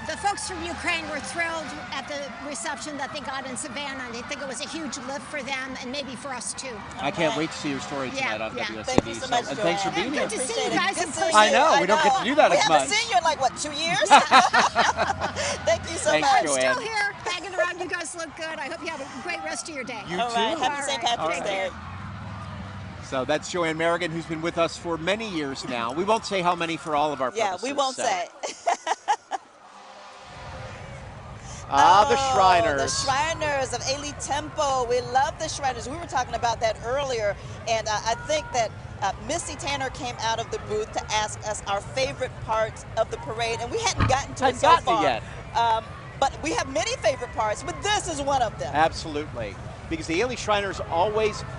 the folks from Ukraine were thrilled at the reception that they got in Savannah, and they think it was a huge lift for them and maybe for us too. I can't wait to see your story tonight on WSAV. Thank you so much, and thanks for being here. Good to see you guys in person. I know, we don't get to do that as much. We haven't seen you in like, what, 2 years? Thank you so Thanks, much. I'm Joanne. still here, hanging around. You guys look good. I hope you have a great rest of your day. You All too. right, happy St. Patrick's All right. Day. So that's Joanne Merrigan, who's been with us for many years now. We won't say how many for all of our Yeah, purposes. we won't say. The Shriners. The Shriners of Ailey Temple. We love the Shriners. We were talking about that earlier, and I think that Missy Tanner came out of the booth to ask us our favorite parts of the parade, and we hadn't gotten to it so far. yet. But we have many favorite parts, but this is one of them. Absolutely. Because the Ailey Shriners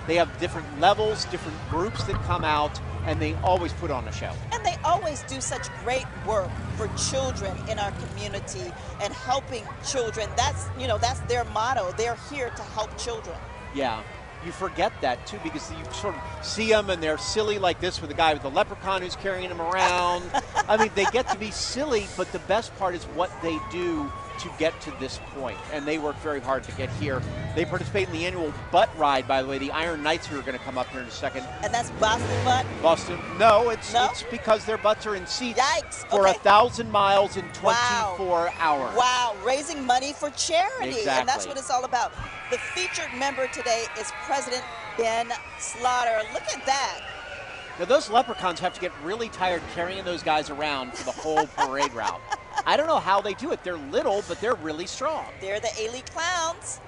they have different levels, different groups that come out, and they always put on a show. And they always do such great work for children in our community and helping children. That's their motto. They're here to help children. Yeah. You forget that too, because you sort of see them and they're silly like this with the guy with the leprechaun who's carrying them around. I mean, they get to be silly, but the best part is what they do to get to this point, and they work very hard to get here. They participate in the annual butt ride, by the way, the Iron Knights, who are going to come up here in a second. And that's Boston butt? Boston. No, it's because their butts are in seats for 1,000 miles in 24 hours. Wow, raising money for charity, and that's Exactly. what it's all about. The featured member today is President Ben Slaughter. Look at that. Now, those leprechauns have to get really tired carrying those guys around for the whole parade route. I don't know how they do it. They're little, but they're really strong. They're the Ailey Clowns.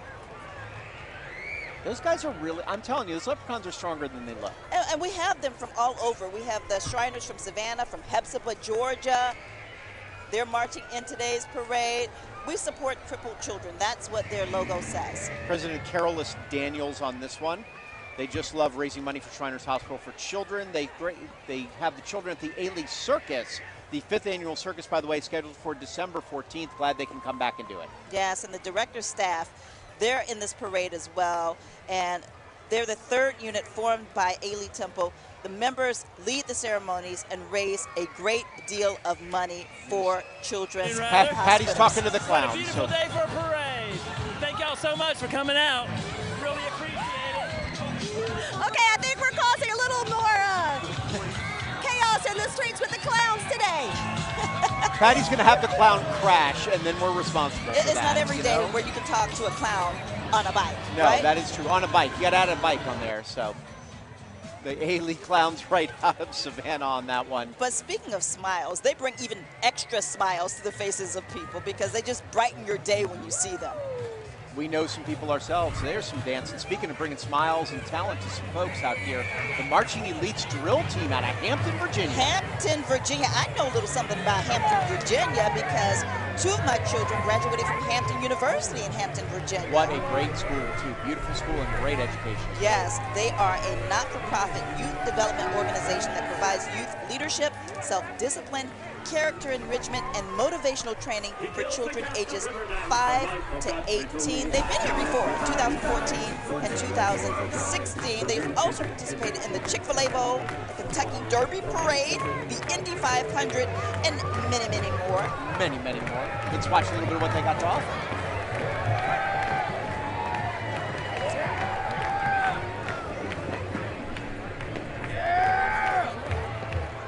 Those guys are really, I'm telling you, those leprechauns are stronger than they look. And we have them from all over. We have the Shriners from Savannah, from Hepzibah, Georgia. They're marching in today's parade. We support crippled children. That's what their logo says. President Carolus Daniels on this one. They just love raising money for Shriners Hospital for Children. They have the children at the Ailey Circus. The 5th annual circus, by the way, scheduled for December 14th. Glad they can come back and do it. Yes, and the director's staff, they're in this parade as well. And they're the 3rd unit formed by Ailey Temple. The members lead the ceremonies and raise a great deal of money for children's Patty's talking to the clowns. What a beautiful day for a parade. Thank y'all so much for coming out. Really appreciate it. Okay, I think we're causing a little more chaos in the streets with the clowns today. Patty's going to have the clown crash, and then we're responsible for that. It's not every day where you can talk to a clown on a bike, No, right? that is true. On a bike. You got to add a bike on there, so. The Ailey Clowns right out of Savannah on that one. But speaking of smiles, they bring even extra smiles to the faces of people because they just brighten your day when you see them. We know some people ourselves. There's some dancing. Speaking of bringing smiles and talent to some folks out here, the Marching Elites drill team out of Hampton, Virginia. Hampton, Virginia. I know a little something about Hampton, Virginia because 2 of my children graduated from Hampton University in Hampton, Virginia. What a great school, too. Beautiful school and great education. Yes, they are a not-for-profit youth development organization that provides youth leadership, self-discipline, character enrichment, and motivational training for children ages 5 to 18. They've been here before, 2014 and 2016. They've also participated in the Chick-fil-A Bowl, the Kentucky Derby Parade, the Indy 500, and many, many more. Many, many more. Let's watch a little bit of what they got to offer.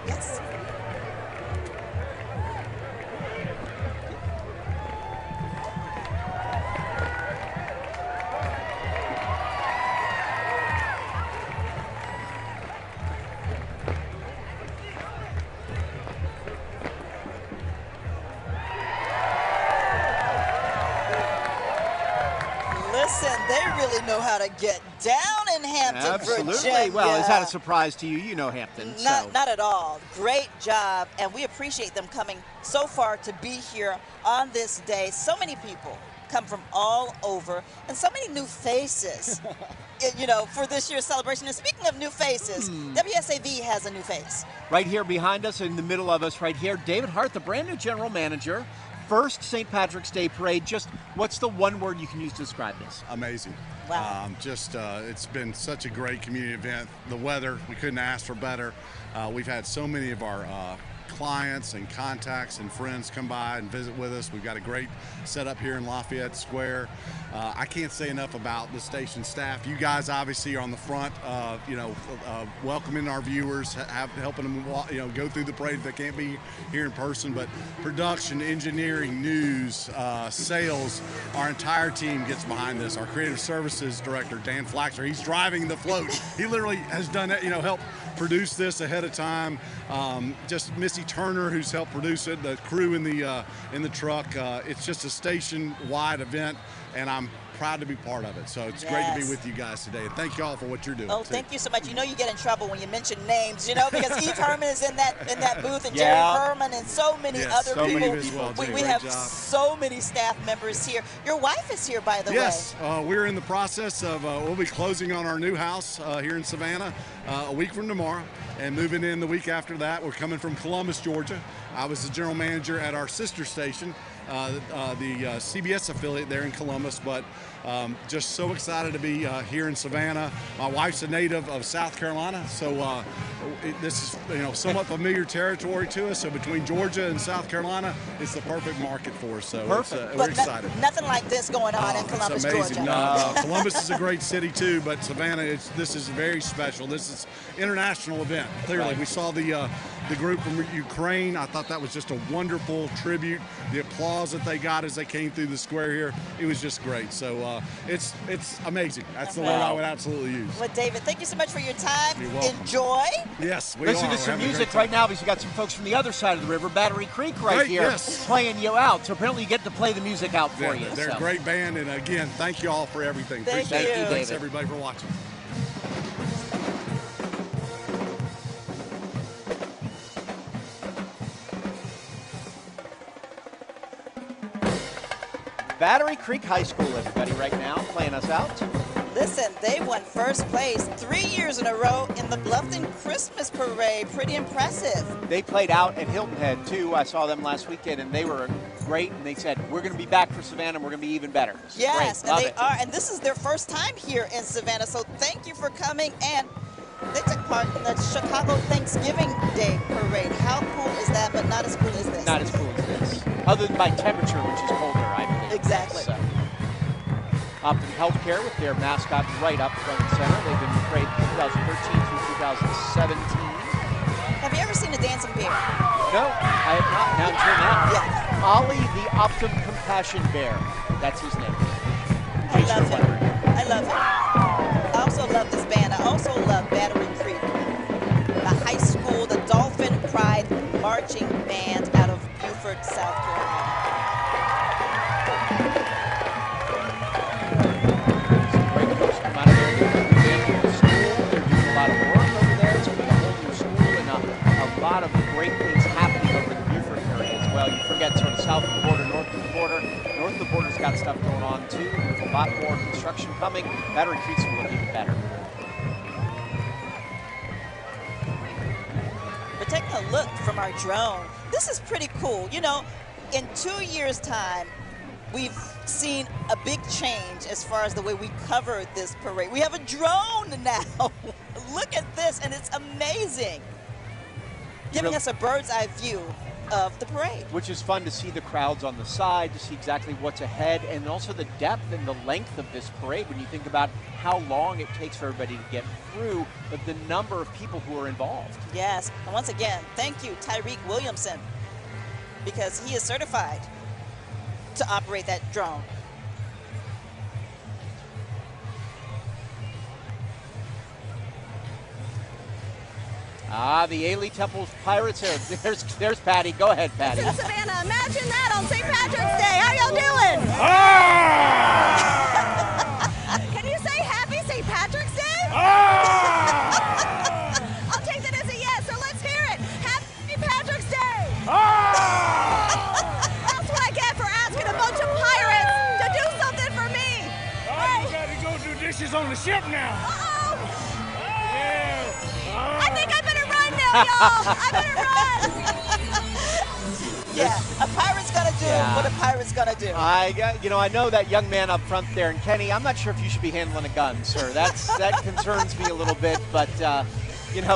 Yes. they really know how to get down in Hampton, Absolutely. Virginia. Well, is that a surprise to you? You know Hampton. Not at all. Great job, and we appreciate them coming so far to be here on this day. So many people come from all over, and so many new faces, you know, for this year's celebration. And speaking of new faces, WSAV has a new face. Right here behind us, in the middle of us right here, David Hart, the brand new general manager. First St. Patrick's Day parade. Just what's the one word you can use to describe this? Amazing. Wow. It's been such a great community event. The weather, we couldn't ask for better. We've had so many of our clients and contacts and friends come by and visit with us. We've got a great setup here in Lafayette Square. I can't say enough about the station staff. You guys obviously are on the front, welcoming our viewers, helping them go through the parade if they can't be here in person. But production, engineering, news, sales, our entire team gets behind this. Our creative services director, Dan Flaxer, he's driving the float. He literally has done it, helped produce this ahead of time. Just Missy Turner, who's helped produce it, the crew in the truck. It's just a station-wide event, and I'm proud to be part of it. So it's great to be with you guys today. And thank you all for what you're doing. Oh, thank you so much. You know you get in trouble when you mention names, because Eve Herman is in that booth, and Jerry Herman and so many other people. We have so many staff members here. Your wife is here, by the way. Yes, we're in the process of, we'll be closing on our new house here in Savannah a week from tomorrow, and moving in the week after that. We're coming from Columbus, Georgia. I was the general manager at our sister station, the CBS affiliate there in Columbus, but just so excited to be here in Savannah. My wife's a native of South Carolina, so this is somewhat familiar territory to us. So between Georgia and South Carolina, it's the perfect market for us. So we're excited. Nothing like this going on in Columbus, it's amazing. Georgia. Columbus is a great city too, but Savannah, this is very special. This is international event. Clearly, we saw the group from Ukraine. I thought that was just a wonderful tribute. The applause that they got as they came through the square here, it was just great. So it's amazing. That's the word I would absolutely use. Well, David, thank you so much for your time. You're welcome. Enjoy. Yes, we Listen are. to some music right now because you got some folks from the other side of the river, Battery Creek, here, playing you out. So apparently you get to play the music out for you. They're a great band, and again, thank you all for everything. Thank you. Thanks everybody for watching. Battery Creek High School, everybody, right now, playing us out. Listen, they won first place 3 years in a row in the Bluffton Christmas Parade. Pretty impressive. They played out at Hilton Head, too. I saw them last weekend, and they were great. And they said, we're going to be back for Savannah, and we're going to be even better. Yes, and they are. And this is their first time here in Savannah. So thank you for coming. And they took part in the Chicago Thanksgiving Day Parade. How cool is that, but not as cool as this? Not as cool as this. Other than by temperature, which is colder, I believe. Exactly. So, Optum Healthcare with their mascot right up front and center. They've been parade 2013 through 2017. Have you ever seen a dancing bear? No, I have not. Now until now. Yes. Ollie the Optum Compassion Bear. That's his name. I love him. I love him. I also love this band. I also love Battery Creek, the high school, the Dolphin Pride Marching Band out of Beaufort, South Carolina. A lot of great things happening over the Beaufort area as well. You forget sort of south of the border, north of the border. North of the border's got stuff going on too. There's a lot more construction coming. Battery Creek's will look even better. We're taking a look from our drone. This is pretty cool. In 2 years' time, we've seen a big change as far as the way we cover this parade. We have a drone now. Look at this, and it's amazing. Giving us a bird's eye view of the parade. Which is fun to see the crowds on the side, to see exactly what's ahead, and also the depth and the length of this parade when you think about how long it takes for everybody to get through, but the number of people who are involved. Yes, and once again, thank you, Tyreek Williamson, because he is certified to operate that drone. The Ailey Temple's Pirates. There's Patty. Go ahead, Patty. This is Savannah. Imagine that on St. Patrick's Day. How y'all doing? on the ship now. I think I better run now, y'all. I better run. Yeah, a pirate's gonna do what a pirate's gonna do. I know that young man up front there, and Kenny, I'm not sure if you should be handling a gun, sir. that concerns me a little bit, but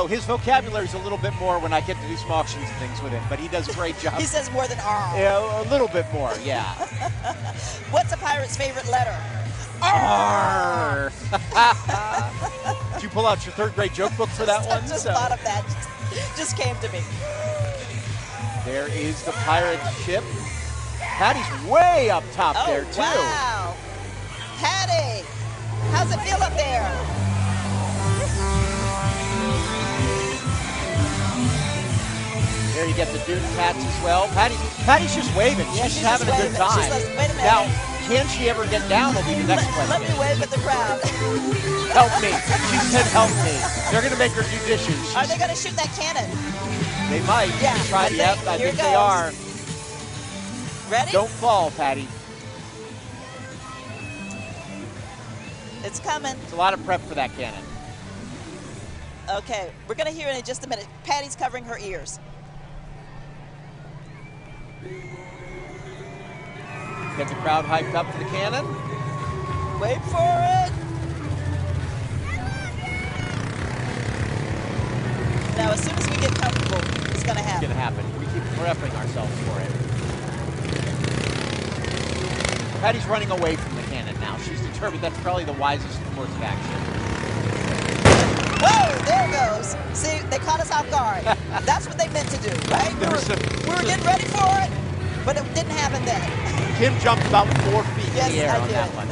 his vocabulary is a little bit more when I get to do some auctions and things with him, but he does a great job. He says more than R. Yeah, a little bit more, yeah. What's a pirate's favorite letter? R. Did you pull out your third grade joke book for that one? I just thought of that. Just came to me. There is the pirate ship. Patty's way up top there, too. Wow. Patty, how's it feel up there? There you get the Dune Cats as well. Patty's just waving. Yeah, she's having a good time. She's like, wait a minute. Now, can she ever get down will be the next question. Let me wave at the crowd. Help me. She said help me. They're going to make her do dishes. Are they going to shoot that cannon? They might. Yeah. I think they are. Ready? Don't fall, Patty. It's coming. It's a lot of prep for that cannon. Okay, we're going to hear it in just a minute. Patty's covering her ears. Get the crowd hyped up for the cannon. Wait for it. Now, as soon as we get comfortable, it's going to happen. It's going to happen. We keep prepping ourselves for it. Patty's running away from the cannon now. She's determined that's probably the wisest course of action. Whoa, there it goes. See, they caught us off guard. That's what they meant to do, right? We were getting ready for it, but it didn't happen then. Kim jumped about 4 feet in the air I on did. that one.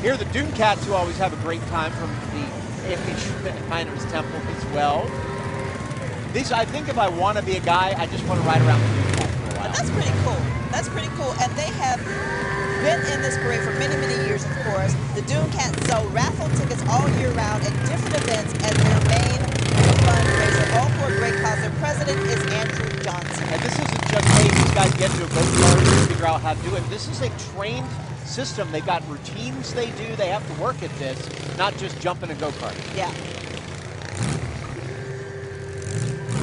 Here are the Dune Cats, who always have a great time from the Anthony Schmittenheimer's Temple as well. I think if I want to be a guy, I just want to ride around the Dune Cat for a while. And that's pretty cool. That's pretty cool. And they have been in this parade for many, many years, of course. The Dune Cats sell raffle tickets all year round at different events as their main fundraiser, all for a great cause. Their president is Andrew Johnson. And this isn't just, hey, these guys get into a boat yard and figure out how to do it. This is a trained system. They've got routines they do. They have to work at this, not just jump in a go-kart. Yeah.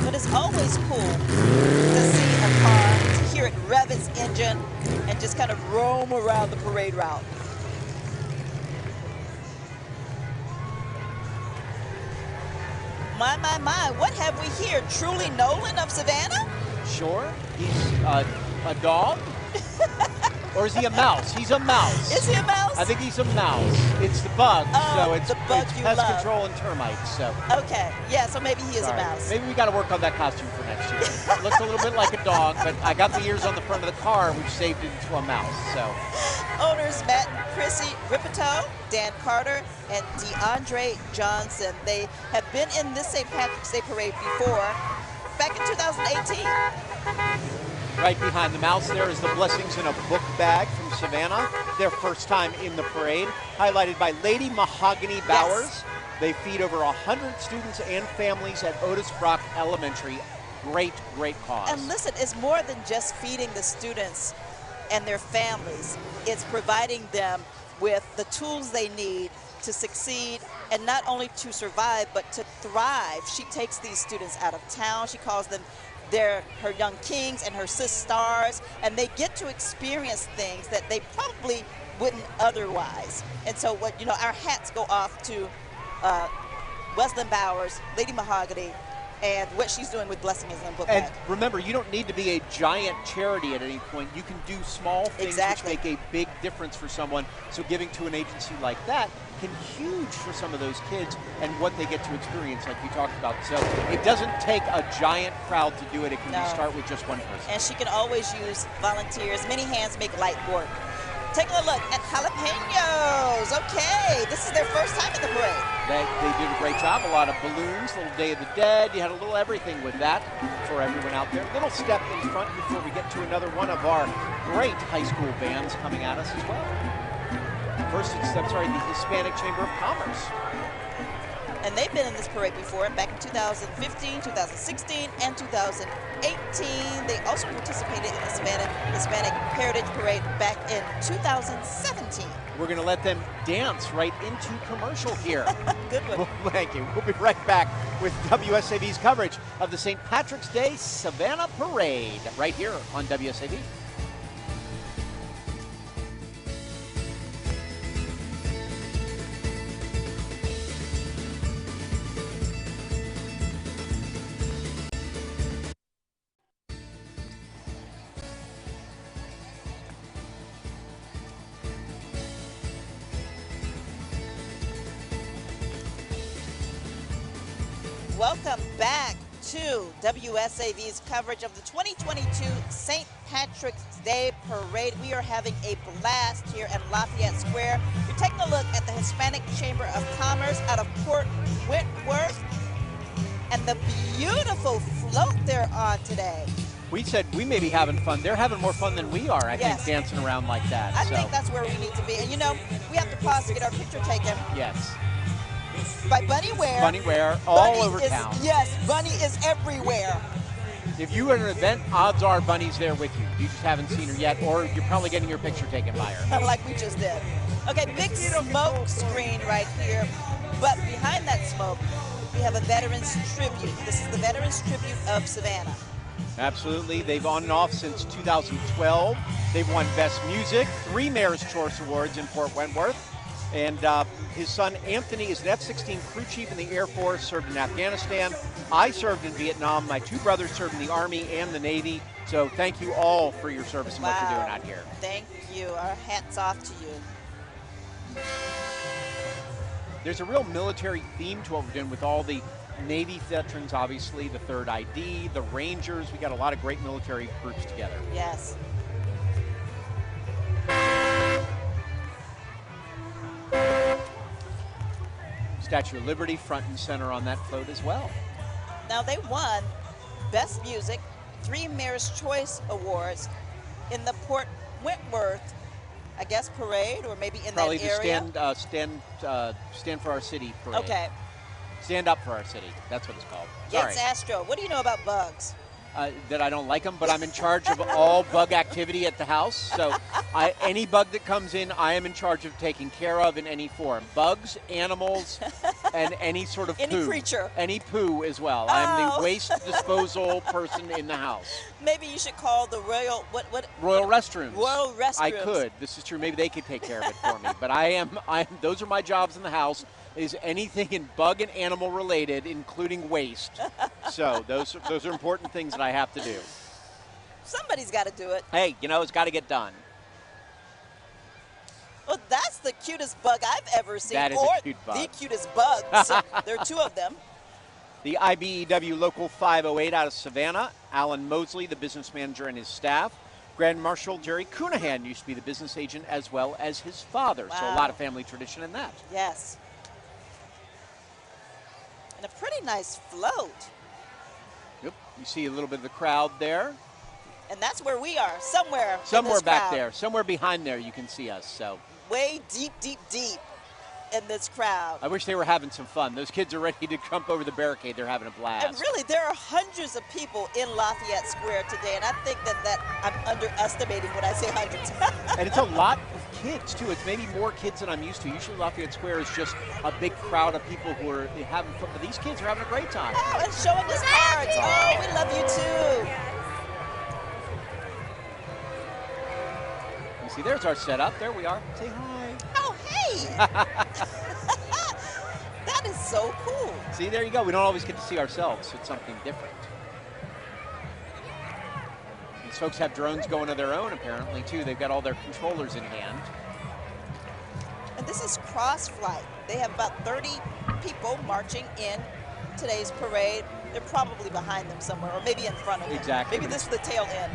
But it's always cool to see a car, to hear it rev its engine, and just kind of roam around the parade route. My, what have we here? Truly Nolan of Savannah? Sure. He's a dog? Or is he a mouse? He's a mouse. Is he a mouse? I think he's a mouse. It's the bug, so it's the bug it's you pest love. control and termites. So. Okay, yeah, so maybe he is a mouse. Maybe we got to work on that costume for next year. It looks a little bit like a dog, but I got the ears on the front of the car, which saved it into a mouse. So. Owners Matt and Chrissy Ripito, Dan Carter, and DeAndre Johnson. They have been in this St. Patrick's Day parade before, back in 2018. Right behind the mouse there is the Blessings in a Book bag from Savannah. Their first time in the parade, highlighted by Lady Mahogany Bowers. Yes. They feed over 100 students and families at Otis Brock Elementary. Great, great cause. And listen, it's more than just feeding the students and their families. It's providing them with the tools they need to succeed, and not only to survive, but to thrive. She takes these students out of town. She calls them her young kings and her sis stars, and they get to experience things that they probably wouldn't otherwise. And so our hats go off to Weslyn Bowers, Lady Mahogany, and what she's doing with Blessings in a Book And bag. remember, you don't need to be a giant charity at any point. You can do small things which make a big difference for someone. So giving to an agency like that can huge for some of those kids and what they get to experience, like we talked about. So it doesn't take a giant crowd to do it. It can start with just one person. And she can always use volunteers. Many hands make light work. Taking a look at jalapenos. Okay, this is their first time in the parade. They did a great job. A lot of balloons, little Day of the Dead. You had a little everything with that for everyone out there. Little step in front before we get to another one of our great high school bands coming at us as well. First, the Hispanic Chamber of Commerce. And they've been in this parade before, back in 2015, 2016, and 2018. They also participated in the Hispanic Heritage Parade back in 2017. we're going to let them dance right into commercial here. Good one. Well, thank you. We'll be right back with WSAV's coverage of the St. Patrick's Day Savannah Parade right here on WSAV. Welcome back to WSAV's coverage of the 2022 St. Patrick's Day Parade. We are having a blast here at Lafayette Square. We're taking a look at the Hispanic Chamber of Commerce out of Port Wentworth and the beautiful float they're on today. We said we may be having fun. They're having more fun than we are, I think, dancing around like that. I think that's where we need to be. And you know, we have to pause to get our picture taken. Yes. By Bunny Ware. Bunny Ware, all over town. Yes, Bunny is everywhere. If you are at an event, odds are Bunny's there with you. You just haven't seen her yet, or you're probably getting your picture taken by her. Like we just did. Okay, big smoke screen right here. But behind that smoke, we have a Veterans Tribute. This is the Veterans Tribute of Savannah. Absolutely. They've on and off since 2012. They've won Best Music, 3 Mayor's Choice Awards in Port Wentworth. And his son Anthony is an F-16 crew chief in the Air Force, served in Afghanistan. I served in Vietnam. My 2 brothers served in the Army and the Navy. So thank you all for your service and what you're doing out here. Thank you. Our hats off to you. There's a real military theme to what we're doing with all the Navy veterans, obviously, the 3rd ID, the Rangers. We got a lot of great military groups together. Yes. Statue of Liberty front and center on that float as well. Now they won Best Music, 3 Mayor's Choice Awards in the Port Wentworth, I guess, parade, or maybe in Probably that area. the Stand for Our City parade. Okay. Stand Up for Our City. That's what it's called. Sorry. Yates Astro, what do you know about bugs? That I don't like them, but I'm in charge of all bug activity at the house. So any bug that comes in, I am in charge of taking care of in any form. Bugs, animals, and any sort of poo. Any creature. Any poo as well. I'm the waste disposal person in the house. Maybe you should call the Royal Restrooms. Royal Restrooms. I could. This is true. Maybe they could take care of it for me. But those are my jobs in the house. Is anything in bug and animal related, including waste. So those are important things that I have to do. Somebody's got to do it. Hey, it's got to get done. Well, that's the cutest bug I've ever seen. That is a cute bug. The cutest bug. So there are 2 of them. The IBEW Local 508 out of Savannah, Alan Mosley, the business manager, and his staff. Grand Marshal Jerry Cunahan used to be the business agent as well as his father. Wow. So a lot of family tradition in that. Yes. And a pretty nice float. Yep. You see a little bit of the crowd there. And that's where we are, somewhere back there, somewhere behind there you can see us. So way deep, deep, deep in this crowd. I wish they were having some fun. Those kids are ready to jump over the barricade. They're having a blast. And really, there are hundreds of people in Lafayette Square today, and I think that I'm underestimating when I say hundreds. And it's a lot of kids, too. It's maybe more kids than I'm used to. Usually Lafayette Square is just a big crowd of people who are having fun, but these kids are having a great time. Oh, and showing us cards. Oh, we love you, too. You see, there's our setup. There we are. Say hi. Oh, hey. That is so cool. See, there you go. We don't always get to see ourselves, so it's something different. These folks have drones going of their own, apparently, too. They've got all their controllers in hand. And this is cross-flight. They have about 30 people marching in today's parade. They're probably behind them somewhere, or maybe in front of them. Exactly. Maybe this is the tail end.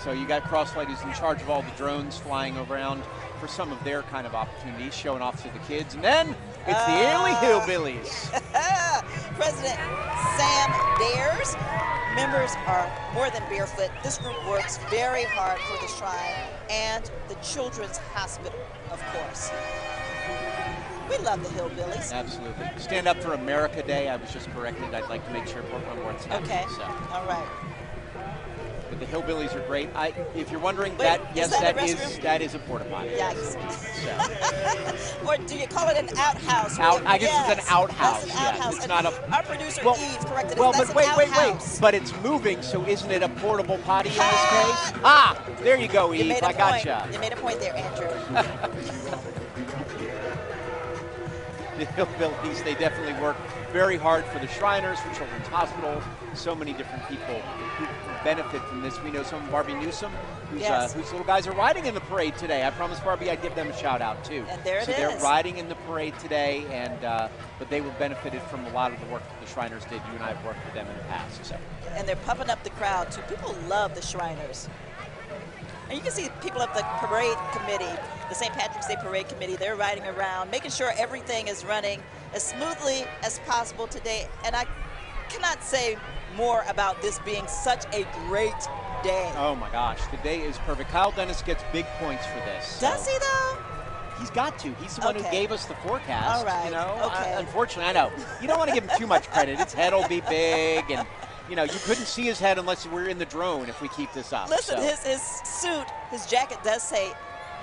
So you got Crossflight who's in charge of all the drones flying around for some of their kind of opportunities, showing off to the kids. And then it's the Early Hillbillies. President Sam Dares. Members are more than barefoot. This group works very hard for the Shrine and the Children's Hospital, of course. We love the Hillbillies. Absolutely. Stand Up for America Day. I was just corrected. I'd like to make sure Port Wentworth's happening. Okay. So. All right. But the hillbillies are great. If you're wondering, Wait, yes, that is a porta potty. Yikes. So. Or do you call it an outhouse? I guess it's an outhouse. That's an outhouse. It's not a. Our producer Eve corrected us. Well, That's but wait. outhouse. But it's moving, so isn't it a portable potty in this case? Ah, there you go, Eve. I gotcha. You made a point there, Andrew. The hillbillies, they definitely work very hard for the Shriners, for Children's Hospital. So many different people who benefit from this. We know some of Barbie Newsom, whose little guys are riding in the parade today. I promised Barbie I'd give them a shout out too. And there it is. They're riding in the parade today, and but they were benefited from a lot of the work that the Shriners did. You and I have worked with them in the past. So. And they're pumping up the crowd too. People love the Shriners. And you can see people of the parade committee, the St. Patrick's Day Parade Committee, they're riding around, making sure everything is running as smoothly as possible today. And I cannot say more about this being such a great day. Oh my gosh, the day is perfect. Kyle Dennis gets big points for this. Does he though? He's got to. He's the one who gave us the forecast. All right. You know, okay. Unfortunately, I know. You don't want to give him too much credit. His head will be big, and you know, you couldn't see his head unless we're in the drone if we keep this up. Listen, so. his suit, his jacket does say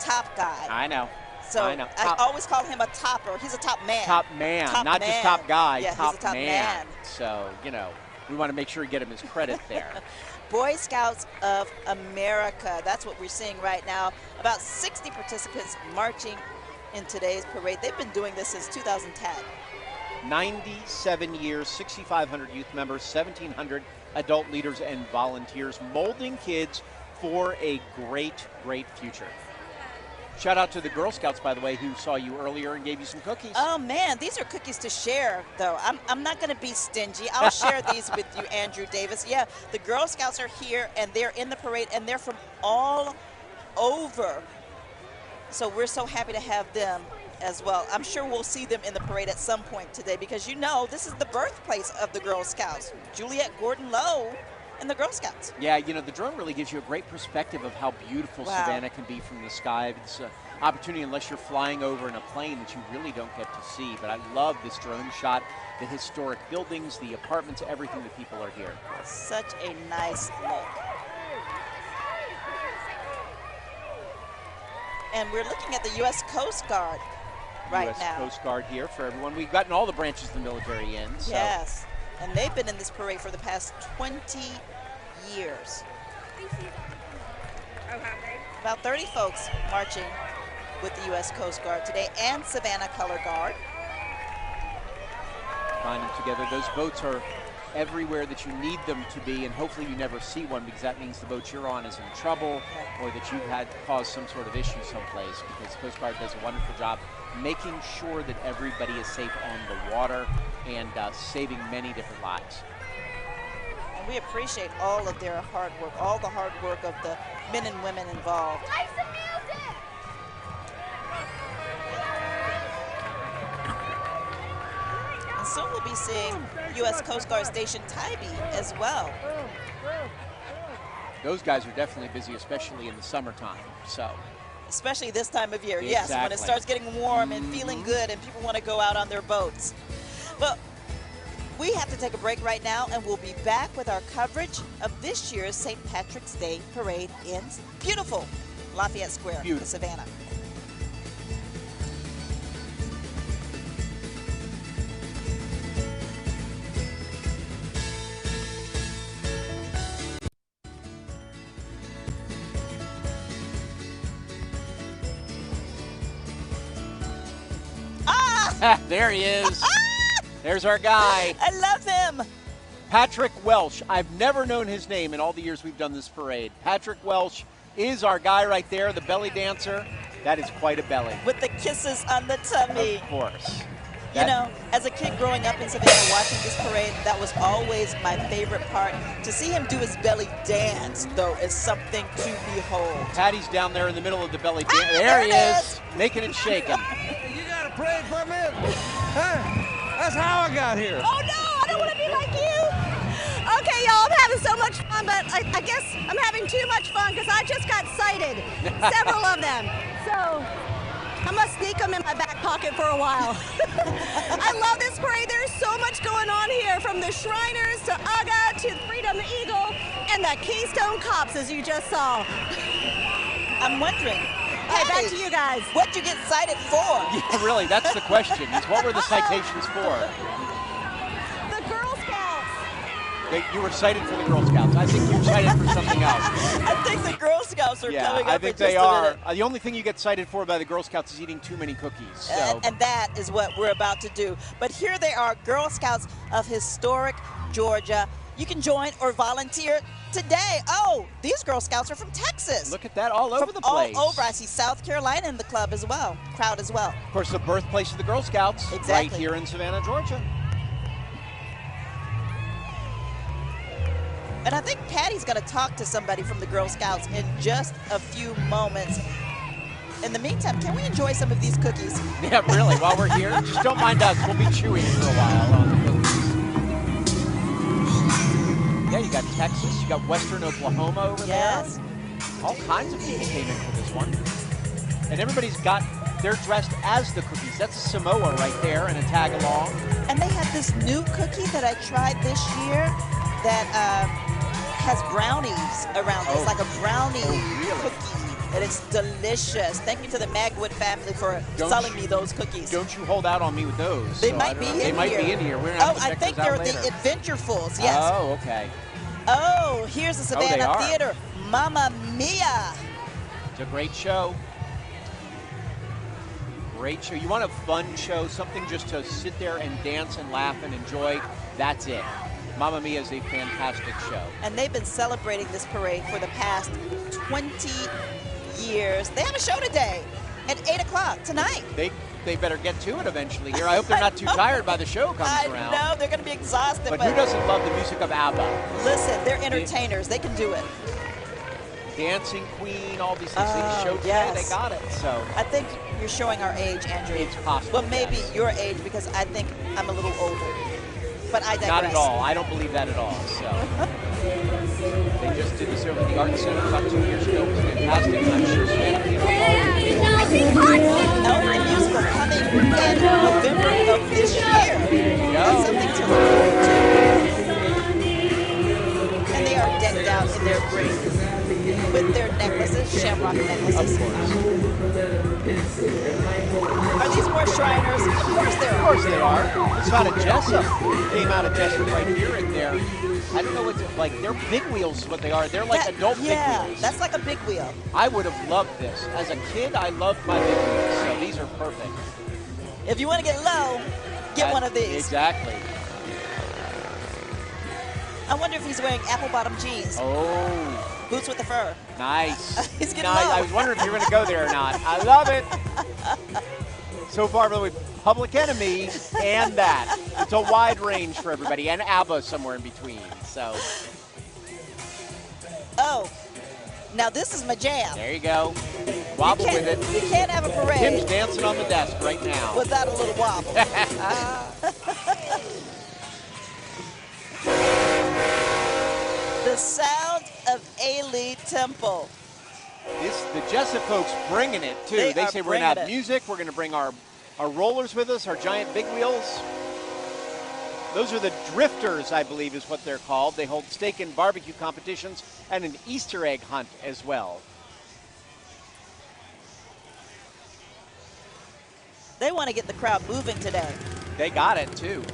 top guy. I know. So I know. I always call him a topper. He's a top man. Top man, not just top guy. Yeah, top, he's a top man. So, you know, we want to make sure we get him his credit there. Boy Scouts of America. That's what we're seeing right now. About 60 participants marching in today's parade. They've been doing this since 2010. 97 years, 6,500 youth members, 1,700 adult leaders and volunteers, molding kids for a great, great future. Shout out to the Girl Scouts, by the way, who saw you earlier and gave you some cookies. Oh, man, these are cookies to share, though. I'm not going to be stingy. I'll share these with you, Andrew Davis. Yeah, the Girl Scouts are here, and they're in the parade, and they're from all over. So we're so happy to have them as well. I'm sure we'll see them in the parade at some point today because, you know, this is the birthplace of the Girl Scouts. Juliet Gordon-Low and the Girl Scouts. Yeah, you know, the drone really gives you a great perspective of how beautiful Savannah can be from the sky. It's an opportunity, unless you're flying over in a plane, that you really don't get to see. But I love this drone shot, the historic buildings, the apartments, everything that people are here. Such a nice look. And we're looking at the U.S. Coast Guard right now. U.S. Coast Guard here for everyone. We've gotten all the branches of the military in. So. Yes, and they've been in this parade for the past 20 years. About 30 folks marching with the U.S. Coast Guard today and Savannah Color Guard. Binding together. Those boats are everywhere that you need them to be, and hopefully you never see one, because that means the boat you're on is in trouble, or that you've had caused some sort of issue someplace, because the Coast Guard does a wonderful job making sure that everybody is safe on the water and saving many different lives. And we appreciate all of their hard work, all the hard work of the men and women involved. Play some music! And soon we'll be seeing U.S. Coast Guard Station Tybee as well. Those guys are definitely busy, especially in the summertime. So. Especially this time of year, Exactly. yes, when it starts getting warm and feeling good and people want to go out on their boats. But we have to take a break right now, and we'll be back with our coverage of this year's St. Patrick's Day Parade in beautiful Lafayette Square, Savannah. There he is. There's our guy. I love him. Patrick Welsh. I've never known his name in all the years we've done this parade. Patrick Welsh is our guy right there, the belly dancer. That is quite a belly. With the kisses on the tummy. Of course. You know, as a kid growing up in Savannah watching this parade, that was always my favorite part. To see him do his belly dance, though, is something to behold. Patty's down there in the middle of the belly dance. There he is, making it shaking. You got a parade permit? Huh? That's how I got here. Oh, no, I don't want to be like you. Okay, y'all, I'm having so much fun, but I guess I'm having too much fun because I just got sighted, several of them. So I'm going to sneak them in my back pocket for a while. I love this parade. There's so much going on here, from the Shriners to UGA to Freedom Eagle, and the Keystone Cops, as you just saw. I'm wondering. Hey, back to you guys. What'd you get cited for? Yeah, really, that's the question. Is what were the citations for? The Girl Scouts. You were cited for the Girl Scouts. I think you're cited for something else. I think the Girl Scouts are coming up I think in just they a are. minute. The only thing you get cited for by the Girl Scouts is eating too many cookies. So. And that is what we're about to do. But here they are, Girl Scouts of historic Georgia. You can join or volunteer today. Oh, these Girl Scouts are from Texas. Look at that, all over the place. All over. I see South Carolina in the club as well, crowd as well. Of course, the birthplace of the Girl Scouts, right here in Savannah, Georgia. And I think Patty's going to talk to somebody from the Girl Scouts in just a few moments. In the meantime, can we enjoy some of these cookies? Yeah, really, while we're here. Just don't mind us. We'll be chewing for a while on the cookies. Yeah, you got Texas, you got Western Oklahoma over there. All kinds of people came in for this one. And everybody's they're dressed as the cookies. That's a Samoa right there and a tag along. And they have this new cookie that I tried this year that has brownies around it. It's like a brownie cookie. And it's delicious. Thank you to the Magwood family for selling me those cookies. Don't you hold out on me with those. They might be in here. They might be in here. We're gonna have to I check think those out they're later. the Adventurefuls, yes. Oh, okay. Oh, here's the Savannah Theater. Mamma Mia. It's a great show. Great show. You want a fun show, something just to sit there and dance and laugh and enjoy, that's it. Mamma Mia is a fantastic show. And they've been celebrating this parade for the past 20 years. They have a show today at 8 o'clock tonight. They better get to it eventually here. I hope they're not too tired by the show comes around. I know, they're going to be exhausted. But who doesn't love the music of ABBA? Listen, they're entertainers. They can do it. Dancing Queen, all these things. They showed today, they got it. So I think you're showing our age, Andrew. It's possible. Well, maybe your age, because I think I'm a little older. But I digress. Not at all. I don't believe that at all. So they just did this over at the Art Center about 2 years ago. It was fantastic. And I'm sure Savannah people Alumni musical coming in November of this year. That's something to look forward to. And they are decked out in their green with their necklaces, shamrock necklaces. Are these more Shriners? Of course they are. Of course they are. It's out of Jessup. Came out of Jessup right here and there. I don't know what they're like. They're big wheels is what they are. They're like adult big wheels. Yeah, that's like a big wheel. I would have loved this. As a kid, I loved my big wheels. So these are perfect. If you want to get low, get one of these. Exactly. I wonder if he's wearing apple bottom jeans. Oh. Boots with the fur. Nice. He's getting nice. low. I was wondering if you were going to go there or not. I love it. So far, really, Public Enemy and that. It's a wide range for everybody, and ABBA somewhere in between. So. Oh, now this is my jam. There you go. Wobble with it. You can't have a parade. Tim's dancing on the desk right now. Without a little wobble. The sound of A-Lead Temple. The Jessup folks bringing it, too. They say we're going to have music. We're going to bring our rollers with us, our giant big wheels. Those are the drifters, I believe is what they're called. They hold steak and barbecue competitions and an Easter egg hunt as well. They want to get the crowd moving today. They got it, too.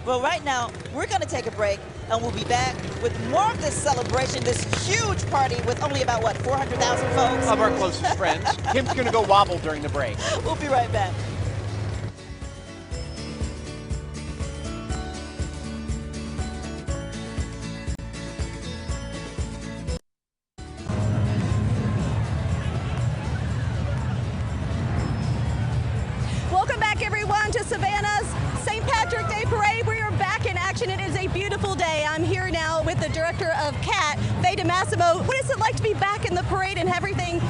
Well, right now, we're going to take a break, and we'll be back with more of this celebration, this huge party with only about, what, 400,000 folks? Of our closest friends. Kim's going to go wobble during the break. We'll be right back. Welcome back, everyone, to Savannah's St. Patrick's Day Parade. We are back in action. It is a beautiful day. I'm here now with the director of CAT, Faye DeMassimo. What is it like to be back in the parade and everything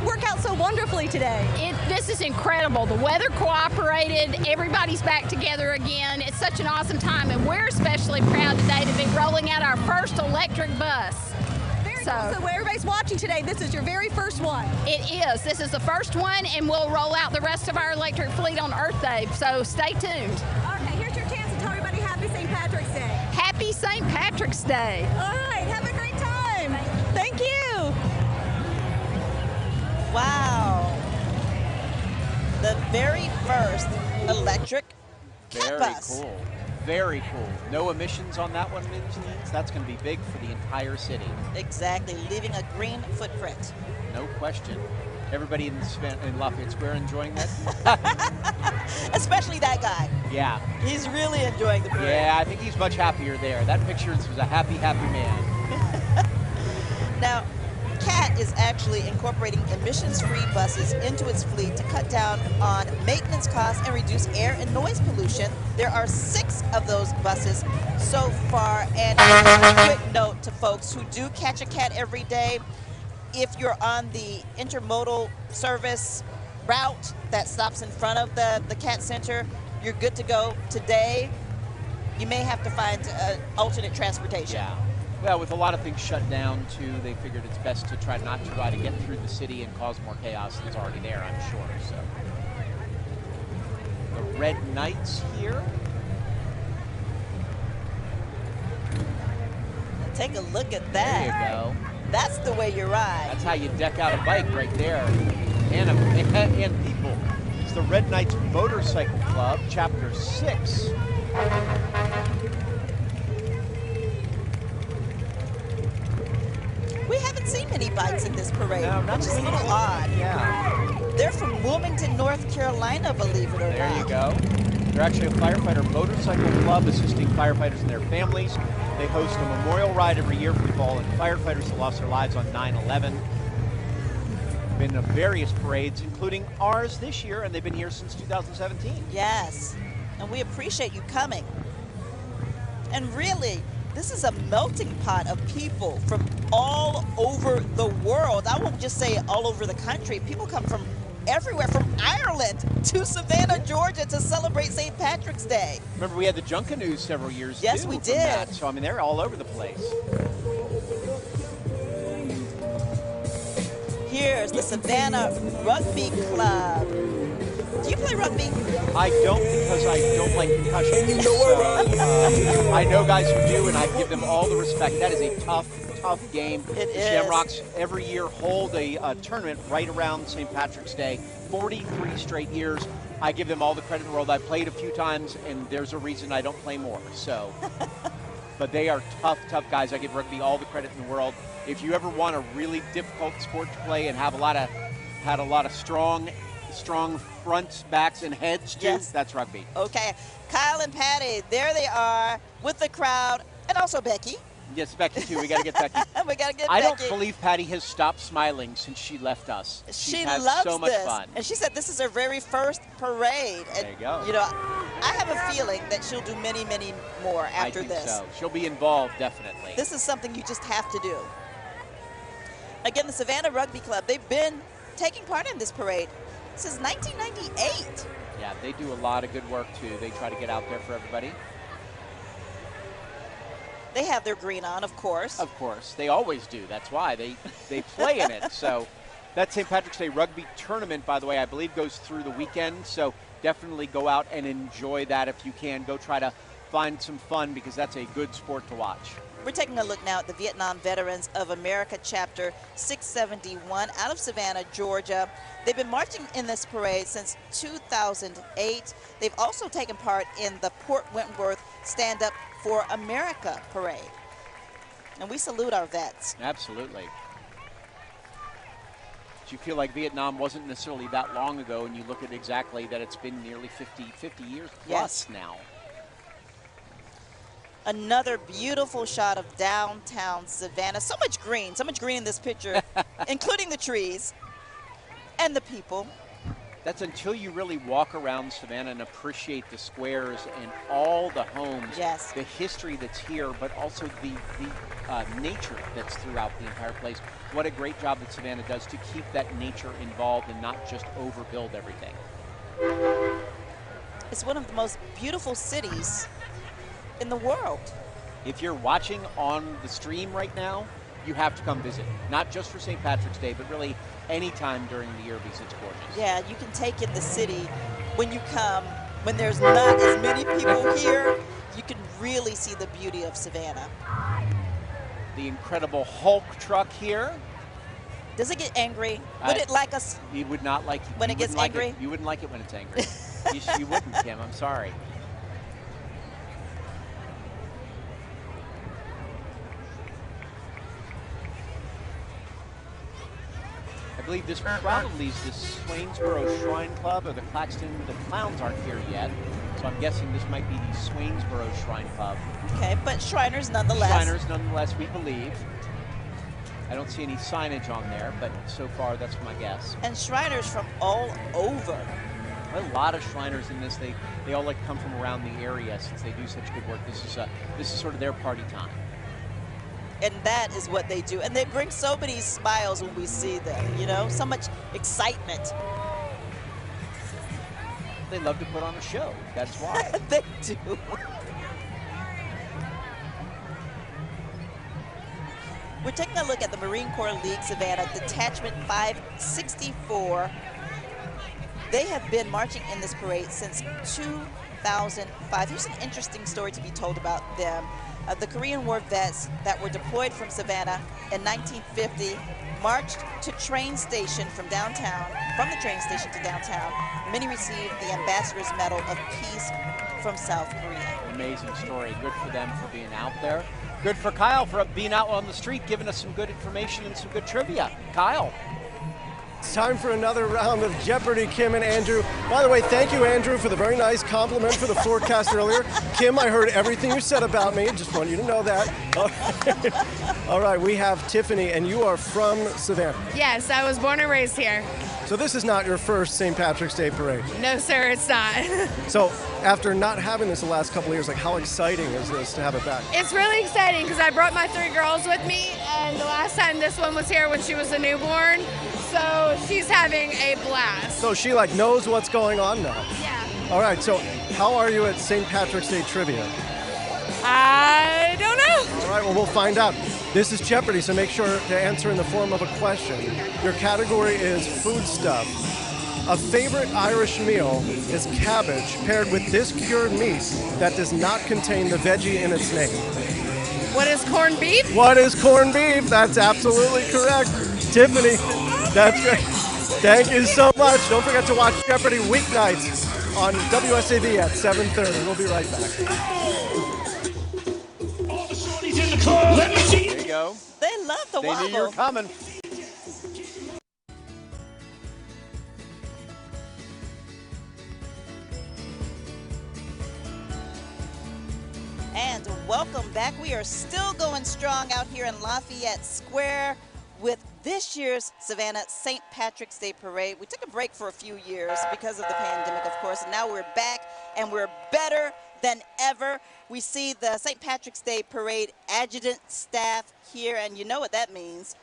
work out so wonderfully today? This is incredible. The weather cooperated. Everybody's back together again. It's such an awesome time, and we're especially proud today to be rolling out our first electric bus. So everybody's watching today, this is your very first one. It is. This is the first one, and we'll roll out the rest of our electric fleet on Earth Day, so stay tuned. Okay, here's your chance to tell everybody Happy St. Patrick's Day. Happy Happy St. Patrick's Day. All right, have a great time. Thank you. Wow. The very first electric cat bus. Very cool. Very cool. No emissions on that one, means that's going to be big for the entire city. Exactly, leaving a green footprint. No question. Everybody in Lafayette Square enjoying that? Especially that guy. Yeah. He's really enjoying the parade. Yeah, I think he's much happier there. That picture was a happy, happy man. Now, CAT is actually incorporating emissions-free buses into its fleet to cut down on maintenance costs and reduce air and noise pollution. There are 6 of those buses so far. And a quick note to folks who do catch a CAT every day, if you're on the intermodal service route that stops in front of the CAT Center, you're good to go. Today, you may have to find alternate transportation. Yeah. Well, with a lot of things shut down, too, they figured it's best to try not to get through the city and cause more chaos than's already there, I'm sure. So, the Red Knights here. Take a look at that. There you go. That's the way you ride. That's how you deck out a bike right there. And people. It's the Red Knights Motorcycle Club, Chapter 6. We haven't seen many bikes in this parade, no, which is a little odd. Yeah. They're from Wilmington, North Carolina, believe it or not. There you go. They're actually a firefighter motorcycle club assisting firefighters and their families. They host a memorial ride every year for fallen firefighters who lost their lives on 9/11. Been to various parades, including ours this year, and they've been here since 2017. Yes, and we appreciate you coming. And really, this is a melting pot of people from all over the world. I won't just say all over the country. People come from everywhere, from Ireland to Savannah, Georgia, to celebrate St. Patrick's Day. Remember, we had the Junkanoo several years Yes, too, we from did. that. So, I mean, they're all over the place. Here's the Savannah Rugby Club. Do you play rugby? I don't, because I don't like concussions. So, I know guys who do, and I give them all the respect. That is a tough game. It the is. Shamrocks every year hold a tournament right around St. Patrick's Day, 43 straight years. I give them all the credit in the world. I played a few times, and there's a reason I don't play more. So, but they are tough guys. I give rugby all the credit in the world. If you ever want a really difficult sport to play and have had a lot of strong fronts, backs, and heads too, yes, that's rugby. Okay, Kyle and Patty, there they are with the crowd, and also Becky. Yes, Becky too. We got to get Becky. We got to get I Becky. don't believe Patty has stopped smiling since she left us. She has loves so much this. fun. And she said this is her very first parade. And, there you go. You know, I have a feeling that she'll do many, many more after I think this. so. She'll be involved, definitely. This is something you just have to do. Again, the Savannah Rugby Club, they've been taking part in this parade since 1998. Yeah, they do a lot of good work, too. They try to get out there for everybody. They have their green on, of course. Of course. They always do. That's why. They play in it. So that St. Patrick's Day Rugby Tournament, by the way, I believe goes through the weekend. So definitely go out and enjoy that if you can. Go try to find some fun because that's a good sport to watch. We're taking a look now at the Vietnam Veterans of America Chapter 671 out of Savannah, Georgia. They've been marching in this parade since 2008. They've also taken part in the Port Wentworth Stand Up for America parade. And we salute our vets. Absolutely. Do you feel like Vietnam wasn't necessarily that long ago, and you look at exactly that it's been nearly 50 years plus now. Another beautiful shot of downtown Savannah. So much green in this picture, including the trees and the people. That's until you really walk around Savannah and appreciate the squares and all the homes, yes, the history that's here, but also the nature that's throughout the entire place. What a great job that Savannah does to keep that nature involved and not just overbuild everything. It's one of the most beautiful cities in the world. If you're watching on the stream right now, you have to come visit. Not just for St. Patrick's Day, but really any time during the year because it's gorgeous. Yeah, you can take in the city when you come when there's not as many people here, you can really see the beauty of Savannah. The incredible Hulk truck here. Does it get angry? Would it like us? You would not like when it gets angry. You wouldn't like it when it's angry. you wouldn't, Kim. I'm sorry. I believe this probably is the Swainsboro Shrine Club or the Claxton. The Clowns aren't here yet, so I'm guessing this might be the Swainsboro Shrine Club. Okay, but Shriners nonetheless. Shriners nonetheless, we believe. I don't see any signage on there, but so far that's my guess. And Shriners from all over. A lot of Shriners in this. They all like come from around the area since they do such good work. This is sort of their party time. And that is what they do. And they bring so many smiles when we see them, you know, so much excitement. They love to put on a show. That's why. They do. We're taking a look at the Marine Corps League Savannah Detachment 564. They have been marching in this parade since 2005. Here's an interesting story to be told about them. The Korean War vets that were deployed from Savannah in 1950 marched to train station from downtown, from the train station to downtown. Many received the Ambassador's Medal of Peace from South Korea. Amazing story. Good for them for being out there. Good for Kyle for being out on the street, giving us some good information and some good trivia. Kyle. It's time for another round of Jeopardy, Kim and Andrew. By the way, thank you, Andrew, for the very nice compliment for the forecast earlier. Kim, I heard everything you said about me. Just want you to know that. All right, we have Tiffany, and you are from Savannah. Yes, I was born and raised here. So this is not your first St. Patrick's Day parade? No, sir, it's not. So after not having this the last couple of years, like how exciting is this to have it back? It's really exciting because I brought my 3 girls with me, and the last time this one was here when she was a newborn, so she's having a blast. So she like knows what's going on now? Yeah. All right, so how are you at St. Patrick's Day trivia? I don't know. All right, well, we'll find out. This is Jeopardy, so make sure to answer in the form of a question. Your category is foodstuff. A favorite Irish meal is cabbage paired with this cured meat that does not contain the veggie in its name. What is corned beef? What is corned beef? That's absolutely correct. Tiffany, that's great. Thank you so much. Don't forget to watch Jeopardy weeknights on WSAV at 7:30. We'll be right back. There you go. They love the wobble. They knew you were coming. And welcome back. We are still going strong out here in Lafayette Square with this year's Savannah St. Patrick's Day Parade. We took a break for a few years because of the pandemic, of course, and now we're back and we're better than ever. We see the St. Patrick's Day Parade adjutant staff here, and you know what that means.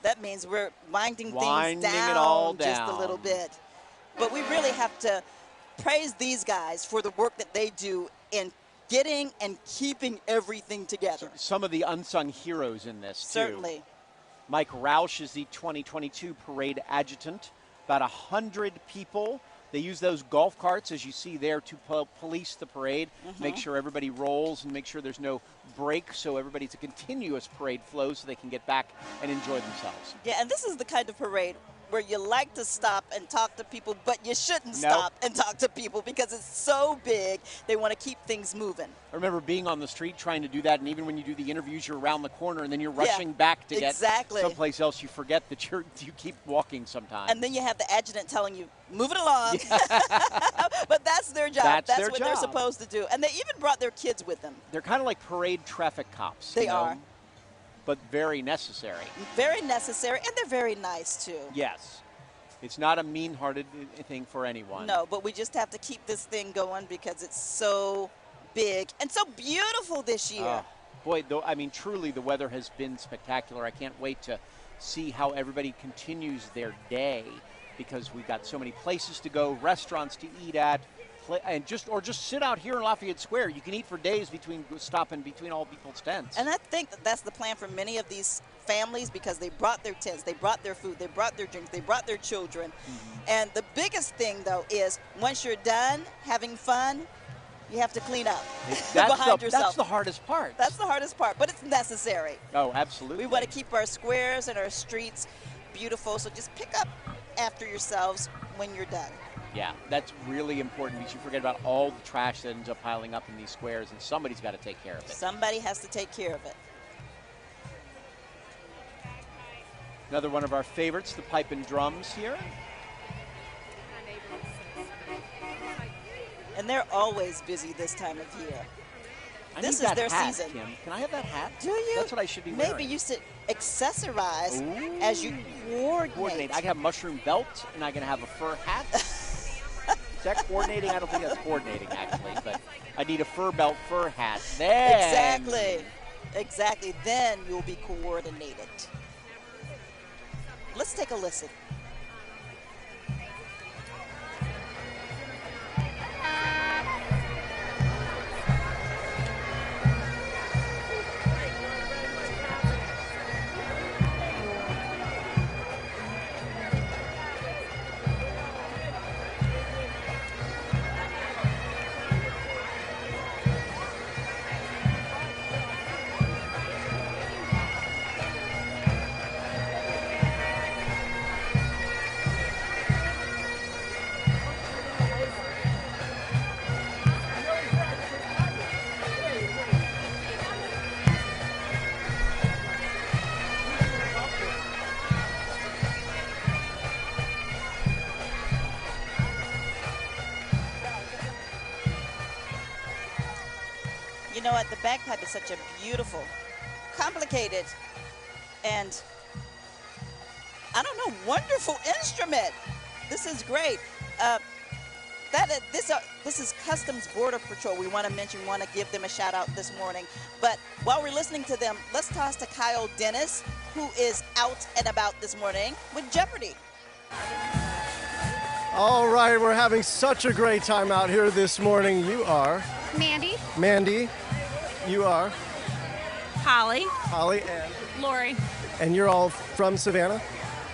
That means we're winding things down just a little bit. But we really have to praise these guys for the work that they do in getting and keeping everything together. Some of the unsung heroes in this, too. Certainly. Mike Roush is the 2022 parade adjutant. About 100 people. They use those golf carts, as you see there, to police the parade, make sure everybody rolls and make sure there's no break, so everybody's a continuous parade flow so they can get back and enjoy themselves. Yeah, and this is the kind of parade where you like to stop and talk to people, but you shouldn't stop and talk to people because it's so big, they want to keep things moving. I remember being on the street trying to do that, and even when you do the interviews, you're around the corner, and then you're rushing back to get someplace else. You forget that you keep walking sometimes. And then you have the adjutant telling you, move it along. But that's their job. That's what they're supposed to do. And they even brought their kids with them. They're kind of like parade traffic cops. They are. But very necessary. Very necessary, and they're very nice, too. Yes. It's not a mean-hearted thing for anyone. No, but we just have to keep this thing going because it's so big and so beautiful this year. Boy, though, I mean, truly the weather has been spectacular. I can't wait to see how everybody continues their day because we've got so many places to go, restaurants to eat at, and just sit out here in Lafayette Square. You can eat for days stopping between all people's tents. And I think that's the plan for many of these families, because they brought their tents, they brought their food, they brought their drinks, they brought their children. And the biggest thing, though, is once you're done having fun, you have to clean up behind yourself. That's the hardest part. That's the hardest part, but it's necessary. Oh, absolutely. We want to keep our squares and our streets beautiful, so just pick up after yourselves when you're done. Yeah, that's really important, because you forget about all the trash that ends up piling up in these squares, and somebody's got to take care of it. Somebody has to take care of it. Another one of our favorites, the pipe and drums here. And they're always busy this time of year. This is their season. Kim. Can I have that hat? Do you? That's what I should be wearing. Maybe you should accessorize as you coordinate. I can have mushroom belt, and I can have a fur hat. Is that coordinating? I don't think that's coordinating, actually, but I need a fur belt, fur hat. Then. Exactly. Then you'll be coordinated. Let's take a listen. You know what? The bagpipe is such a beautiful, complicated, and wonderful instrument. This is great. This is Customs Border Patrol. We want to give them a shout out this morning. But while we're listening to them, let's toss to Kyle Dennis, who is out and about this morning with Jeopardy. All right, we're having such a great time out here this morning. You are? Mandy. Mandy. You are? Holly. Holly and? Lori. And you're all from Savannah?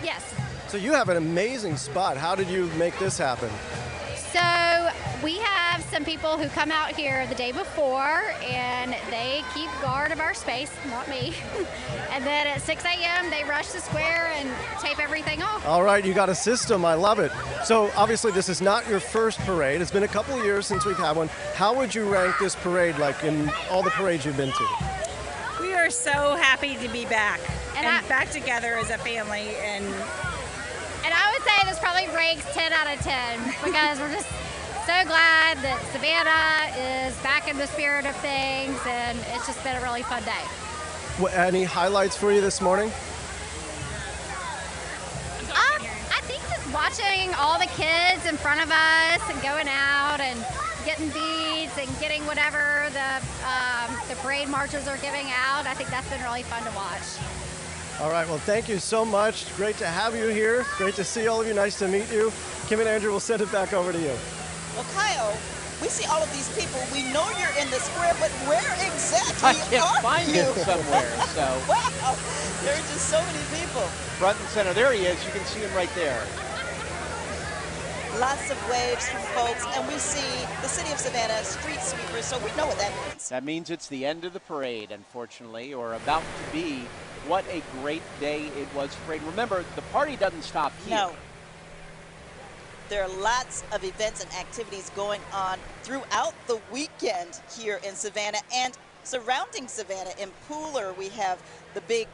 Yes. So you have an amazing spot. How did you make this happen? So we have some people who come out here the day before and they keep guard of our space, not me. And then at 6 a.m. they rush the square and tape everything off. All right, you got a system. I love it. So obviously this is not your first parade. It's been a couple of years since we've had one. How would you rank this parade like in all the parades you've been to? We are so happy to be back and back together as a family. And I would say this probably ranks 10 out of 10 because we're just so glad that Savannah is back in the spirit of things, and it's just been a really fun day. Any highlights for you this morning? I think just watching all the kids in front of us and going out and getting beads and getting whatever the parade marches are giving out. I think that's been really fun to watch. All right, well, thank you so much. Great to have you here. Great to see all of you. Nice to meet you. Kim and Andrew, we'll send it back over to you. Well, Kyle, we see all of these people. We know you're in the square, but where exactly I can't find you? him somewhere, so. Wow, there are just so many people. Front and center, there he is. You can see him right there. Lots of waves from folks, and we see the city of Savannah street sweepers, so we know what that means. That means it's the end of the parade, unfortunately, or about to be. What a great day it was for parade. Remember, the party doesn't stop here. No. There are lots of events and activities going on throughout the weekend here in Savannah and surrounding Savannah. In Pooler, we have the big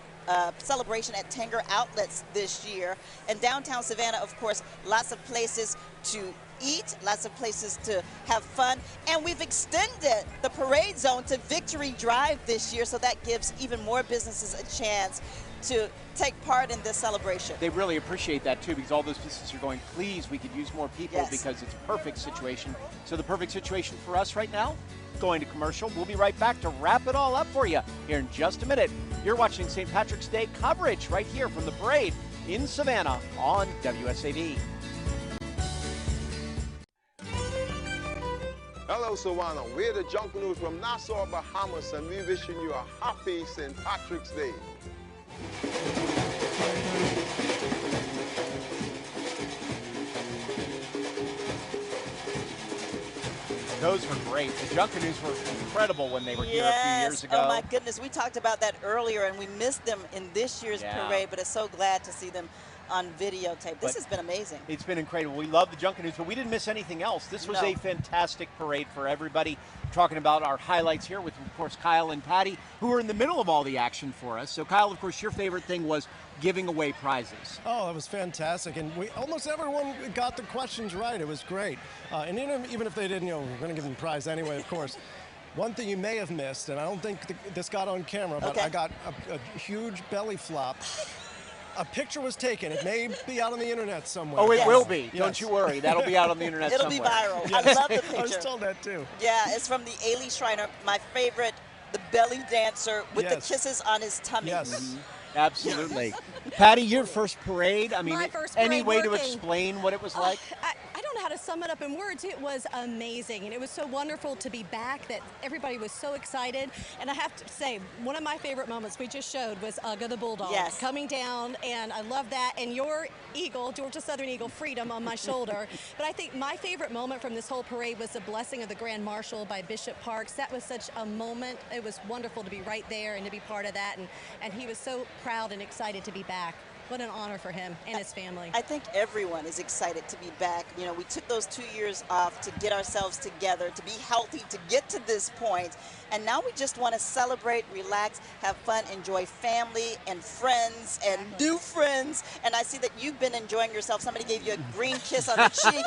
celebration at Tanger Outlets this year. And downtown Savannah, of course, lots of places to eat, lots of places to have fun. And we've extended the parade zone to Victory Drive this year, so that gives even more businesses a chance to take part in this celebration. They really appreciate that too, because all those businesses are going, please, we could use more people, because it's a perfect situation. So the perfect situation for us right now, going to commercial. We'll be right back to wrap it all up for you here in just a minute. You're watching St. Patrick's Day coverage right here from the parade in Savannah on WSAV. Hello, Savannah. We're the Jungle News from Nassau, Bahamas, and we're wishing you a happy St. Patrick's Day. Those were great. The Junkanoo were incredible when they were here a few years ago. Oh my goodness, we talked about that earlier, and we missed them in this year's parade, but it's so glad to see them on videotape. This has been amazing. It's been incredible. We love the Junkanoos, but we didn't miss anything else. This was a fantastic parade for everybody. Talking about our highlights here with, of course, Kyle and Patty, who are in the middle of all the action for us. So, Kyle, of course, your favorite thing was giving away prizes. Oh, it was fantastic, and almost everyone got the questions right. It was great. And even if they didn't, we're going to give them a prize anyway, of course. One thing you may have missed, and I don't think this got on camera, but I got a huge belly flop. A picture was taken. It may be out on the internet somewhere. Oh, it will be. Yes. Don't you worry. That'll be out on the internet It'll somewhere. It'll be viral. Yes. I love the picture. I was told that too. Yeah, it's from the Ailey Shriner, my favorite, the belly dancer with the kisses on his tummy. Yes. Absolutely. Patty, your first parade, I mean, My first any parade way to working. explain what it was like? I don't know how to sum it up in words. It was amazing, and it was so wonderful to be back, that everybody was so excited. And I have to say, one of my favorite moments we just showed was Ugga the Bulldog coming down, and I love that. And your eagle, Georgia Southern Eagle, Freedom, on my shoulder. But I think my favorite moment from this whole parade was the blessing of the Grand Marshal by Bishop Parks. That was such a moment. It was wonderful to be right there and to be part of that. And he was so proud and excited to be back. What an honor for him and his family. I think everyone is excited to be back. You know, we took those 2 years off to get ourselves together, to be healthy, to get to this point. And now we just want to celebrate, relax, have fun, enjoy family and friends and new friends. And I see that you've been enjoying yourself. Somebody gave you a green kiss on the cheek.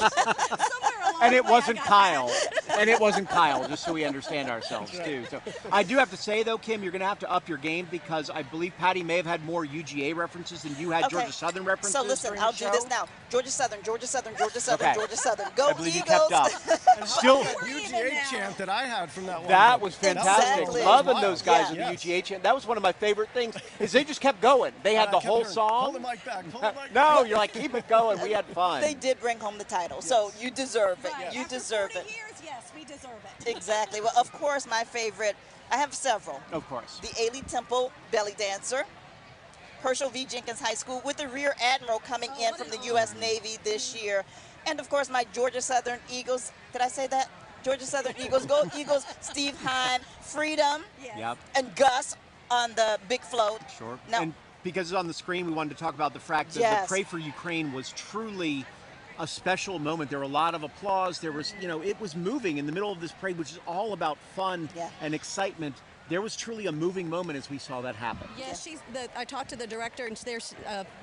And it wasn't Kyle. And it wasn't Kyle, just so we understand ourselves, too. So I do have to say, though, Kim, you're going to have to up your game, because I believe Patty may have had more UGA references than you had Georgia Southern references. So listen, I'll do this now. Georgia Southern, Georgia Southern, Georgia Southern, Georgia Southern. Go I believe Eagles. you kept up. Still, the UGA chant that I had from that one. That was fantastic. Exactly. Loving those guys with the UGA chant. That was one of my favorite things, is they just kept going. They had the whole song. Pull the mic back. Pull the mic No, back. you're like, keep it going. We had fun. They did bring home the title, so you deserve it. Right. You After deserve 40 it. years, yes, we deserve it. Exactly. Well, of course, my favorite, I have several. Of course. The Ailey Temple Belly Dancer, Herschel V. Jenkins High School, with the Rear Admiral coming in from the U.S. Navy this year. And, of course, my Georgia Southern Eagles. Did I say that? Georgia Southern Eagles. Go Eagles. Steve Heim, Freedom, and Gus on the big float. Sure. Now, And because it's on the screen, we wanted to talk about the fact that the Pray for Ukraine was truly a special moment. There were a lot of applause. There was, it was moving in the middle of this parade, which is all about fun and excitement. There was truly a moving moment as we saw that happen. Yeah, I talked to the director, and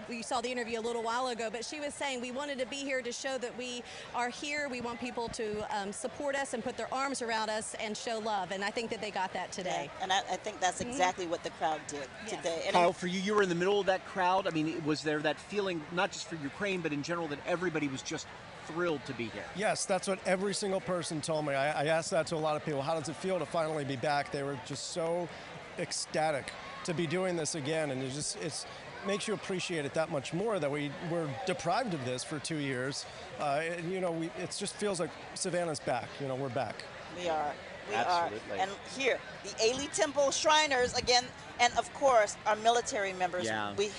we saw the interview a little while ago, but she was saying we wanted to be here to show that we are here. We want people to support us and put their arms around us and show love, and I think that they got that today. Yeah. And I think that's exactly what the crowd did today. And Kyle, for you, you were in the middle of that crowd. I mean, was there that feeling, not just for Ukraine, but in general, that everybody was just thrilled to be here? Yes, that's what every single person told me. I asked that to a lot of people. How does it feel to finally be back? They were just so ecstatic to be doing this again, and it makes you appreciate it that much more that we were deprived of this for 2 years. It just feels like Savannah's back. We're back. We are. We Absolutely. are. And here, the Ailey Temple Shriners, again, and of course, our military members. Yeah. We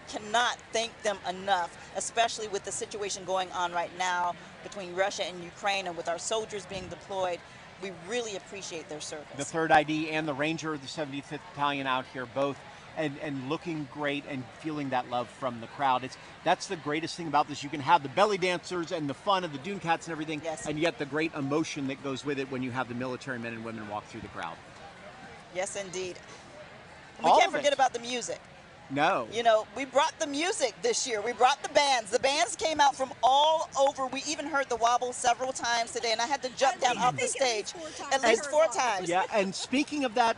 cannot thank them enough, especially with the situation going on right now between Russia and Ukraine, and with our soldiers being deployed. We really appreciate their service. The 3rd ID and the Ranger of the 75th Battalion out here, both, and looking great and feeling that love from the crowd. That's the greatest thing about this. You can have the belly dancers and the fun of the Dune Cats and everything, and yet the great emotion that goes with it when you have the military men and women walk through the crowd. Yes, indeed. We can't forget about the music. No. We brought the music this year. We brought the bands. The bands came out from all over. We even heard the wobble several times today, and I had to jump down off the stage at least 4 times. Yeah, and speaking of that,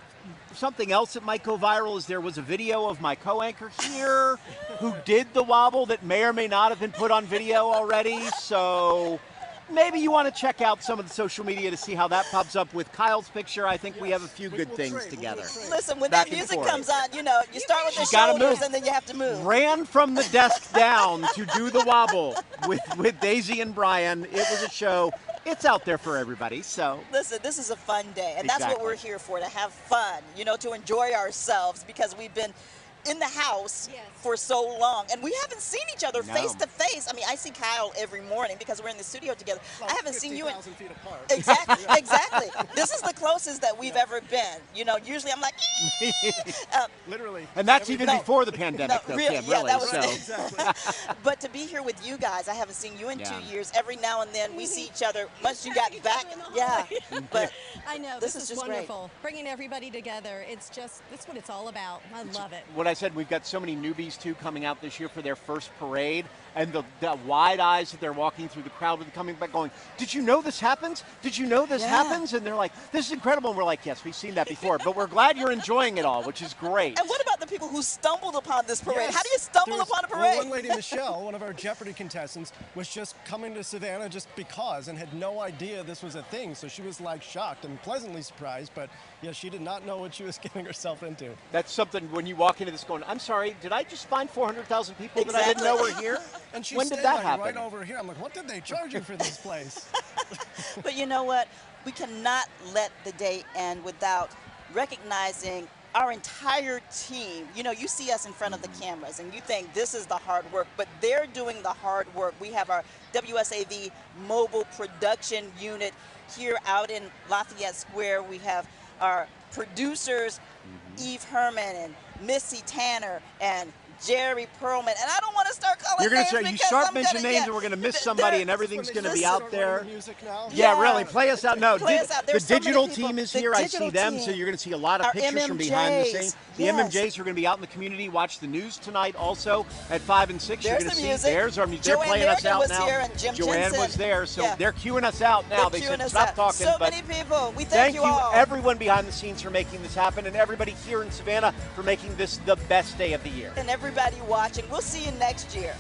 something else that might go viral is there was a video of my co-anchor here who did the wobble that may or may not have been put on video already. So maybe you want to check out some of the social media to see how that pops up with Kyle's picture. I think we have a few good things together. Listen, when that music comes on, you start with the gotta shoulders move. and then you have to move. Ran from the desk down to do the wobble with Daisy and Brian. It was a show. It's out there for everybody, so. Listen, this is a fun day, and that's what we're here for, to have fun, you know, to enjoy ourselves, because we've been in the house for so long, and we haven't seen each other face to face. I mean, I see Kyle every morning because we're in the studio together. I haven't seen you in 50,000 feet apart. Exactly, exactly. This is the closest that we've ever been. You know, usually I'm like, literally. And that's even before the pandemic, though, Kim, really. that was So. But to be here with you guys, I haven't seen you in 2 years. Every now and then we see each other. Once you got back, but I know this is just wonderful. great. Bringing everybody together. That's what it's all about. I love it. What I said, we've got so many newbies too coming out this year for their first parade, and the wide eyes that they're walking through the crowd with, coming back going, did you know this happens? Did you know this happens? And they're like, this is incredible. And we're like, yes, we've seen that before, but we're glad you're enjoying it all, which is great. And what about the people who stumbled upon this parade? How do you stumble upon a parade? Well, one lady, Michelle, one of our Jeopardy contestants, was just coming to Savannah just because and had no idea this was a thing. So she was like shocked and pleasantly surprised, but yeah, she did not know what she was getting herself into. That's something when you walk into this going, I'm sorry, did I just find 400,000 people that I didn't know were here? And she when said did that like happen? right over here. I'm like, what did they charge you for this place? But you know what? We cannot let the day end without recognizing our entire team. You know, you see us in front of the cameras and you think this is the hard work, but they're doing the hard work. We have our WSAV mobile production unit here out in Lafayette Square. We have our producers, Eve Herman and Missy Tanner and Jerry Perlman, and I don't want to start calling You're going names to say, you start mentioning names and we're going to miss somebody and everything's going to be out there. Yeah, really, play us out. No, the digital team is here. I see them, so you're going to see a lot of pictures from behind the scenes. The MMJs are going to be out in the community, watch the news tonight also at 5 and 6. You're going to see, there's our music. They're playing us out now. Joanne was there, so they're queuing us out now. They said, stop talking. So many people. We thank you all. Everyone behind the scenes for making this happen, and everybody here in Savannah for making this the best day of the year. And everybody watching. We'll see you next year.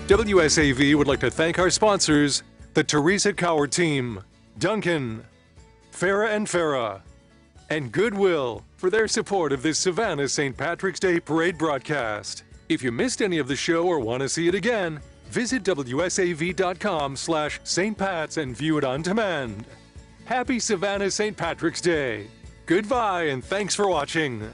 WSAV would like to thank our sponsors, the Teresa Coward Team, Duncan, Farah and Farah, and Goodwill for their support of this Savannah St. Patrick's Day Parade broadcast. If you missed any of the show or want to see it again, visit wsav.com/St. Pat's and view it on demand. Happy Savannah St. Patrick's Day. Goodbye and thanks for watching.